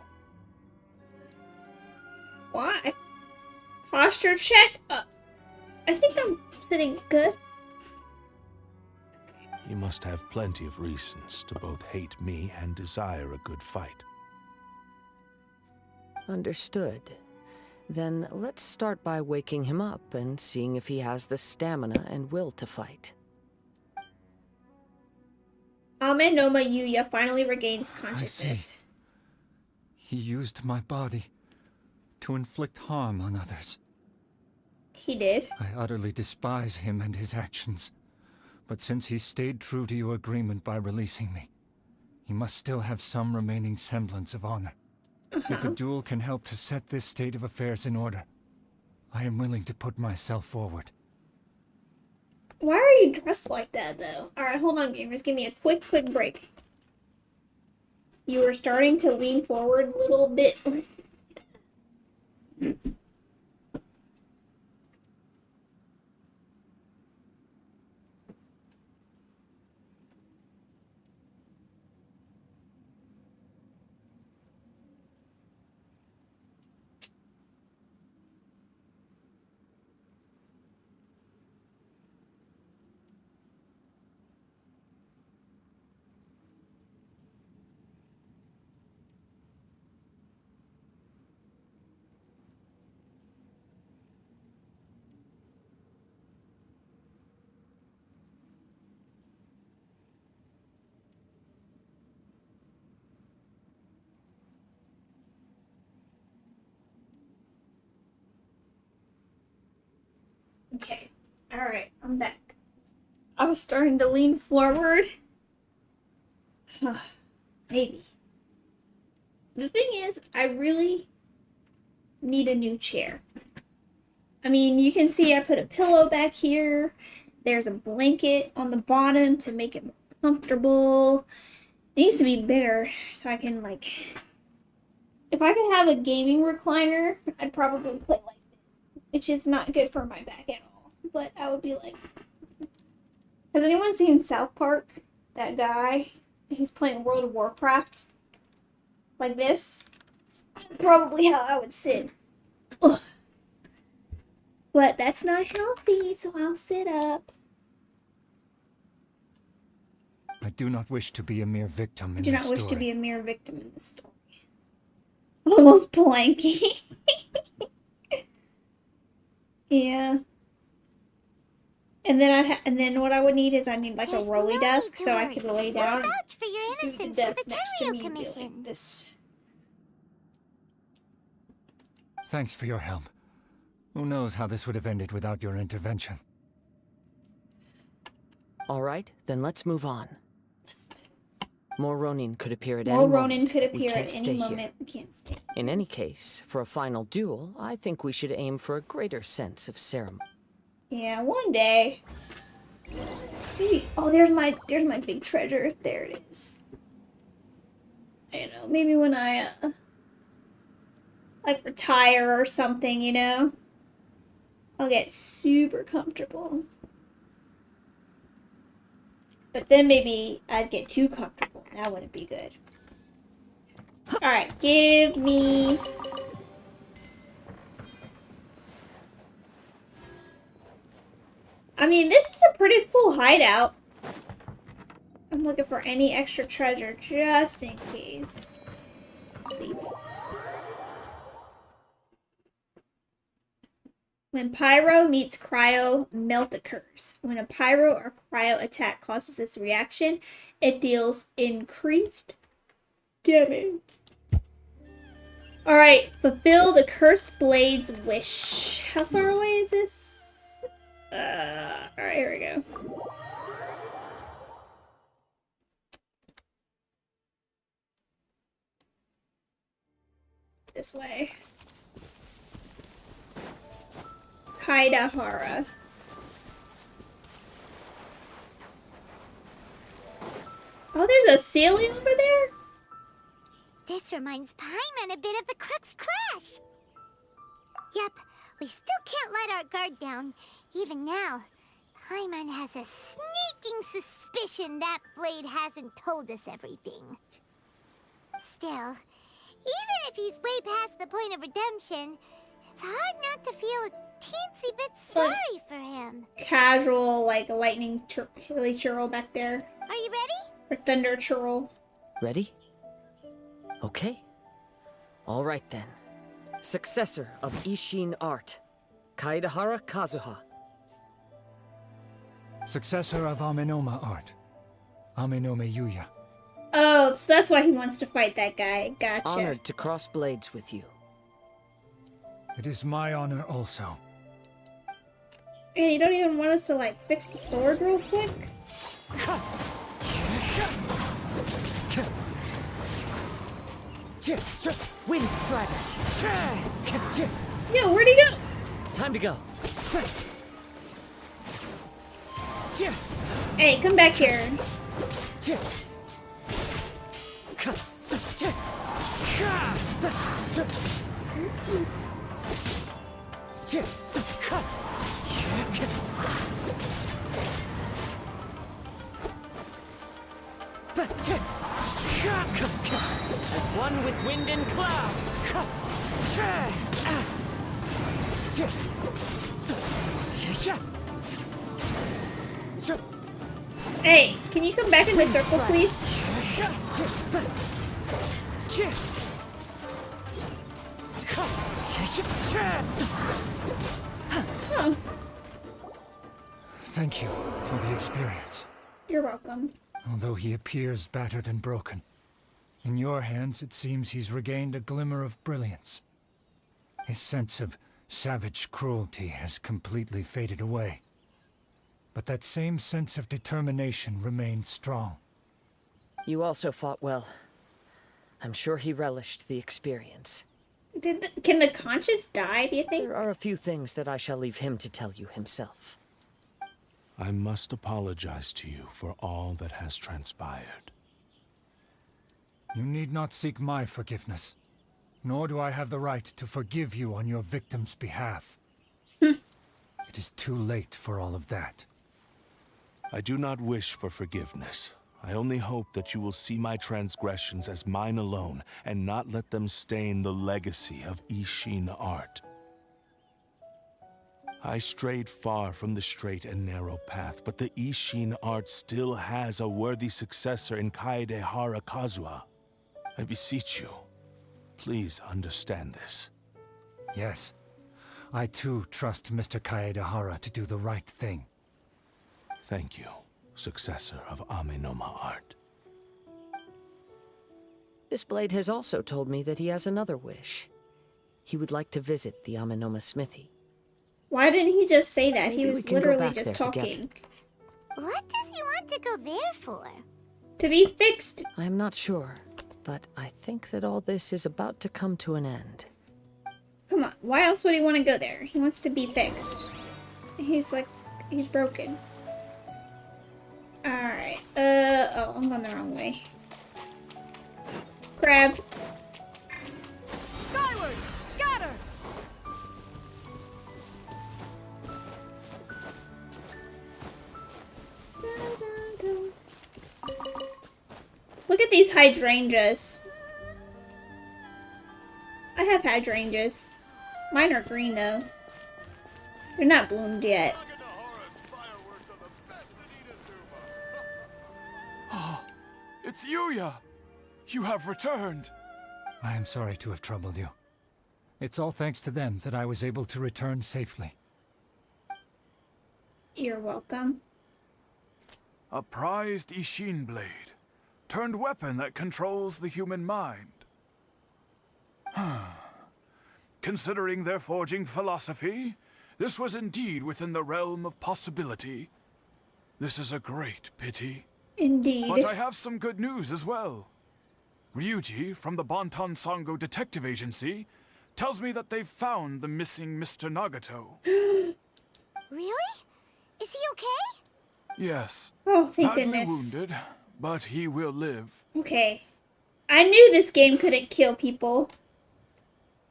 Why? Posture check? I think I'm sitting good. He must have plenty of reasons to both hate me and desire a good fight. Understood. Then let's start by waking him up and seeing if he has the stamina and will to fight. Amenoma Yuya finally regains I consciousness. see. He used my body to inflict harm on others. He did. I utterly despise him and his actions. But since he stayed true to your agreement by releasing me, he must still have some remaining semblance of honor. If a duel can help to set this state of affairs in order, I am willing to put myself forward. Why are you dressed like that, though? Alright, hold on, gamers. Give me a quick break. You were starting to lean forward a little bit. Okay. Alright, I'm back. I was starting to lean forward. Maybe. The thing is, I really need a new chair. I mean, you can see I put a pillow back here. There's a blanket on the bottom to make it more comfortable. It needs to be bigger so I can, like... If I could have a gaming recliner, I'd probably play like this. Which is not good for my back at all. But I would be like... Has anyone seen South Park? That guy who's playing World of Warcraft? Like this? Probably how I would sit. Ugh. But that's not healthy, so I'll sit up. I do not wish to be a mere victim in I do this not story. wish to be a mere victim in this story. Almost planky. Yeah. And then what I would need is I need like There's a rolly no desk need to so I worry. could lay We'll down. vouch for your and shoot the innocence to desk the next to Tenryu me Commission. doing this. Thanks for your help. Who knows how this would have ended without your intervention. All right, then let's move on. More Ronin could appear at More any Ronin moment. could We appear can't at stay any here. moment. We can't stay. In any case, for a final duel, I think we should aim for a greater sense of ceremony. Yeah, one day. Maybe, oh, there's my big treasure. There it is. I don't know. Maybe when I like retire or something, you know, I'll get super comfortable. But then maybe I'd get too comfortable. That wouldn't be good. All right, give me. I mean, this is a pretty cool hideout. I'm looking for any extra treasure just in case. Please. When pyro meets cryo, melt occurs. When a pyro or cryo attack causes this reaction, it deals increased damage. Alright, fulfill the Cursed Blade's wish. How far away is this? Alright, here we go. This way. Kaidahara. Oh, there's a ceiling over there? This reminds Paimon a bit of the Crux Clash. Yep, we still can't let our guard down. Even now, Paimon has a sneaking suspicion that Blade hasn't told us everything. Still, even if he's way past the point of redemption, it's hard not to feel a teensy bit sorry for him. Casual, like lightning hilly churl back there. Are you ready? Or thunder churl. Ready? Okay. All right then. Successor of Ishin art, Kaidahara Kazuha. Successor of Amenoma art, Amenome Yuya. Oh, so that's why he wants to fight that guy. Gotcha. Honored to cross blades with you. It is my honor also. Hey, you don't even want us to, like, fix the sword real quick? Wind Strider. Yo, where'd he go? Time to go. Hey, come back here. As one with wind and cloud. Hey, can you come back in the circle, please? Oh, Thank you for the experience. you're welcome. Although he appears battered and broken, in your hands it seems he's regained a glimmer of brilliance. His sense of savage cruelty has completely faded away. But that same sense of determination remains strong. You also fought well. I'm sure he relished the experience. Can the conscious die, do you think? There are a few things that I shall leave him to tell you himself. I must apologize to you for all that has transpired. You need not seek my forgiveness, nor do I have the right to forgive you on your victim's behalf. It is too late for all of that. I do not wish for forgiveness. I only hope that you will see my transgressions as mine alone, and not let them stain the legacy of Ishin art. I strayed far from the straight and narrow path, but the Ishin art still has a worthy successor in Kaedehara Kazuha. I beseech you, please understand this. Yes, I too trust Mr. Kaedehara to do the right thing. Thank you, successor of Amenoma art. This blade has also told me that he has another wish. He would like to visit the Amenoma smithy. Why didn't he just say that? He Maybe we was can go literally back just there talking. together. What does he want to go there for? To be fixed. I am not sure, but I think that all this is about to come to an end. Come on, why else would he want to go there? He wants to be fixed. He's broken. Alright, oh, I'm going the wrong way. Crab. Skyward! Scatter! Look at these hydrangeas. I have hydrangeas. Mine are green though. They're not bloomed yet. Oh, it's Yuya! You have returned! I am sorry to have troubled you. It's all thanks to them that I was able to return safely. You're welcome. A prized Ishin blade, turned weapon that controls the human mind. Considering their forging philosophy, this was indeed within the realm of possibility. This is a great pity. Indeed. But I have some good news as well. Ryuji, from the Bonton Sango Detective Agency, tells me that they've found the missing Mr. Nagato. Really? Is he okay? Yes. Oh, thank Badly goodness. wounded, but he will live. Okay. I knew this game couldn't kill people.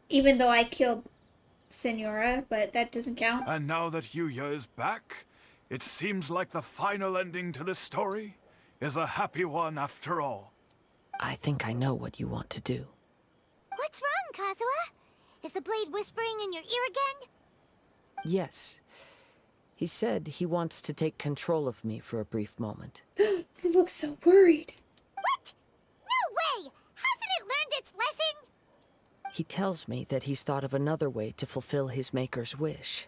Even though I killed Senora, but that doesn't count. And now that Yuya is back, it seems like the final ending to this story is a happy one after all. I think I know what you want to do. What's wrong, Kazuha? Is the blade whispering in your ear again? Yes. He said he wants to take control of me for a brief moment. He looks so worried. What? No way! Hasn't it learned its lesson? He tells me that he's thought of another way to fulfill his maker's wish.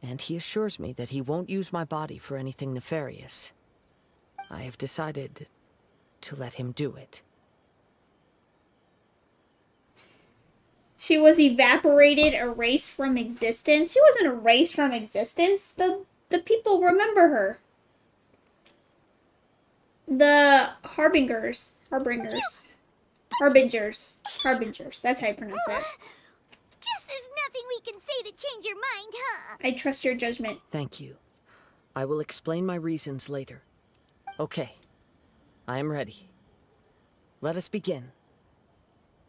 And he assures me that he won't use my body for anything nefarious. I have decided to let him do it. She was evaporated, erased from existence. She wasn't erased from existence. The people remember her. The harbingers. But Harbingers. Harbingers. That's how you pronounce it. Guess there's nothing we can say to change your mind, huh? I trust your judgment. Thank you. I will explain my reasons later. Okay. I am ready. Let us begin.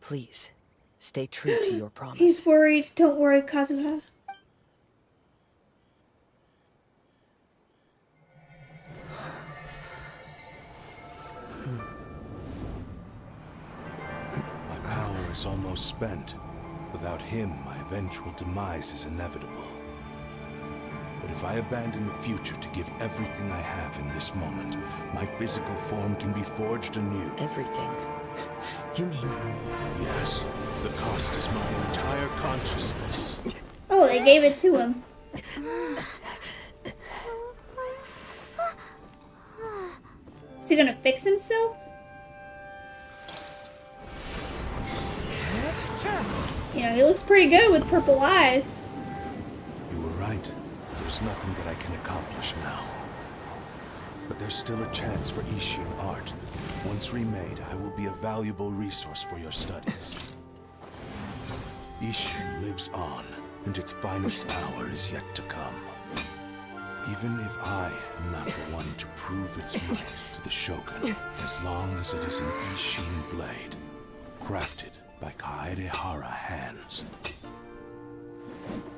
Please, stay true to your promise. He's worried. Don't worry, Kazuha. My power is almost spent. Without him, my eventual demise is inevitable. But if I abandon the future to give everything I have in this moment, my physical form can be forged anew. Everything? You mean... Yes. The cost is my entire consciousness. Oh, they gave it to him. Is he gonna fix himself? You know, he looks pretty good with purple eyes. You were right. There's nothing that I can accomplish now. But there's still a chance for Ishin art. Once remade, I will be a valuable resource for your studies. Ishin lives on, and its finest hour is yet to come. Even if I am not the one to prove its might to the Shogun, as long as it is an Ishin blade, crafted by Kaedehara hands,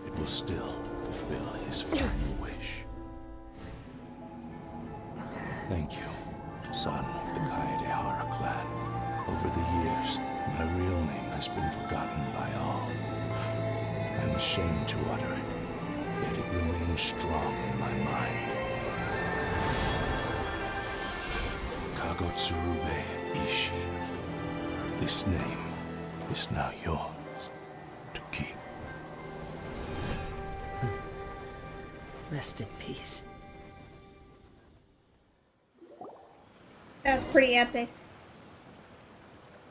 it will still fulfill his final wish. Thank you, son of the Kaedehara clan. Over the years, my real name has been forgotten by all. I'm ashamed to utter it, yet it remains strong in my mind. Kagotsurube Ishin. This name is now yours to keep. Rest in peace. That's pretty epic.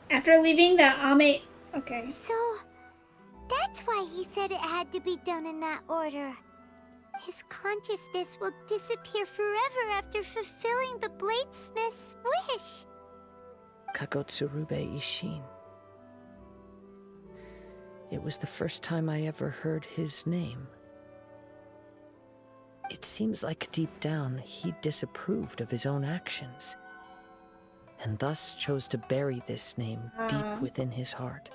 After leaving the Ame... Okay. So, that's why he said it had to be done in that order. His consciousness will disappear forever after fulfilling the bladesmith's wish. Kagotsurube Ishin. It was the first time I ever heard his name. It seems like deep down he disapproved of his own actions, and thus chose to bury this name deep within his heart.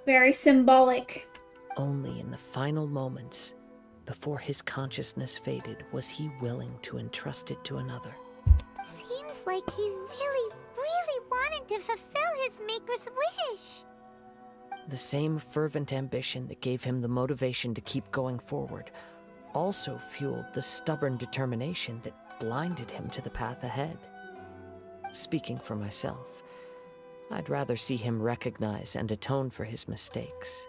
Very symbolic. Only in the final moments, before his consciousness faded, was he willing to entrust it to another. Seems like he really wanted to fulfill his maker's wish. The same fervent ambition that gave him the motivation to keep going forward also fueled the stubborn determination that blinded him to the path ahead. Speaking for myself, I'd rather see him recognize and atone for his mistakes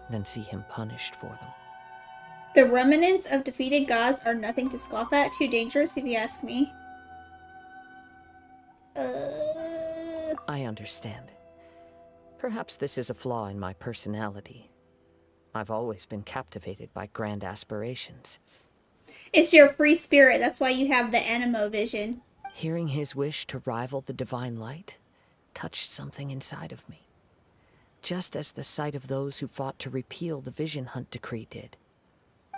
than see him punished for them. The remnants of defeated gods are nothing to scoff at, too dangerous if you ask me. I understand. Perhaps this is a flaw in my personality. I've always been captivated by grand aspirations. It's your free spirit, that's why you have the animo vision. Hearing his wish to rival the divine light touched something inside of me. Just as the sight of those who fought to repeal the Vision Hunt decree did.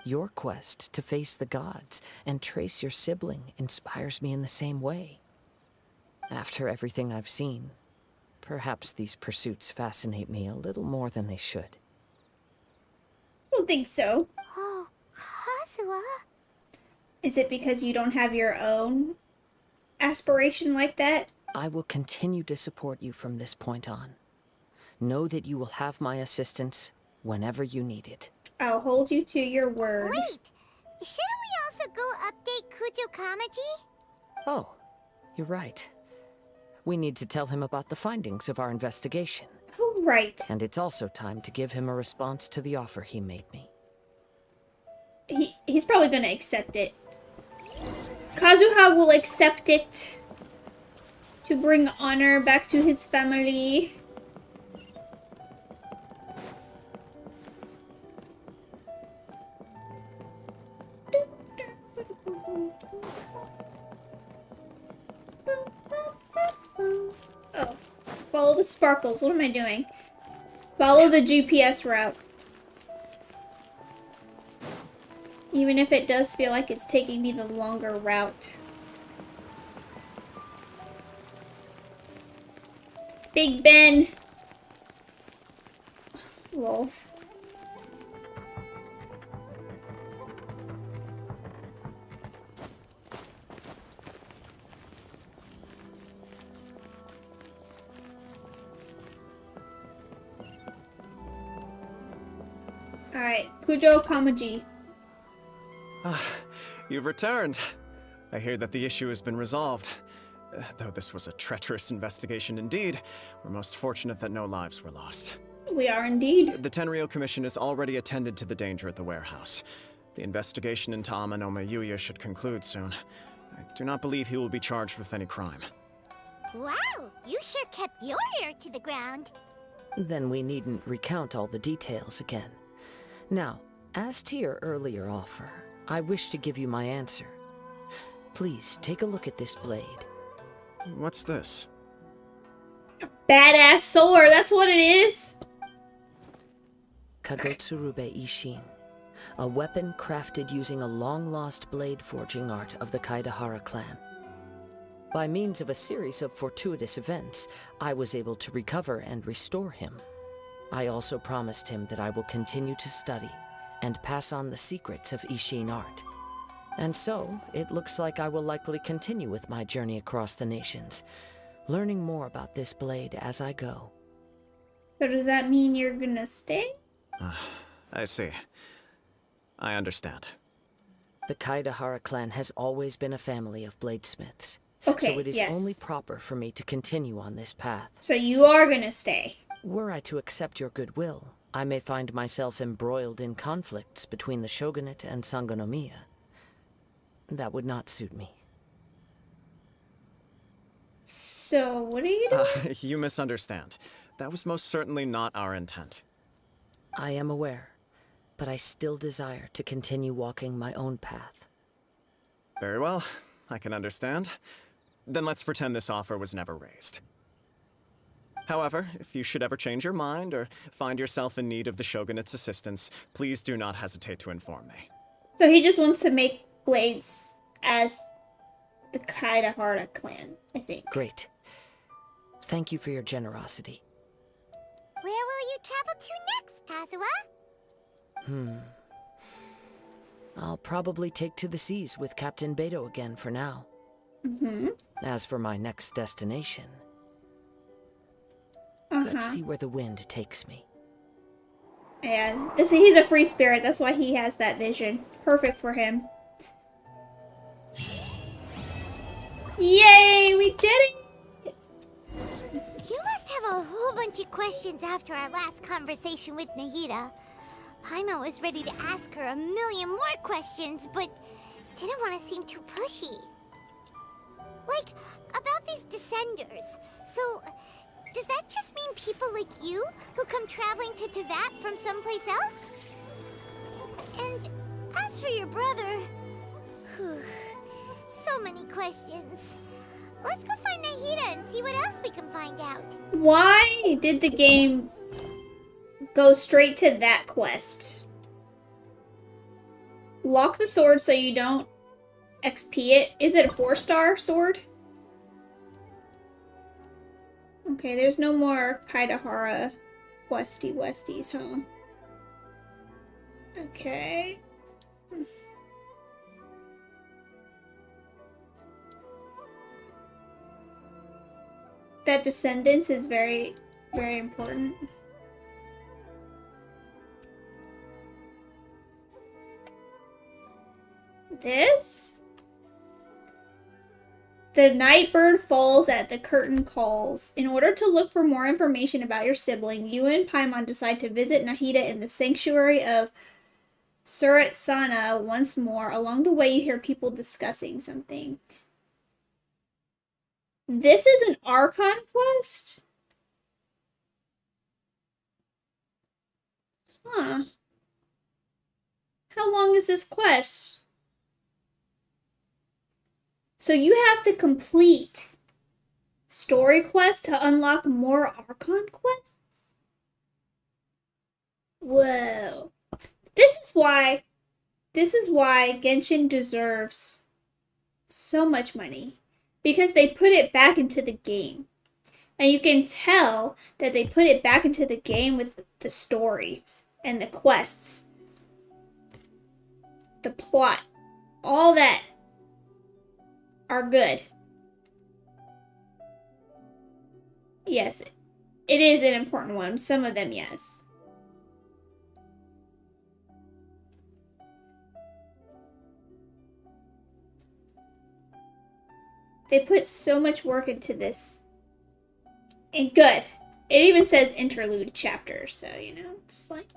Your quest to face the gods and trace your sibling inspires me in the same way. After everything I've seen, perhaps these pursuits fascinate me a little more than they should. I don't think so. Oh, Kazuha. Is it because you don't have your own aspiration like that? I will continue to support you from this point on. Know that you will have my assistance whenever you need it. I'll hold you to your word. Wait, shouldn't we also go update Kujo Kamaji? Oh, you're right. We need to tell him about the findings of our investigation. Oh, right. And it's also time to give him a response to the offer he made me. He's probably gonna accept it. Kazuha will accept it to bring honor back to his family. the sparkles. What am I doing? Follow the GPS route. Even if it does feel like it's taking me the longer route. Big Ben. Lols. Alright, Kujo Kamaji. You've returned. I hear that the issue has been resolved. Though this was a treacherous investigation indeed, we're most fortunate that no lives were lost. We are indeed. The Tenryou Commission has already attended to the danger at the warehouse. The investigation into Amanome Yuya should conclude soon. I do not believe he will be charged with any crime. Wow, you sure kept your ear to the ground. Then we needn't recount all the details again. Now, as to your earlier offer, I wish to give you my answer. Please take a look at this blade. What's this? Badass sword, that's what it is. Kagotsurube Ishin, a weapon crafted using a long-lost blade forging art of the Kaidahara clan. By means of a series of fortuitous events, I was able to recover and restore him. I also promised him that I will continue to study and pass on the secrets of Ishin art. And so, it looks like I will likely continue with my journey across the nations, learning more about this blade as I go. So does that mean you're gonna stay? I see. I understand. The Kaidahara clan has always been a family of bladesmiths. Okay, so it is yes. only proper for me to continue on this path. So you are gonna stay. Were I to accept your goodwill, I may find myself embroiled in conflicts between the shogunate and Sangonomiya. That would not suit me. So what are you doing? You misunderstand. That was most certainly not our intent. I am aware, but I still desire to continue walking my own path. Very well, I can understand. Then let's pretend this offer was never raised. However, if you should ever change your mind or find yourself in need of the shogunate's assistance, please do not hesitate to inform me. So he just wants to make blades as the Kaidahara clan, I think. Great. Thank you for your generosity. Where will you travel to next, Kazuha? I'll probably take to the seas with Captain Beto again for now. As for my next destination, let's see where the wind takes me. Yeah, he's a free spirit. That's why he has that vision. Perfect for him. Yay, we did it! You must have a whole bunch of questions after our last conversation with Nahida. Paimon was ready to ask her a million more questions, but didn't want to seem too pushy. Like, about these descenders. So, does that just mean people like you who come traveling to Teyvat from someplace else? And as for your brother... Whew, so many questions. Let's go find Nahida and see what else we can find out. Why did the game go straight to that quest? Lock the sword so you don't XP it. Is it a 4-star sword? Okay, there's no more Kaidahara Westies, huh? Okay. That descendants is very, very important. This? The night bird falls at the curtain calls. In order to look for more information about your sibling, you and Paimon decide to visit Nahida in the sanctuary of Suratsana once more. Along the way, you hear people discussing something. This is an Archon quest? Huh. How long is this quest? So you have to complete story story quest to unlock more Archon quests? Whoa. This is why Genshin deserves so much money. Because they put it back into the game. And you can tell that they put it back into the game with the stories and the quests. The plot. All that are good. Yes, it is an important one. Some of them, yes. They put so much work into this. And good. It even says interlude chapter, so, you know, it's like...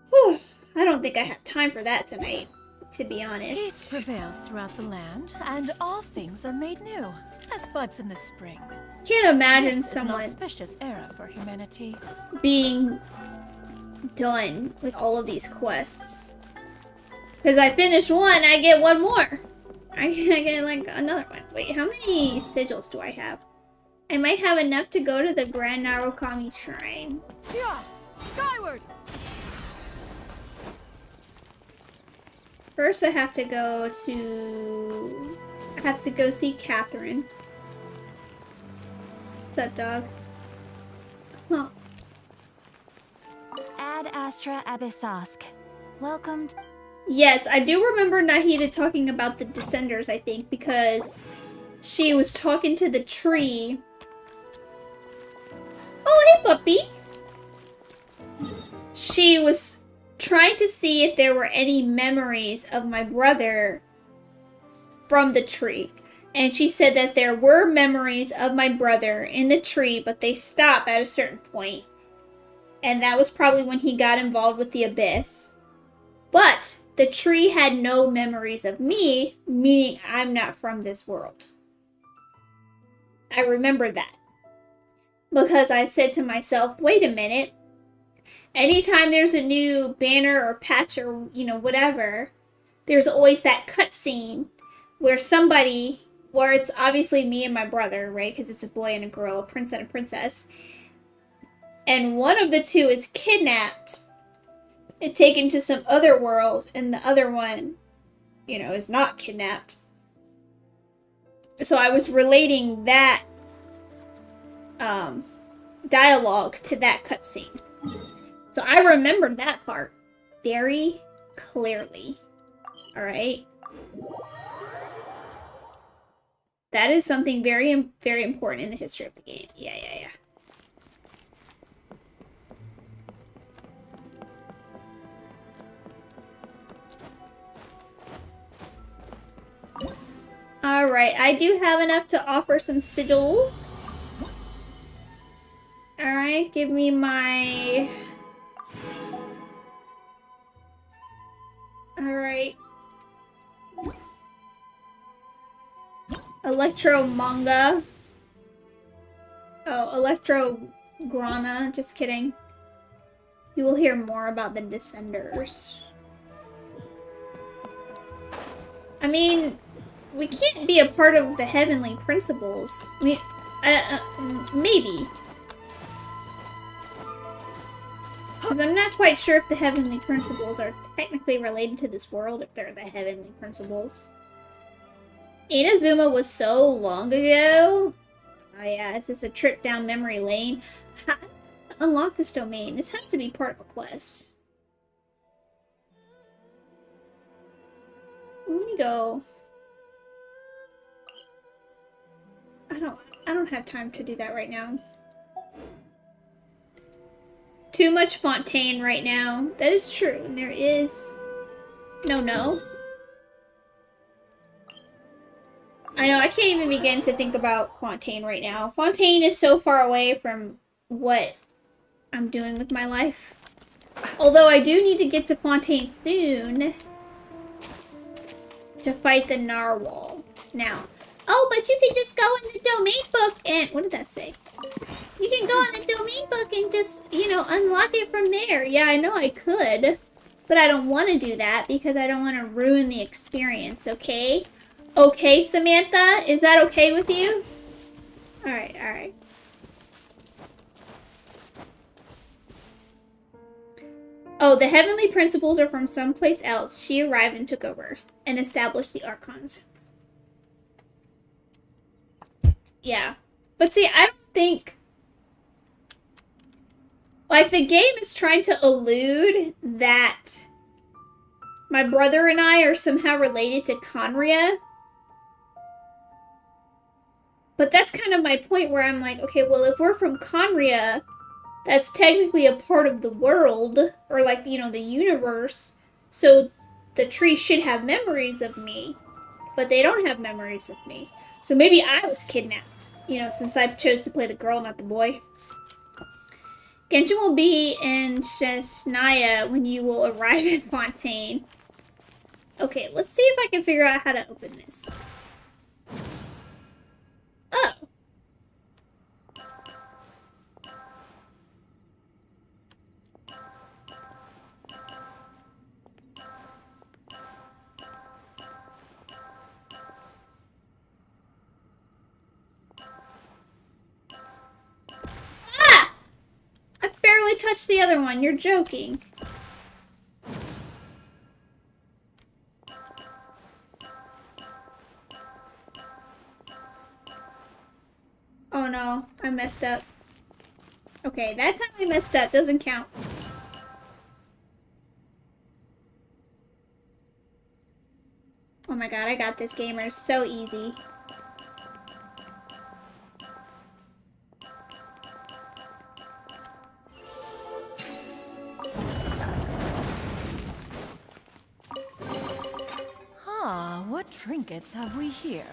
Whew, I don't think I have time for that tonight, to be honest. Peace prevails throughout the land, and all things are made new, as buds in the spring. Can't imagine This someone is an auspicious era for humanity. being done with all of these quests. Because I finished one, I get one more. I get like another one. Wait, how many sigils do I have? I might have enough to go to the Grand Narukami Shrine. Yeah, skyward! First I have to go see Catherine. What's up, dog? Huh. Ad Astra Abyssosk. Welcome to... Yes, I do remember Nahida talking about the Descenders, I think, because she was talking to the tree. Oh, hey, puppy! She was trying to see if there were any memories of my brother from the tree. And she said that there were memories of my brother in the tree, but they stopped at a certain point. And that was probably when he got involved with the Abyss. But the tree had no memories of me, meaning I'm not from this world. I remember that. Because I said to myself, wait a minute. Anytime there's a new banner or patch or, you know, whatever, there's always that cutscene where where it's obviously me and my brother, right? Because it's a boy and a girl, a prince and a princess. And one of the two is kidnapped and taken to some other world, and the other one, you know, is not kidnapped. So I was relating that dialogue to that cutscene. So I remember that part very clearly. Alright? That is something very, very important in the history of the game. Yeah. Alright, I do have enough to offer some sigil. Alright, give me my... Alright. Electro Manga. Oh, Electro Grana. Just kidding. You will hear more about the Descenders. I mean, we can't be a part of the Heavenly Principles. Maybe. Because I'm not quite sure if the Heavenly Principles are technically related to this world, if they're the Heavenly Principles. Inazuma was so long ago. Oh yeah, is this a trip down memory lane? How do I unlock this domain? This has to be part of a quest. Let me go. I don't have time to do that right now. Too much Fontaine right now. That is true. And there is... No. I know, I can't even begin to think about Fontaine right now. Fontaine is so far away from what I'm doing with my life. Although I do need to get to Fontaine soon to fight the narwhal. Now, oh, but you can just go in the domain book and... What did that say? You can go in the domain book and just, you know, unlock it from there. Yeah, I know I could. But I don't want to do that because I don't want to ruin the experience, okay? Okay, Samantha? Is that okay with you? Alright, alright. Oh, the heavenly principles are from someplace else. She arrived and took over and established the Archons. Yeah. But see, I don't think... Like, the game is trying to allude that my brother and I are somehow related to Conria. But that's kind of my point where I'm like, okay, well, if we're from Conria, that's technically a part of the world, or like, you know, the universe. So the tree should have memories of me, but they don't have memories of me. So maybe I was kidnapped, you know, since I chose to play the girl, not the boy. Genshin will be in Chesnaya when you will arrive at Fontaine. Okay, let's see if I can figure out how to open this. Oh. Ah! I barely touched the other one. You're joking. Oh no, I messed up. Okay, that time I messed up. Doesn't count. Oh my god, I got this, gamer. So easy. Ah, what trinkets have we here?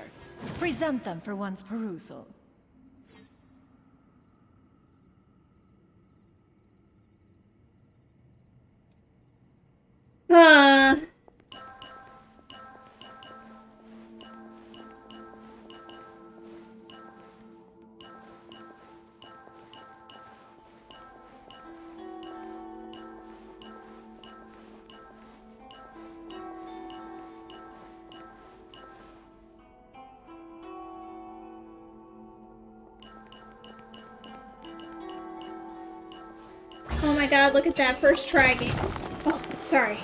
Present them for one's perusal. Uh... Oh my god, look at that first try game. Oh, sorry.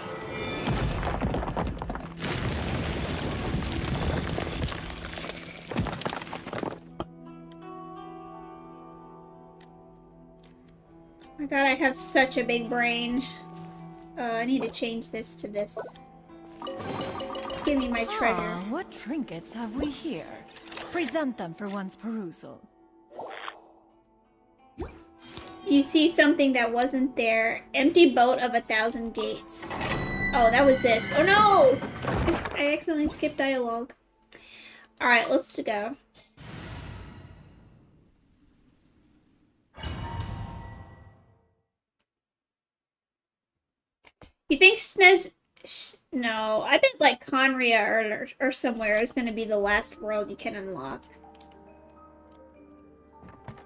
Oh my god, I have such a big brain. I need to change this to this. Give me my treasure. Ah, what trinkets have we here? Present them for one's perusal. You see something that wasn't there. Empty boat of 1,000 gates. Oh, that was this. Oh no! I accidentally skipped dialogue. Alright, let's go. You think Snez... No, I bet like Conria or somewhere is going to be the last world you can unlock.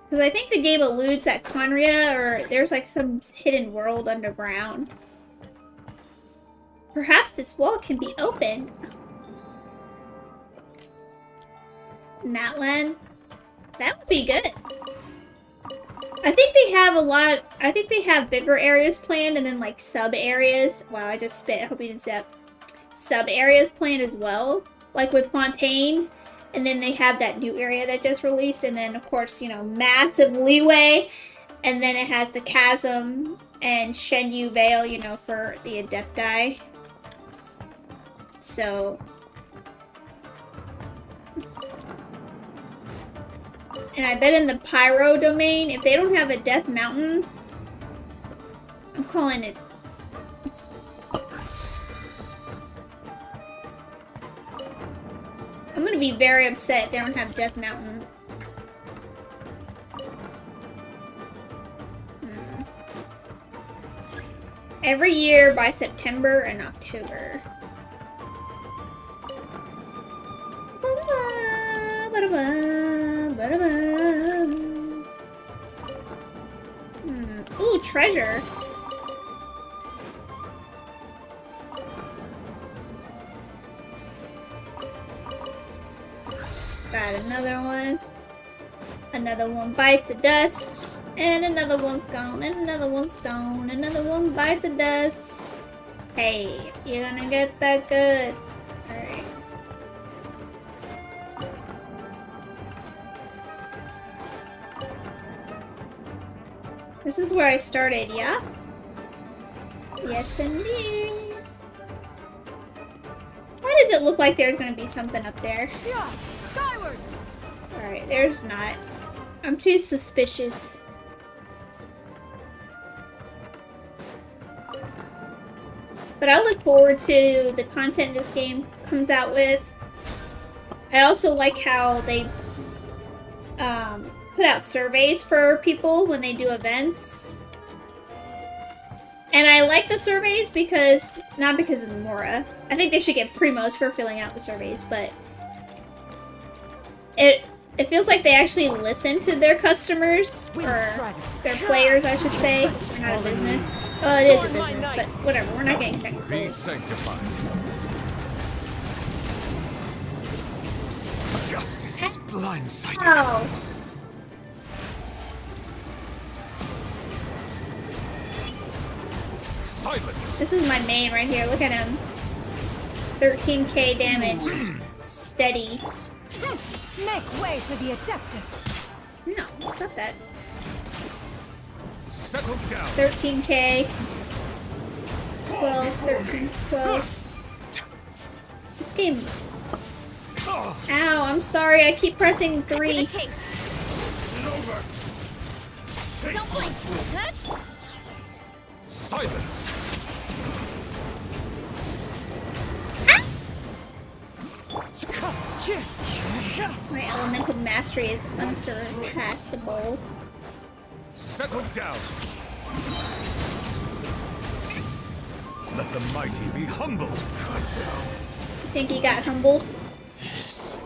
Because I think the game alludes that Conria, or there's like some hidden world underground. Perhaps this wall can be opened. Natlan? That would be good. I think they have a lot, I think they have bigger areas planned and then like sub-areas. Wow, I just spit. I hope you didn't see that. Sub-areas planned as well. Like with Fontaine. And then they have that new area that just released. And then, of course, you know, massive leeway. And then it has the chasm and Shenyu Vale, you know, for the Adepti. So... And I bet in the Pyro domain, if they don't have a Death Mountain, I'm calling it... I'm gonna be very upset if they don't have Death Mountain. Every year by September and October. Ooh, treasure. got another one. Another one bites the dust. And another one's gone. And another one's gone. Another one bites the dust. Hey, you're gonna get that good. Alright. This is where I started, yeah? Yes, indeed. Why does it look like there's gonna be something up there? Yeah, skyward. Alright, there's not. I'm too suspicious. But I look forward to the content this game comes out with. I also like how they put out surveys for people when they do events. And I like the surveys because, not because of the Mora. I think they should get primos for filling out the surveys, but it feels like they actually listen to their customers, or their players, I should say. They're not a business. Oh, it is a business, but whatever, we're not getting technical. Be sanctified. Justice is blindsided. Oh. Silence. This is my main right here. Look at him. 13k damage. Steady. Make way for the Adeptus. No, stop that. Settle down. 13k. 12, 13, 12. This game. Ow, I'm sorry. I keep pressing 3. Don't blink. Silence. My elemental mastery is unsurpassable. Settle down. Let the mighty be humbled. Think he got humbled? Yes.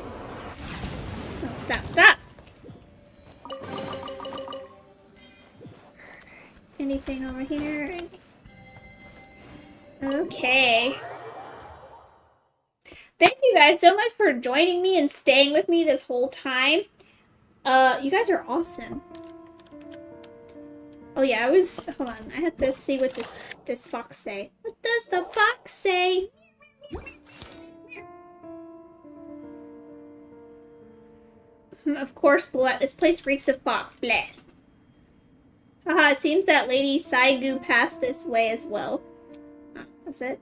Oh, stop, stop! Anything over here? Okay. Thank you guys so much for joining me and staying with me this whole time. You guys are awesome. Oh yeah, hold on, I have to see what this fox say. What does the fox say? Of course, blood. This place reeks of fox blood. Haha, it seems that Lady Saigu passed this way as well. Oh, that's it.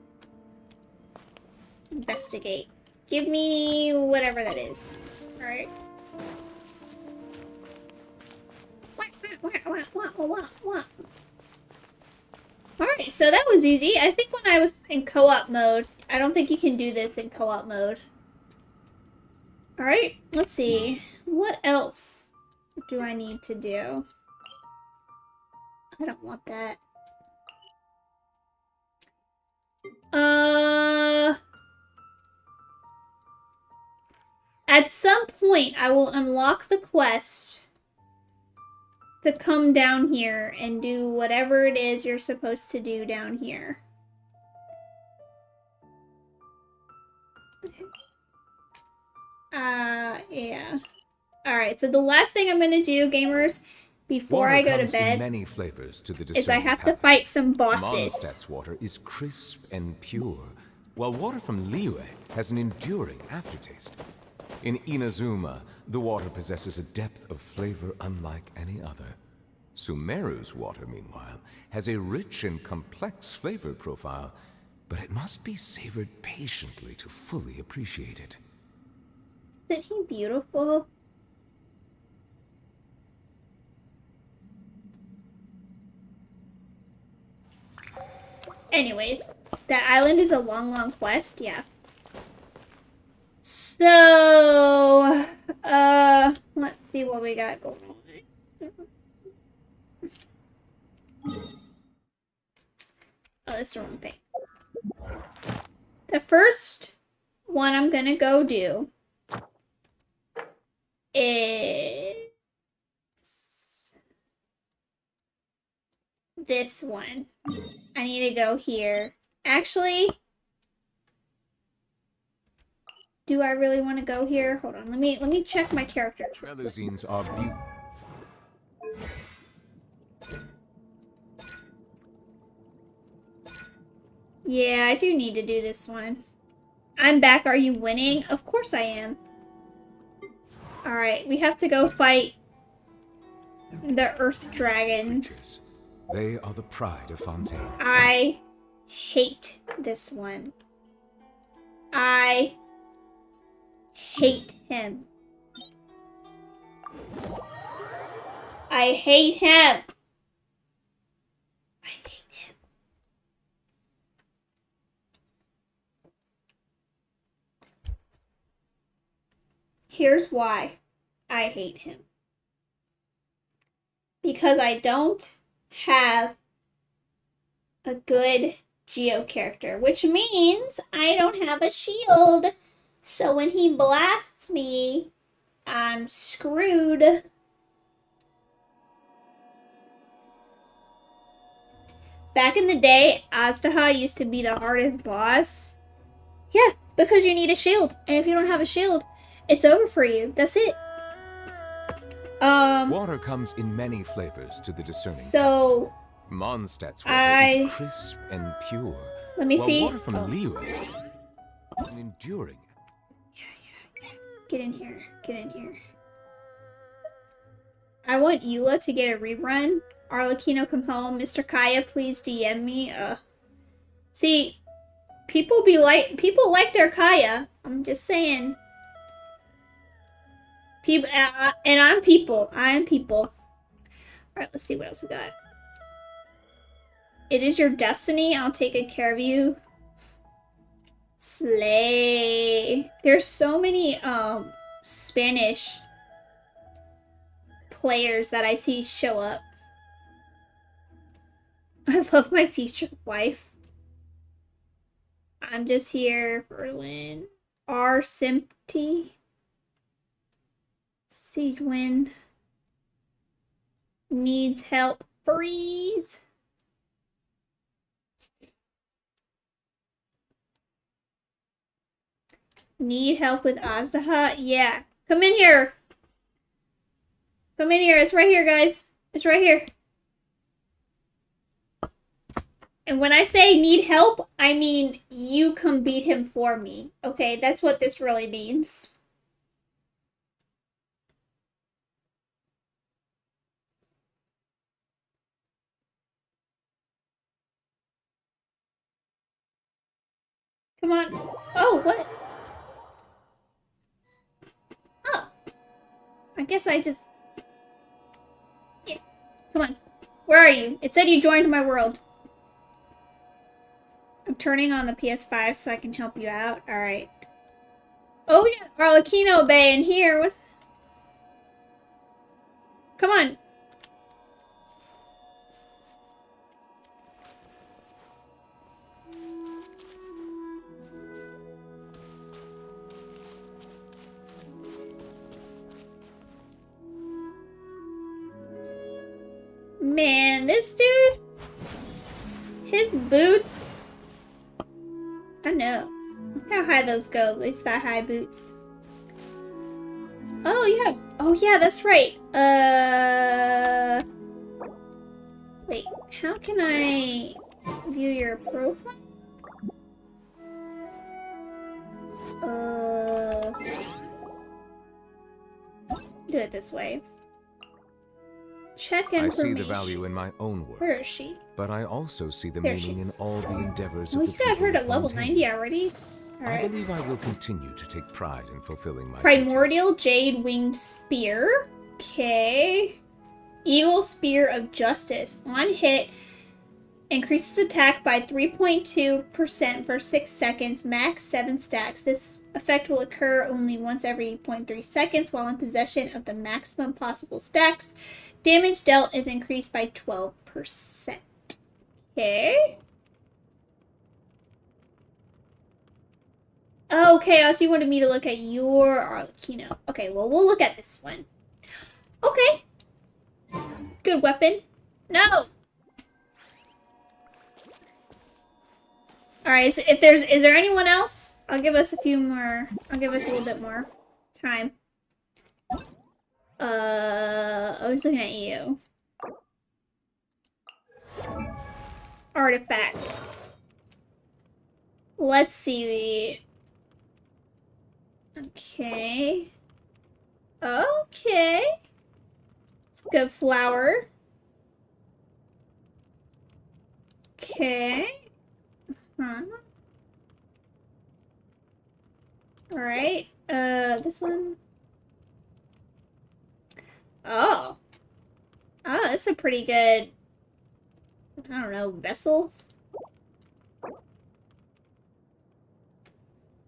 Investigate. Give me whatever that is. Alright. Alright, so that was easy. I think when I was in co-op mode, I don't think you can do this in co-op mode. Alright, let's see. What else do I need to do? I don't want that. At some point, I will unlock the quest to come down here and do whatever it is you're supposed to do down here. Yeah. Alright, so the last thing I'm gonna do, gamers, before I go to bed, many flavors to the is I have to fight some bosses. Mondstadt's water is crisp and pure, while water from Liyue has an enduring aftertaste. In Inazuma, the water possesses a depth of flavor unlike any other. Sumeru's water, meanwhile, has a rich and complex flavor profile, but it must be savored patiently to fully appreciate it. Isn't he beautiful? Anyways, that island is a long, long quest, yeah. So, let's see what we got going on. Oh, that's the wrong thing. The first one I'm gonna go do is this one. I need to go here. Actually, Do I really want to go here? Hold on. Let me check my characters. Melusines are Yeah, I do need to do this one. I'm back. Are you winning? Of course I am. Alright, we have to go fight the Earth Dragon. creatures. They are the pride of Fontaine. I hate this one. I hate him. I hate him. I hate him. Here's why I hate him. Because I don't have a good Geo character, which means I don't have a shield. So when he blasts me, I'm screwed. Back in the day, Aztaha used to be the hardest boss. Yeah, because you need a shield. And if you don't have a shield, it's over for you. That's it. Water comes in many flavors to the discerning. So Mondstadt's water is crisp and pure. Let me while see. Water from Liyue is an enduring. Get in here. Get in here. I want Eula to get a rerun. Arlecchino, come home. Mr. Kaya, please DM me. See, people like their Kaya. I'm just saying. People, and I'm people. I'm people. All right, let's see what else we got. It is your destiny. I'll take good care of you. Slay. There's so many Spanish players that I see show up. I love my future wife. I'm just here for Lynn. R. Simpty. Siegewind. Needs help. Freeze. Need help with Aztaha? Yeah. Come in here. Come in here. It's right here, guys. It's right here. And when I say need help, I mean you come beat him for me. Okay, that's what this really means. Come on. Oh, what? Oh. I guess I just... Yeah. Come on. Where are you? It said you joined my world. I'm turning on the PS5 so I can help you out. Alright. Oh yeah, Arlecchino Bay in here with... Come on. Man, this dude, his boots, I know. Look how high those go, at least that high boots. Oh, yeah. Oh, yeah, that's right. Wait, how can I view your profile? Do it this way. Check information. I see the value in my own work. Where is she? But I also see the There meaning she in is. all the endeavors Oh, of the you got her people to of level Fontaine. 90 already? I Alright. believe I will continue to take pride in fulfilling my Primordial Jade Winged Spear. Okay. Evil Spear of Justice. On hit, increases attack by 3.2% for 6 seconds, max 7 stacks. This effect will occur only once every 0.3 seconds while in possession of the maximum possible stacks. Damage dealt is increased by 12%. Okay. Oh, Chaos, you wanted me to look at your Arlecchino. Okay, well, we'll look at this one. Okay. Good weapon. No! Alright, so is there anyone else I'll give us a few more. I'll give us a little bit more time. I was looking at you. Artifacts. Let's see. Okay. Okay. It's a good flower. Okay. Huh. Alright. This one. Oh. Oh, that's a pretty good, I don't know, vessel?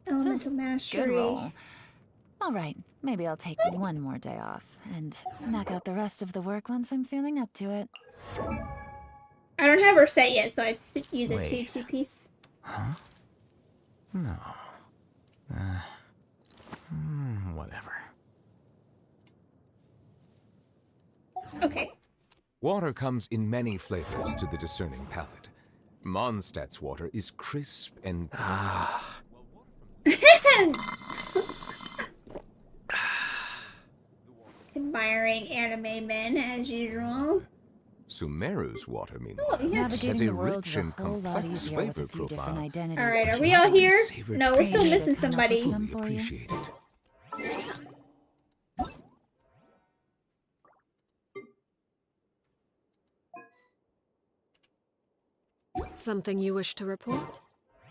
Elemental mastery. Good roll. All right, maybe I'll take one more day off and knock out the rest of the work once I'm feeling up to it. I don't have her set yet, so I'd use a Wait. 2-2 piece. Huh? No. Whatever. Okay. Water comes in many flavors to the discerning palate. Mondstadt's water is crisp and... Admiring anime men, as usual. Sumeru's water, meanwhile, Oh, yeah. has a rich and complex flavor profile. Alright, are we all here? No, we're still missing somebody. Fully appreciate it. Something you wish to report?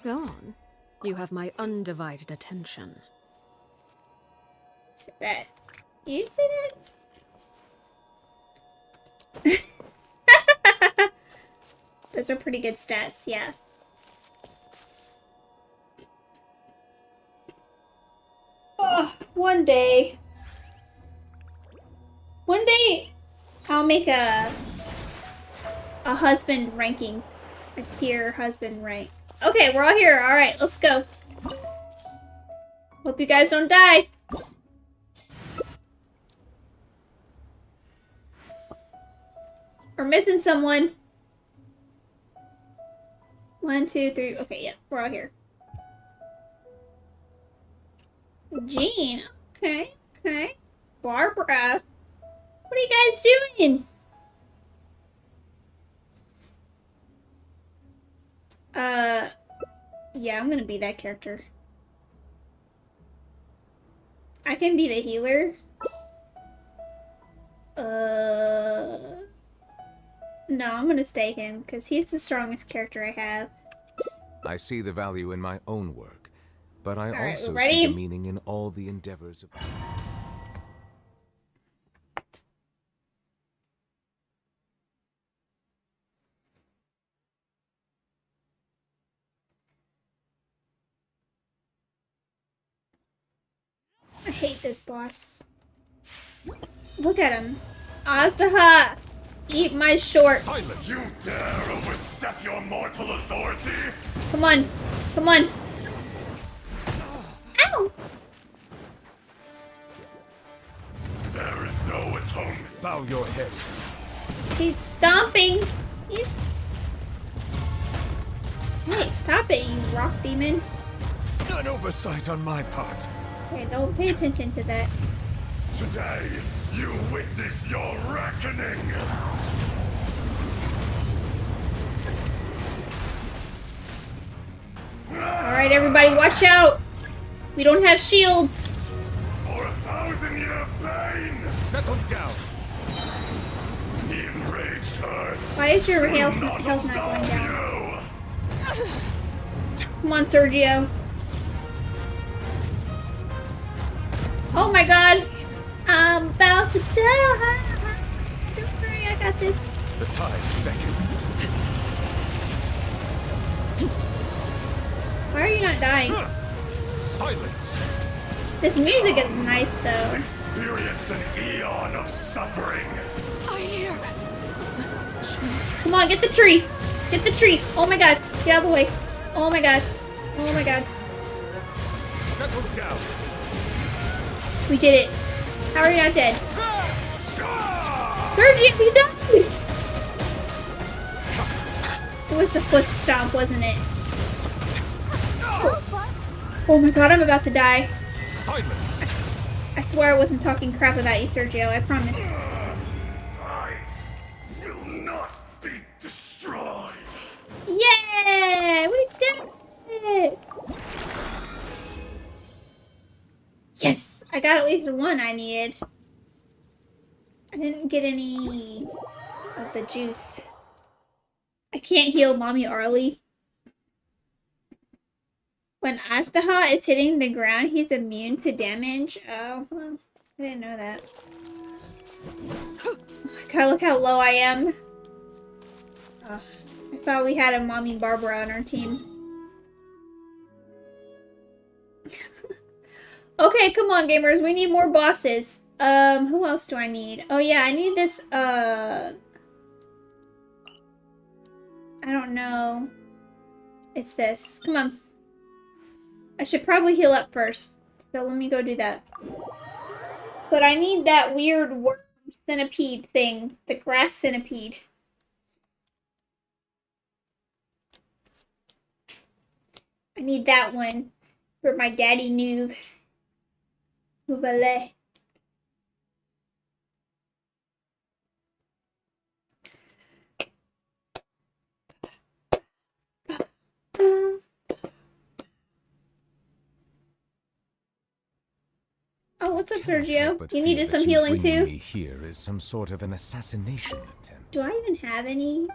Go on. You have my undivided attention. Say that. You say that? Those are pretty good stats, yeah. Oh, one day I'll make a husband ranking. A tier husband rank. Okay, we're all here. Alright, let's go. Hope you guys don't die. We're missing someone. 1, 2, 3. Okay, yeah, we're all here. Jean. Okay, okay. Barbara. What are you guys doing? Yeah, I'm gonna be that character. I can be the healer. No, I'm gonna stay him, because he's the strongest character I have. I see the value in my own work, but I Alright, also ready? see the meaning in all the endeavors of... I hate this boss. Look at him. Aztaha! Eat my shorts! Silence! You dare overstep your mortal authority? Come on. Come on. Ow! There is no atonement. Bow your head. He's stomping. Hey, stop it, you rock demon. An oversight on my part. Okay, don't pay attention to that. Today, you witness your reckoning. Alright, everybody, watch out! We don't have shields! For 1,000-year pain! Settle down. The enraged hearth. Why is your health not going down? Come on, Sergio. Oh my god! I'm about to die! Don't worry, I got this. The tides beckon. Why are you not dying? Silence. This music is nice, though. Experience an eon of suffering. I hear. Come on, get the tree! Get the tree! Oh my god, get out of the way. Oh my god. Oh my god. Settle down. We did it. How are you not dead? Sergio, we died! It was the foot stomp, wasn't it? Oh my god, I'm about to die. Silence! I swear I wasn't talking crap about you, Sergio, I promise. I will not be destroyed. Yeah! We did it! Yes! I got at least one I needed. I didn't get any of the juice. I can't heal Mommy Arlie. When Astaha is hitting the ground, he's immune to damage. Oh, well, I didn't know that. Oh my god, look how low I am. Ugh, I thought we had a Mommy Barbara on our team. Okay, come on, gamers. We need more bosses. Who else do I need? Oh yeah, I need this, I don't know. It's this. Come on. I should probably heal up first. So let me go do that. But I need that weird worm centipede thing. The grass centipede. I need that one for my daddy Nouvelle. Oh, what's up, Sergio? You needed some healing too? Me here is some sort of an assassination attempt. Do I even have any?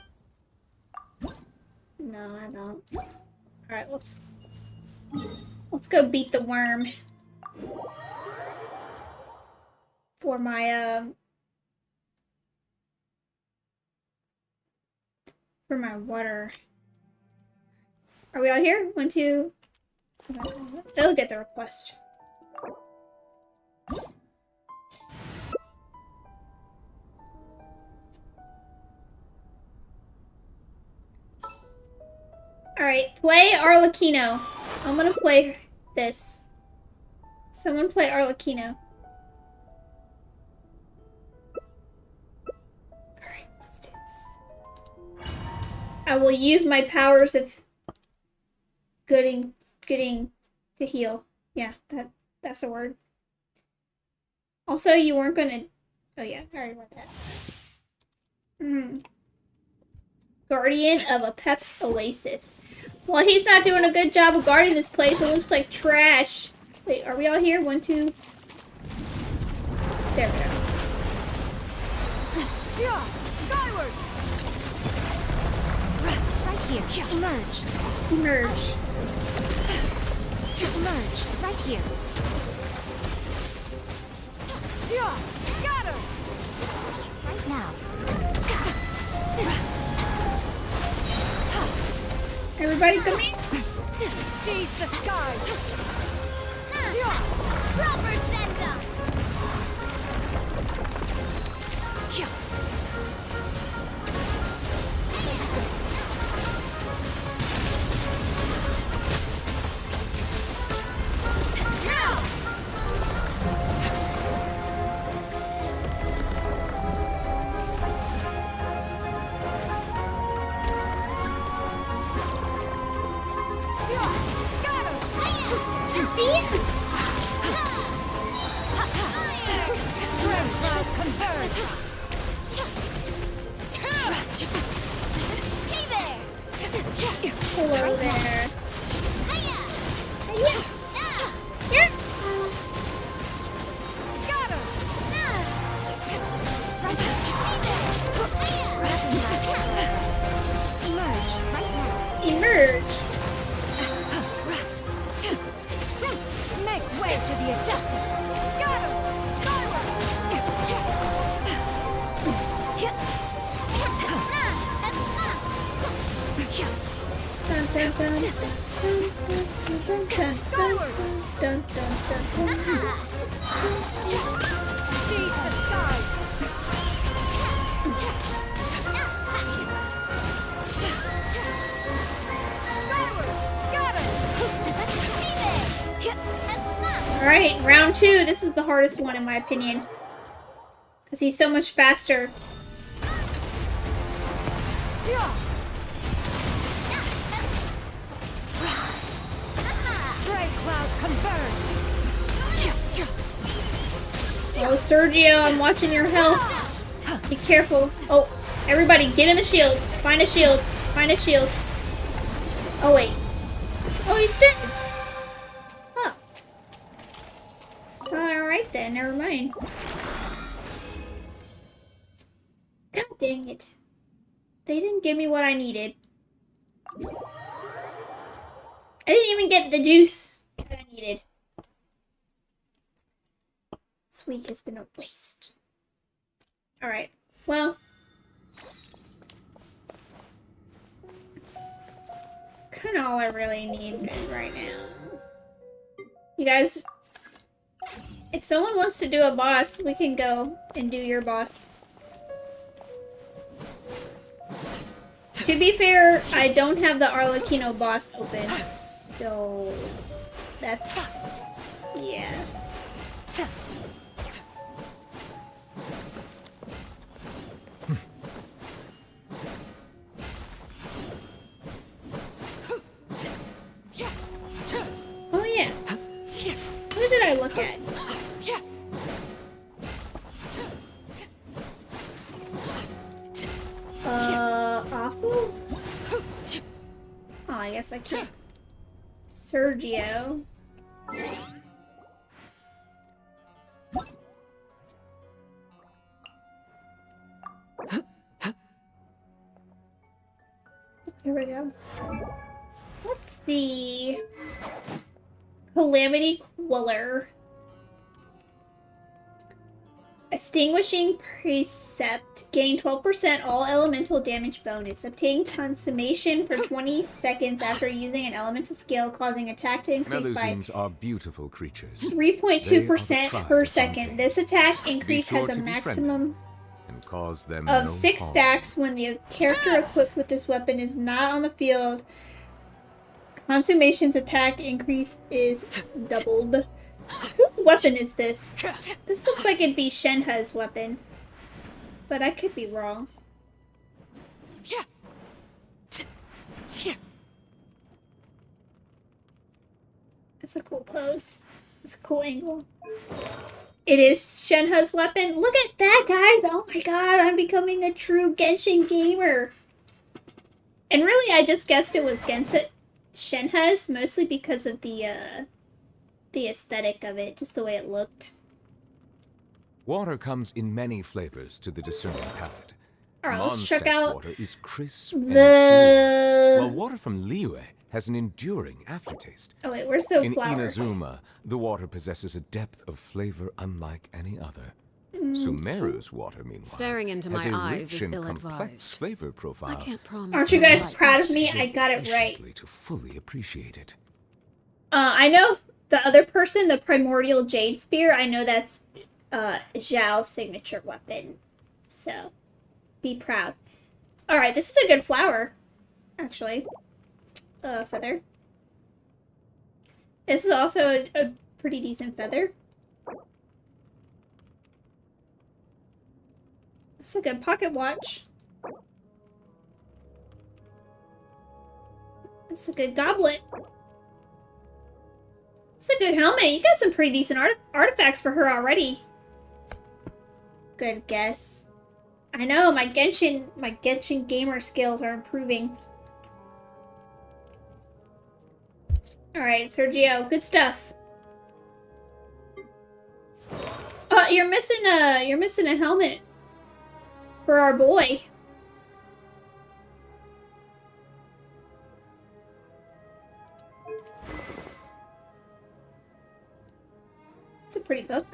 No, I don't. Alright, let's go beat the worm. For my water. Are we all here? 1, 2. They'll get the request. Alright, play Arlecchino. I'm gonna play this. Someone play Arlecchino. Alright, let's do this. I will use my powers of getting to heal. Yeah, that's a word. Also, you weren't gonna... Oh yeah, I already read that. Guardian of a Pep's Oasis. Well, he's not doing a good job of guarding this place. It looks like trash. Wait, are we all here? 1, 2. There we go. Yeah, skyward. Right here. Emerge. Emerge. Emerge. Right here. Yeah, scatter. Right now. Everybody come in. Seize the skies. Proper send-up. Hello there. Emerge. Make way for the Adeptus. Dun, dun, dun. Dun, dun, dun, dun, dun, dun. Seize the skies. Alright, round 2. This is the hardest one in my opinion. Because he's so much faster. Straight cloud converge. Oh, Sergio, I'm watching your health. Be careful. Oh, everybody, get in the shield. Find a shield. Find a shield. Oh, wait. Oh, he's dead. Huh. Alright then, never mind. God dang it. They didn't give me what I needed. I didn't even get the juice that I needed. This week has been a waste. Alright, well. That's kind of all I really need right now. You guys, if someone wants to do a boss, we can go and do your boss. To be fair, I don't have the Arlecchino boss open, so that's, yeah. Oh yeah. Who did I look at? Awful? Oh, I guess I can't. Sergio. Here we go. What's the Calamity Queller? Extinguishing Precept. Gain 12% all elemental damage bonus. Obtain consummation for 20 seconds after using an elemental skill, causing attack to increase by Melusines are beautiful creatures. 3.2% per second. This attack increase has a maximum and cause them of no 6 harm. stacks when the character equipped with this weapon is not on the field. Consummation's attack increase is doubled. Whose weapon is this? This looks like it'd be Shenhe's weapon. But I could be wrong. That's a cool pose. That's a cool angle. It is Shenhe's weapon. Look at that, guys! Oh my god, I'm becoming a true Genshin gamer. And really, I just guessed it was Shenhe's, mostly because of the aesthetic of it, just the way it looked. Water comes in many flavors to the discerning palate. Alright, let's check Mondstadt's out water is crisp the... and pure, while water from Liyue has an enduring aftertaste. Oh wait, where's the In flower? Inazuma, the water possesses a depth of flavor unlike any other. Sumeru's water, meanwhile, Staring into has my a eyes rich is and complex ill-advised. flavor profile. I can't promise. Aren't you guys much. proud of me? I got it right. To fully appreciate it. I know the other person, the Primordial Jade Spear, I know that's Zhao's signature weapon. So, be proud. Alright, this is a good flower, actually. Feather. This is also a pretty decent feather. It's a good pocket watch. It's a good goblet. It's a good helmet. You got some pretty decent artifacts for her already. Good guess. I know, my Genshin gamer skills are improving. Alright, Sergio, good stuff. Oh, you're missing a helmet for our boy. It's a pretty book.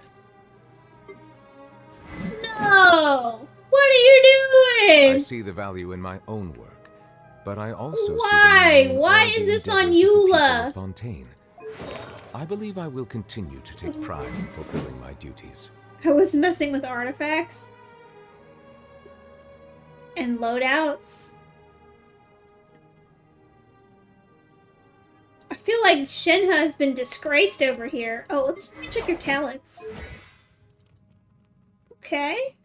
No! What are you doing? I see the value in my own work, but I also Why? see the meaning in Why all is the this on endeavors of the people Eula? of Fontaine. I believe I will continue to take pride in fulfilling my duties. I was messing with artifacts. And loadouts. I feel like Shenhe has been disgraced over here. Oh, let me check your talents. Okay.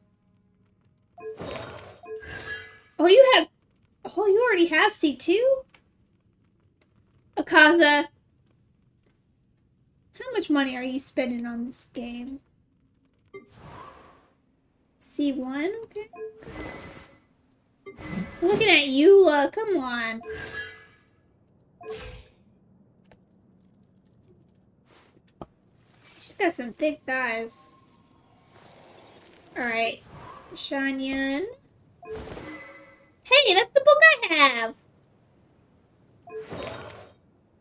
Oh, you already have C2? Akaza. How much money are you spending on this game? C1? Okay. Looking at Eula, come on. She's got some thick thighs. Alright. Shanyan. Hey, that's the book I have!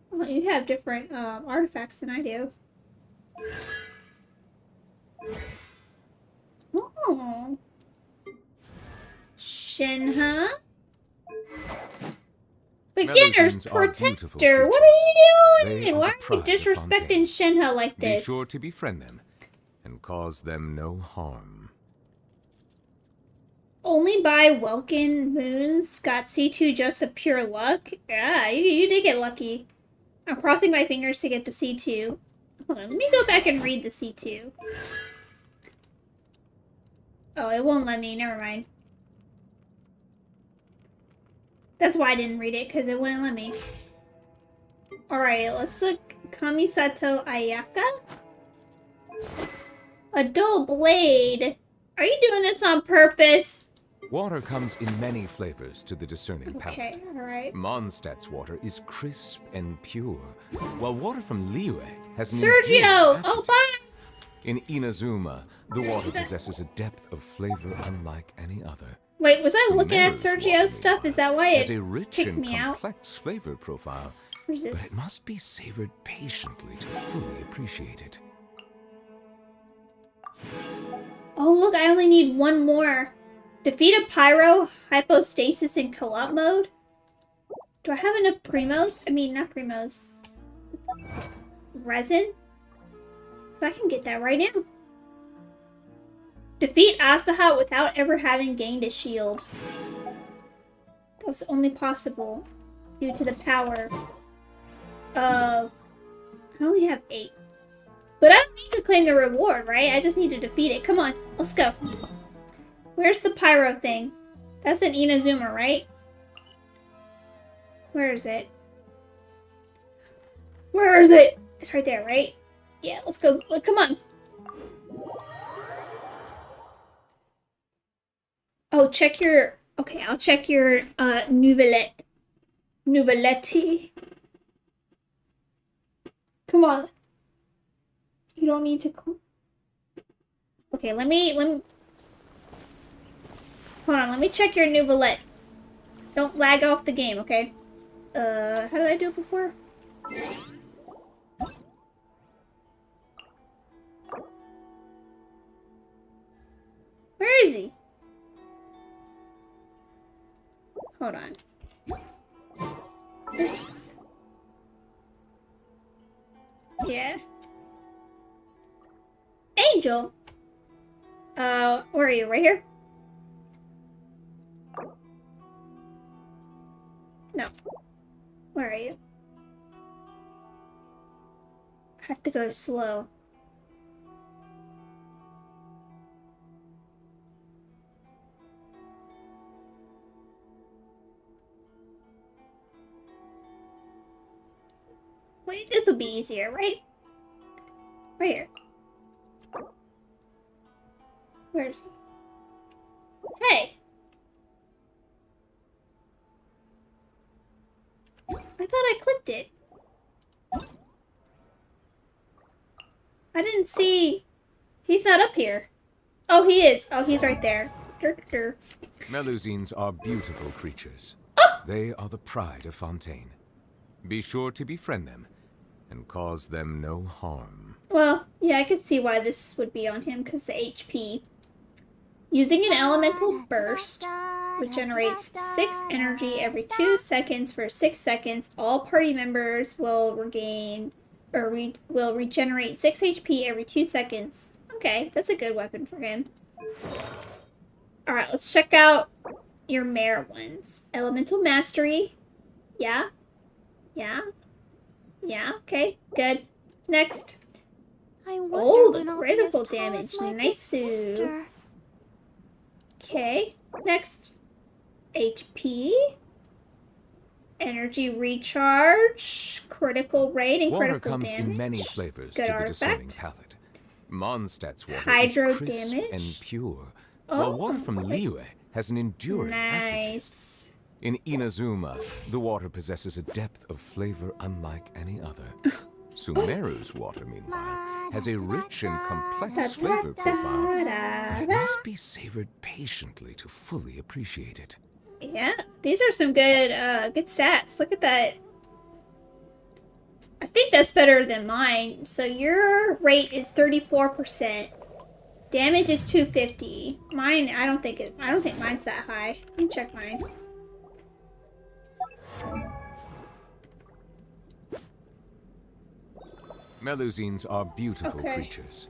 Well, you have different artifacts than I do. Oh. Shenhe? Beginner's Protector, what are you doing? Why are you disrespecting Shenhe like this? Be sure to befriend them and cause them no harm. Only by Welkin Moons got C2 just a pure luck? Yeah, you did get lucky. I'm crossing my fingers to get the C2. Hold on, let me go back and read the C2. Oh, it won't let me, never mind. That's why I didn't read it, because it wouldn't let me. Alright, let's look. Kamisato Ayaka? A dull blade. Are you doing this on purpose? Water comes in many flavors to the discerning palate. Okay, alright. Mondstadt's water is crisp and pure, while water from Liyue has an Sergio! Oh, bye! In Inazuma, the water possesses a depth of flavor unlike any other. Wait, was I looking at Sergio's stuff? Is that why it has a rich kicked and me out? complex flavor profile, Where's but this? it must be savored patiently to fully appreciate it. Oh, look, I only need one more. Defeat a Pyro, Hypostasis in co-op mode? Do I have enough primos? I mean, not primos. Resin? I can get that right now. Defeat Astaha without ever having gained a shield. That was only possible due to the power of... I only have 8. But I don't need to claim the reward, right? I just need to defeat it. Come on, let's go. Where's the pyro thing? That's an Inazuma, right? Where is it? Where is it? It's right there, right? Yeah, let's go. Look, come on. Oh, check your... Okay, I'll check your Nouvellette. Nouvellette. Come on. You don't need to... Okay, let me... Hold on, let me check your Nouvellette. Don't lag off the game, okay? How did I do it before? Where is he? Hold on. Oops. Yeah. Angel! Where are you? Right here? No. Where are you? I have to go slow. Wait, this will be easier, right? Right here. Where's he? Hey! I thought I clicked it. I didn't see... He's not up here. Oh, he is. Oh, he's right there. Melusines are beautiful creatures. They are the pride of Fontaine. Be sure to befriend them and cause them no harm. Well, yeah, I could see why this would be on him, because the HP. Using an elemental burst, regenerates 6 energy every 2 seconds for 6 seconds. All party members will regain, or will regenerate 6 HP every 2 seconds. Okay, that's a good weapon for him. Alright, let's check out your mare ones. Elemental Mastery. Yeah. Yeah. Yeah, okay, good. Next. Oh, the critical damage. Nice. Okay, next. HP. Energy recharge, critical rate, and Water critical comes damage. in many flavors Good to the discerning artifact. palate. Mondstadt's water Hydro is crisp damage? and pure, Oh, while water from okay. Liyue has an enduring aftertaste. Nice. In Inazuma, the water possesses a depth of flavor unlike any other. Sumeru's water, meanwhile, has a rich and complex flavor profile, but it must be savored patiently to fully appreciate it. Yeah, these are some good good stats. Look at that. I think that's better than mine. So your rate is 34%. Damage is 250. Mine, I don't think mine's that high. Let me check mine. Melusines are beautiful Okay. creatures.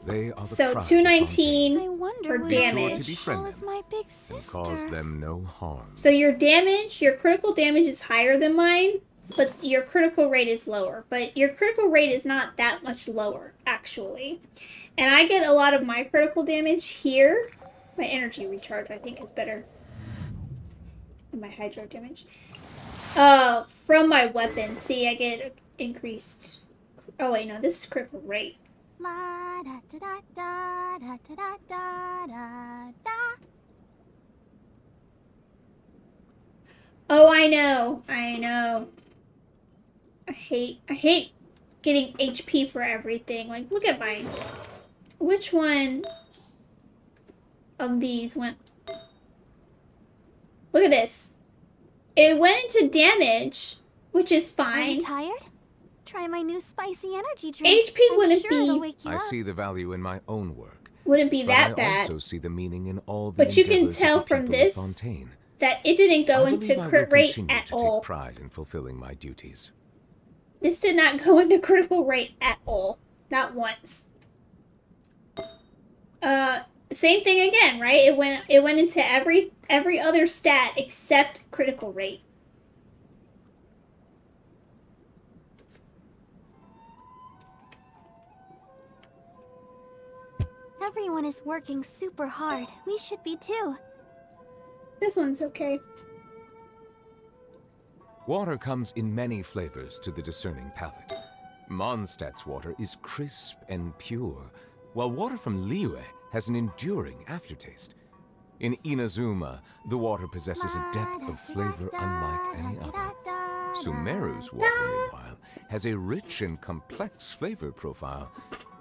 They are the So pride of 219 I wonder for where Fontaine. Be sure to damage. befriend was them my big and sister. cause them no harm. So your damage, your critical damage is higher than mine, but your critical rate is lower. But your critical rate is not that much lower, actually. And I get a lot of my critical damage here. My energy recharge, I think, is better than my hydro damage. From my weapon. See, I get increased. Oh wait, no, this is critical rate. La da da da da da da da da da. Oh, I know. I hate getting HP for everything. Like, look at mine. Which one of these went? Look at this. It went into damage, which is Are you fine. tired? Try my new spicy energy drink. HP I'm wouldn't sure it'll be wake you I up. see the value in my own work, wouldn't be but that I bad. also see the meaning in all the But you can endeavors tell of the from people this of Fontaine. that it didn't go I into believe I will crit rate continue at to all. take pride in fulfilling my duties. This did not go into critical rate at all. Not once. Same thing again, right? It went into every other stat except critical rate. Everyone is working super hard. We should be too. This one's okay. Water comes in many flavors to the discerning palate. Mondstadt's water is crisp and pure, while water from Liyue has an enduring aftertaste. In Inazuma, the water possesses a depth of flavor unlike any other. Sumeru's water, meanwhile, has a rich and complex flavor profile,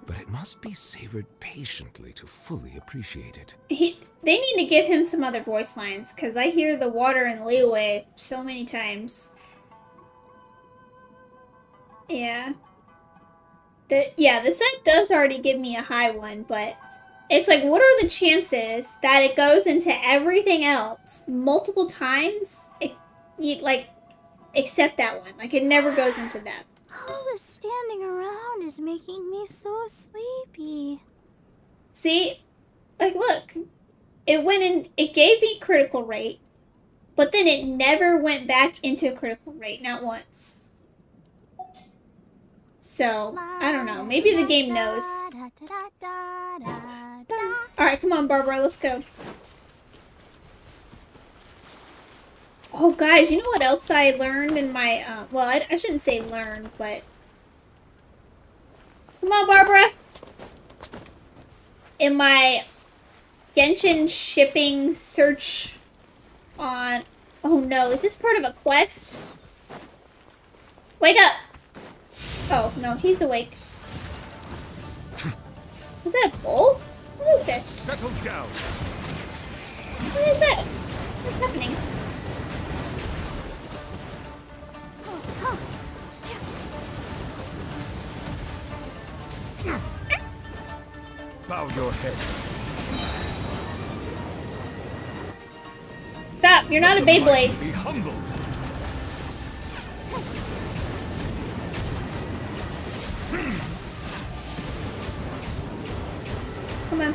but it must be savored patiently to fully appreciate it. They need to give him some other voice lines, because I hear the water in Liyue so many times. Yeah. The set does already give me a high one, but it's like, what are the chances that it goes into everything else multiple times, except that one? Like, it never goes into that. All the standing around is making me so sleepy. See? Like, look. It gave me critical rate, but then it never went back into critical rate, not once. So, I don't know. Maybe the game knows. Alright, come on, Barbara, let's go. Oh, guys, you know what else I learned in my, well, I shouldn't say learned, but... Come on, Barbara! In my Genshin shipping search on... Oh no, is this part of a quest? Wake up! Oh, no, he's awake. Is that a bull? What is this? Settle down. What is that? What's happening? Bow your head. Stop, you're not a Beyblade. Be humbled. Come on.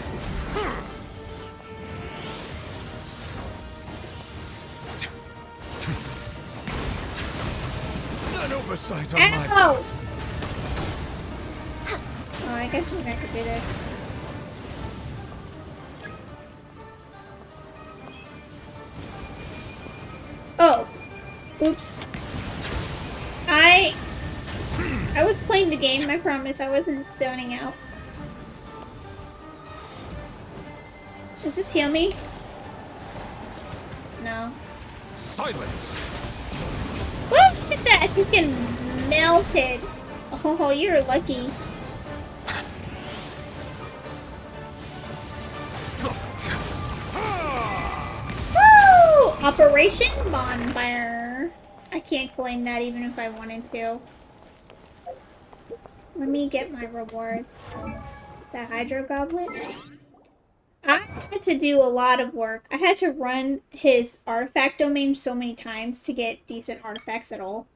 An oversight on my Ow! part. Oh, I guess maybe I could do this. Oh. Oops. I was playing the game, I promise. I wasn't zoning out. Does this heal me? No. Silence! Woo! Look at that! He's getting melted. Oh, you're lucky. Woo! Operation Bonfire. I can't claim that even if I wanted to. Let me get my rewards. The Hydro Goblet. I had to do a lot of work. I had to run his artifact domain so many times to get decent artifacts at all.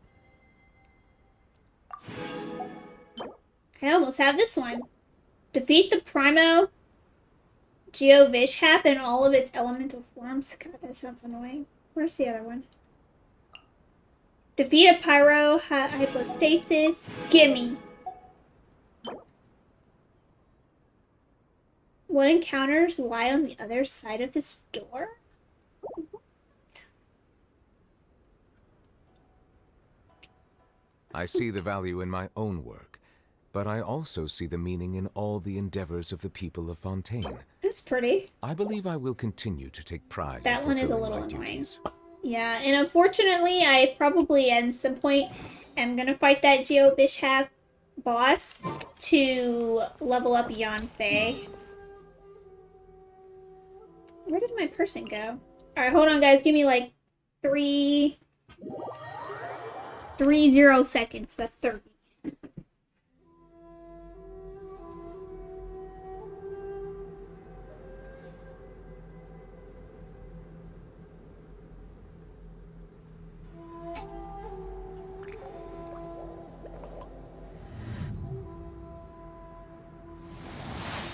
I almost have this one. Defeat the Primo Geovishap in all of its elemental forms. God, that sounds annoying. Where's the other one? Defeat a Pyro Hypostasis. Gimme. What encounters lie on the other side of this door? I see the value in my own work, but I also see the meaning in all the endeavors of the people of Fontaine. That's pretty. I believe I will continue to take pride That in one is a fulfilling little my annoying. duties. Yeah, and unfortunately, I probably at some point am gonna fight that Geobishap boss to level up Yanfei. Where did my person go? Alright, hold on guys, give me like 30 seconds. That's 30.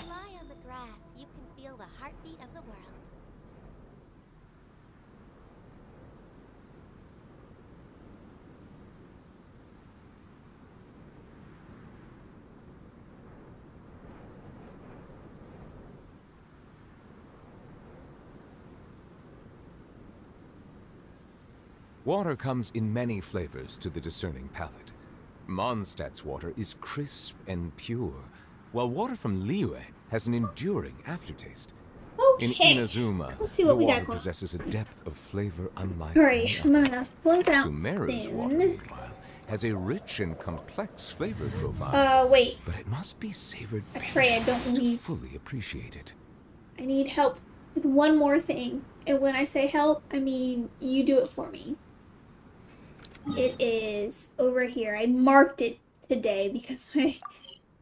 Lie on the grass. You can feel the heartbeat of the world. Water comes in many flavors to the discerning palate. Mondstadt's water is crisp and pure, while water from Liyue has an enduring aftertaste. Okay. In Inazuma, Let's see what the we got water going. possesses a depth of flavor unlike Alright, any I'm other. gonna close out Sumeru's water, soon. meanwhile, has a rich and complex flavor profile. Wait. But it must be savored Atreya, don't to leave. fully appreciate it. I need help with one more thing. And when I say help, I mean you do it for me. It is over here. I marked it today because I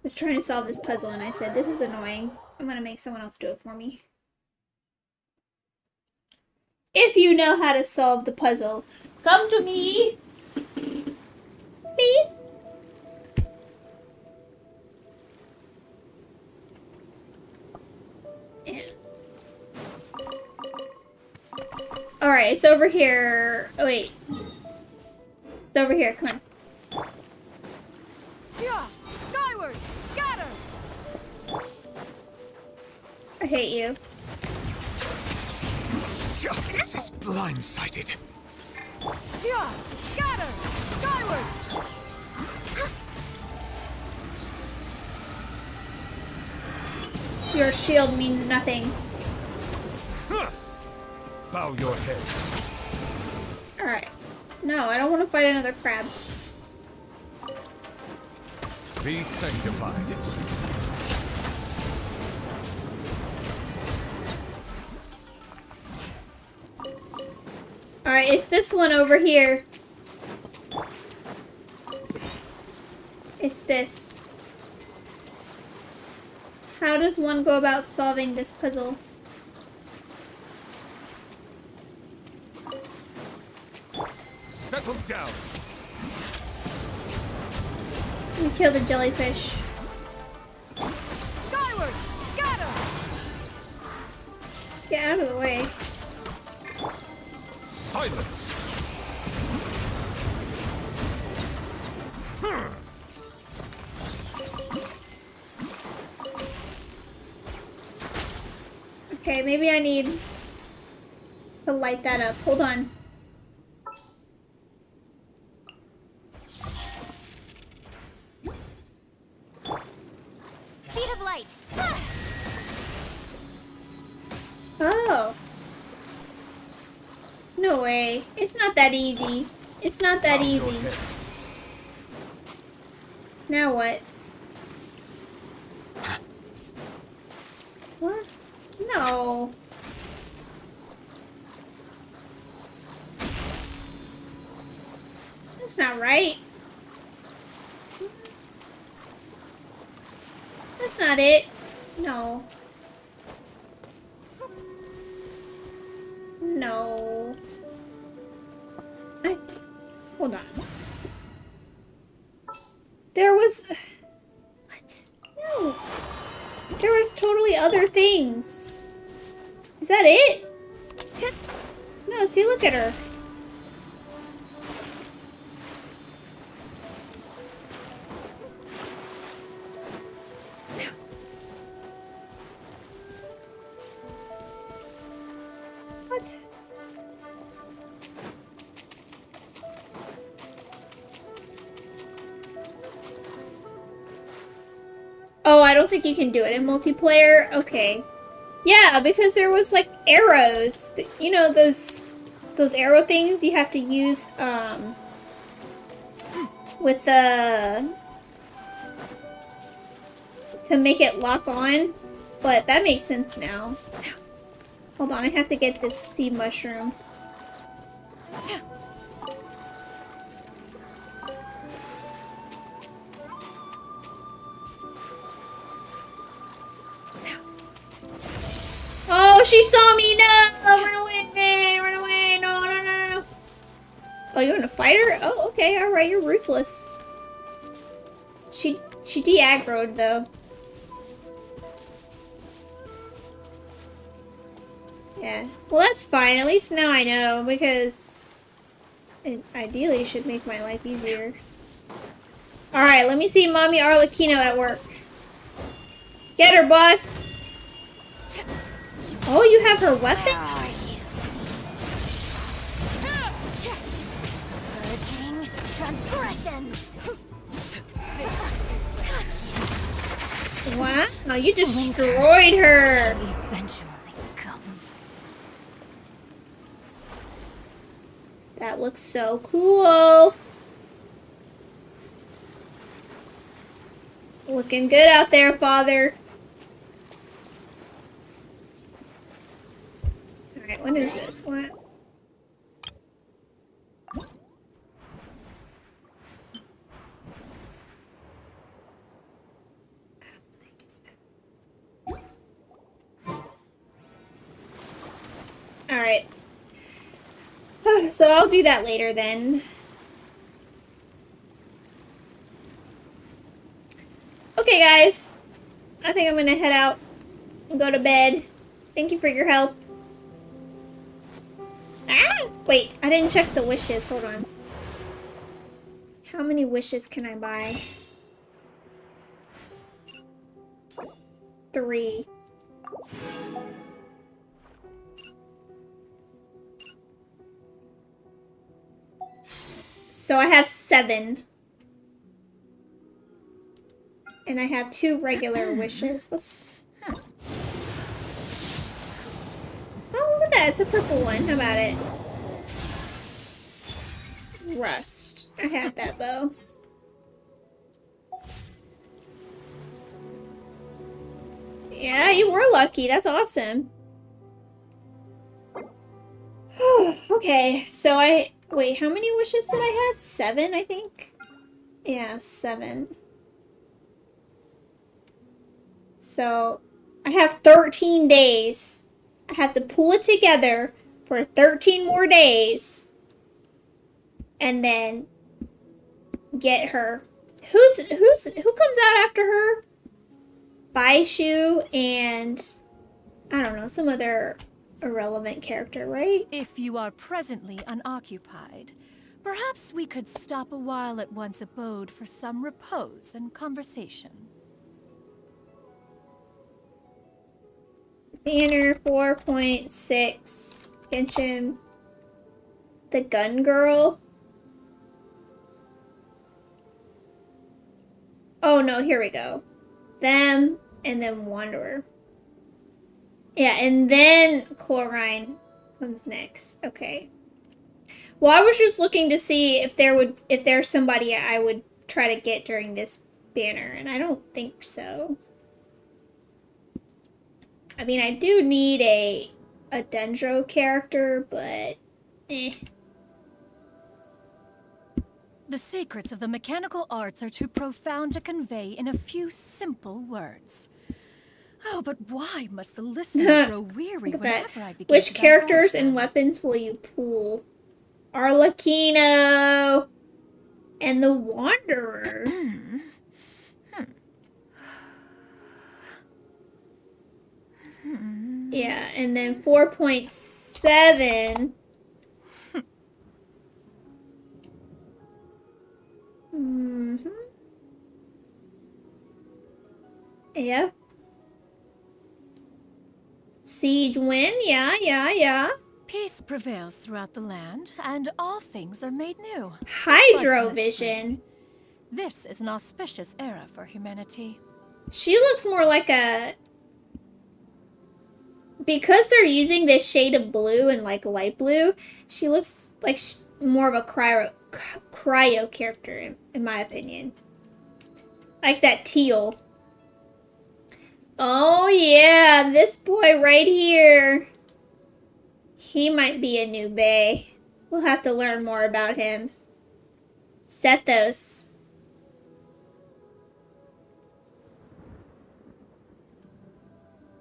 was trying to solve this puzzle and I said, this is annoying. I'm gonna make someone else do it for me. If you know how to solve the puzzle, come to me! Please? Yeah. Alright, it's over here. Oh, wait. It's over here. Come on. Yeah, skyward, scatter. I hate you. Justice is blindsided. Yeah, scatter, skyward. Your shield means nothing. Bow your head. Alright. No, I don't want to fight another crab. Be sanctified. Alright, it's this one over here. It's this. How does one go about solving this puzzle? Settle down. Let me kill the jellyfish. Skyward, scatter. Get out of the way. Silence. Okay, maybe I need to light that up. Hold on. Oh. No way. It's not that easy. It's not that easy. Now what? What? No. That's not right. That's not it. No. No. Hold on. There was... What? No. There was totally other things. Is that it? No, see, look at her. What? Oh, I don't think you can do it in multiplayer? Okay. Yeah, because there was like arrows. You know, those arrow things you have to use, with the... to make it lock on. But that makes sense now. Hold on, I have to get this sea mushroom. Oh, she saw me! No! Run away! Run away! No, no, no, no. Oh, you're gonna fight her? Oh, okay, alright, you're ruthless. She de-aggroed, though. Yeah. Well, that's fine. At least now I know, because it ideally should make my life easier. Alright, let me see Mommy Arlecchino at work. Get her, boss! Oh, you have her weapon? Purging transgressions. Wow, you destroyed her! Eventually come. That looks so cool! Looking good out there, father. Alright, what is this? What? Alright. So I'll do that later then. Okay, guys. I think I'm gonna head out and go to bed. Thank you for your help. Ah! Wait, I didn't check the wishes. Hold on. How many wishes can I buy? 3. So I have 7. And I have 2 regular wishes. Let's... Oh, look at that. It's a purple one. How about it? Rust. I have that bow. Yeah, you were lucky. That's awesome. Okay, so wait, how many wishes did I have? 7, I think? Yeah, 7. So, I have 13 days. I have to pull it together for 13 more days. And then get her. Who comes out after her? Baishu and I don't know, some other irrelevant character, right? If you are presently unoccupied, perhaps we could stop a while at one's abode for some repose and conversation. Banner 4.6. Genshin. The Gun Girl. Oh no, here we go. Them and then Wanderer. Yeah, and then chlorine comes next. Okay. Well, I was just looking to see if there's somebody I would try to get during this banner, and I don't think so. I mean, I do need a Dendro character, but eh. The secrets of the mechanical arts are too profound to convey in a few simple words. Oh, but why must the listener grow weary whenever I begin Which to characters divulge and them? weapons will you pull? Arlecchino and the Wanderer. Yeah, and then 4.7. Yeah. Siege win, yeah. Peace prevails throughout the land, and all things are made new. Hydrovision. This is an auspicious era for humanity. She looks more like a... Because they're using this shade of blue and like light blue, she looks like more of a cryo character, in my opinion. Like that teal. Oh yeah, this boy right here. He might be a new bae. We'll have to learn more about him. Sethos.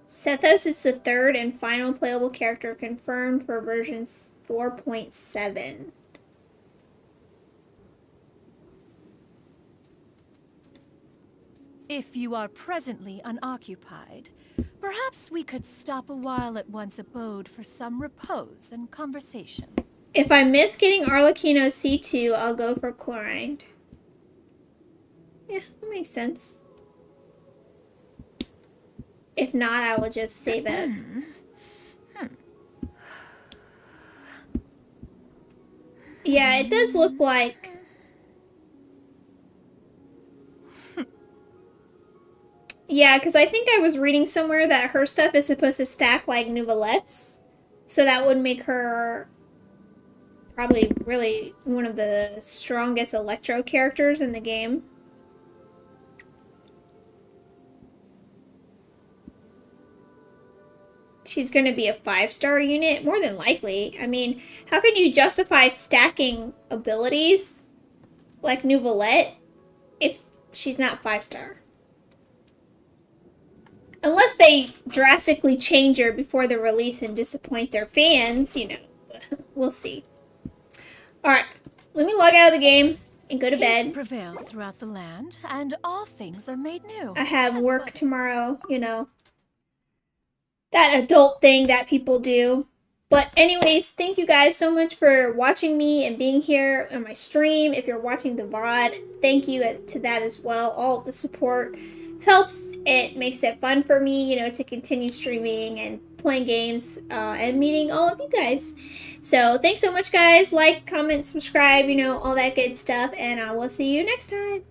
Sethos is the third and final playable character confirmed for version 4.7. If you are presently unoccupied, perhaps we could stop a while at one's abode for some repose and conversation. If I miss getting Arlecchino C2, I'll go for chlorine. Yeah, that makes sense. If not, I will just save it. Yeah, it does look like... Yeah, because I think I was reading somewhere that her stuff is supposed to stack like Nouvelettes. So that would make her probably really one of the strongest Electro characters in the game. She's going to be a 5-star unit, more than likely. I mean, how can you justify stacking abilities like Nouvelette if she's not 5-star? Unless they drastically change her before the release and disappoint their fans, you know. We'll see. Alright, let me log out of the game and go to bed. Peace prevails throughout the land, and all things are made new. I have work tomorrow, you know. That adult thing that people do. But anyways, thank you guys so much for watching me and being here on my stream. If you're watching the VOD, thank you to that as well. All of the support helps. It makes it fun for me, you know, to continue streaming and playing games and meeting all of you guys. So thanks so much, guys. Like, comment, subscribe, you know, all that good stuff. And I will see you next time.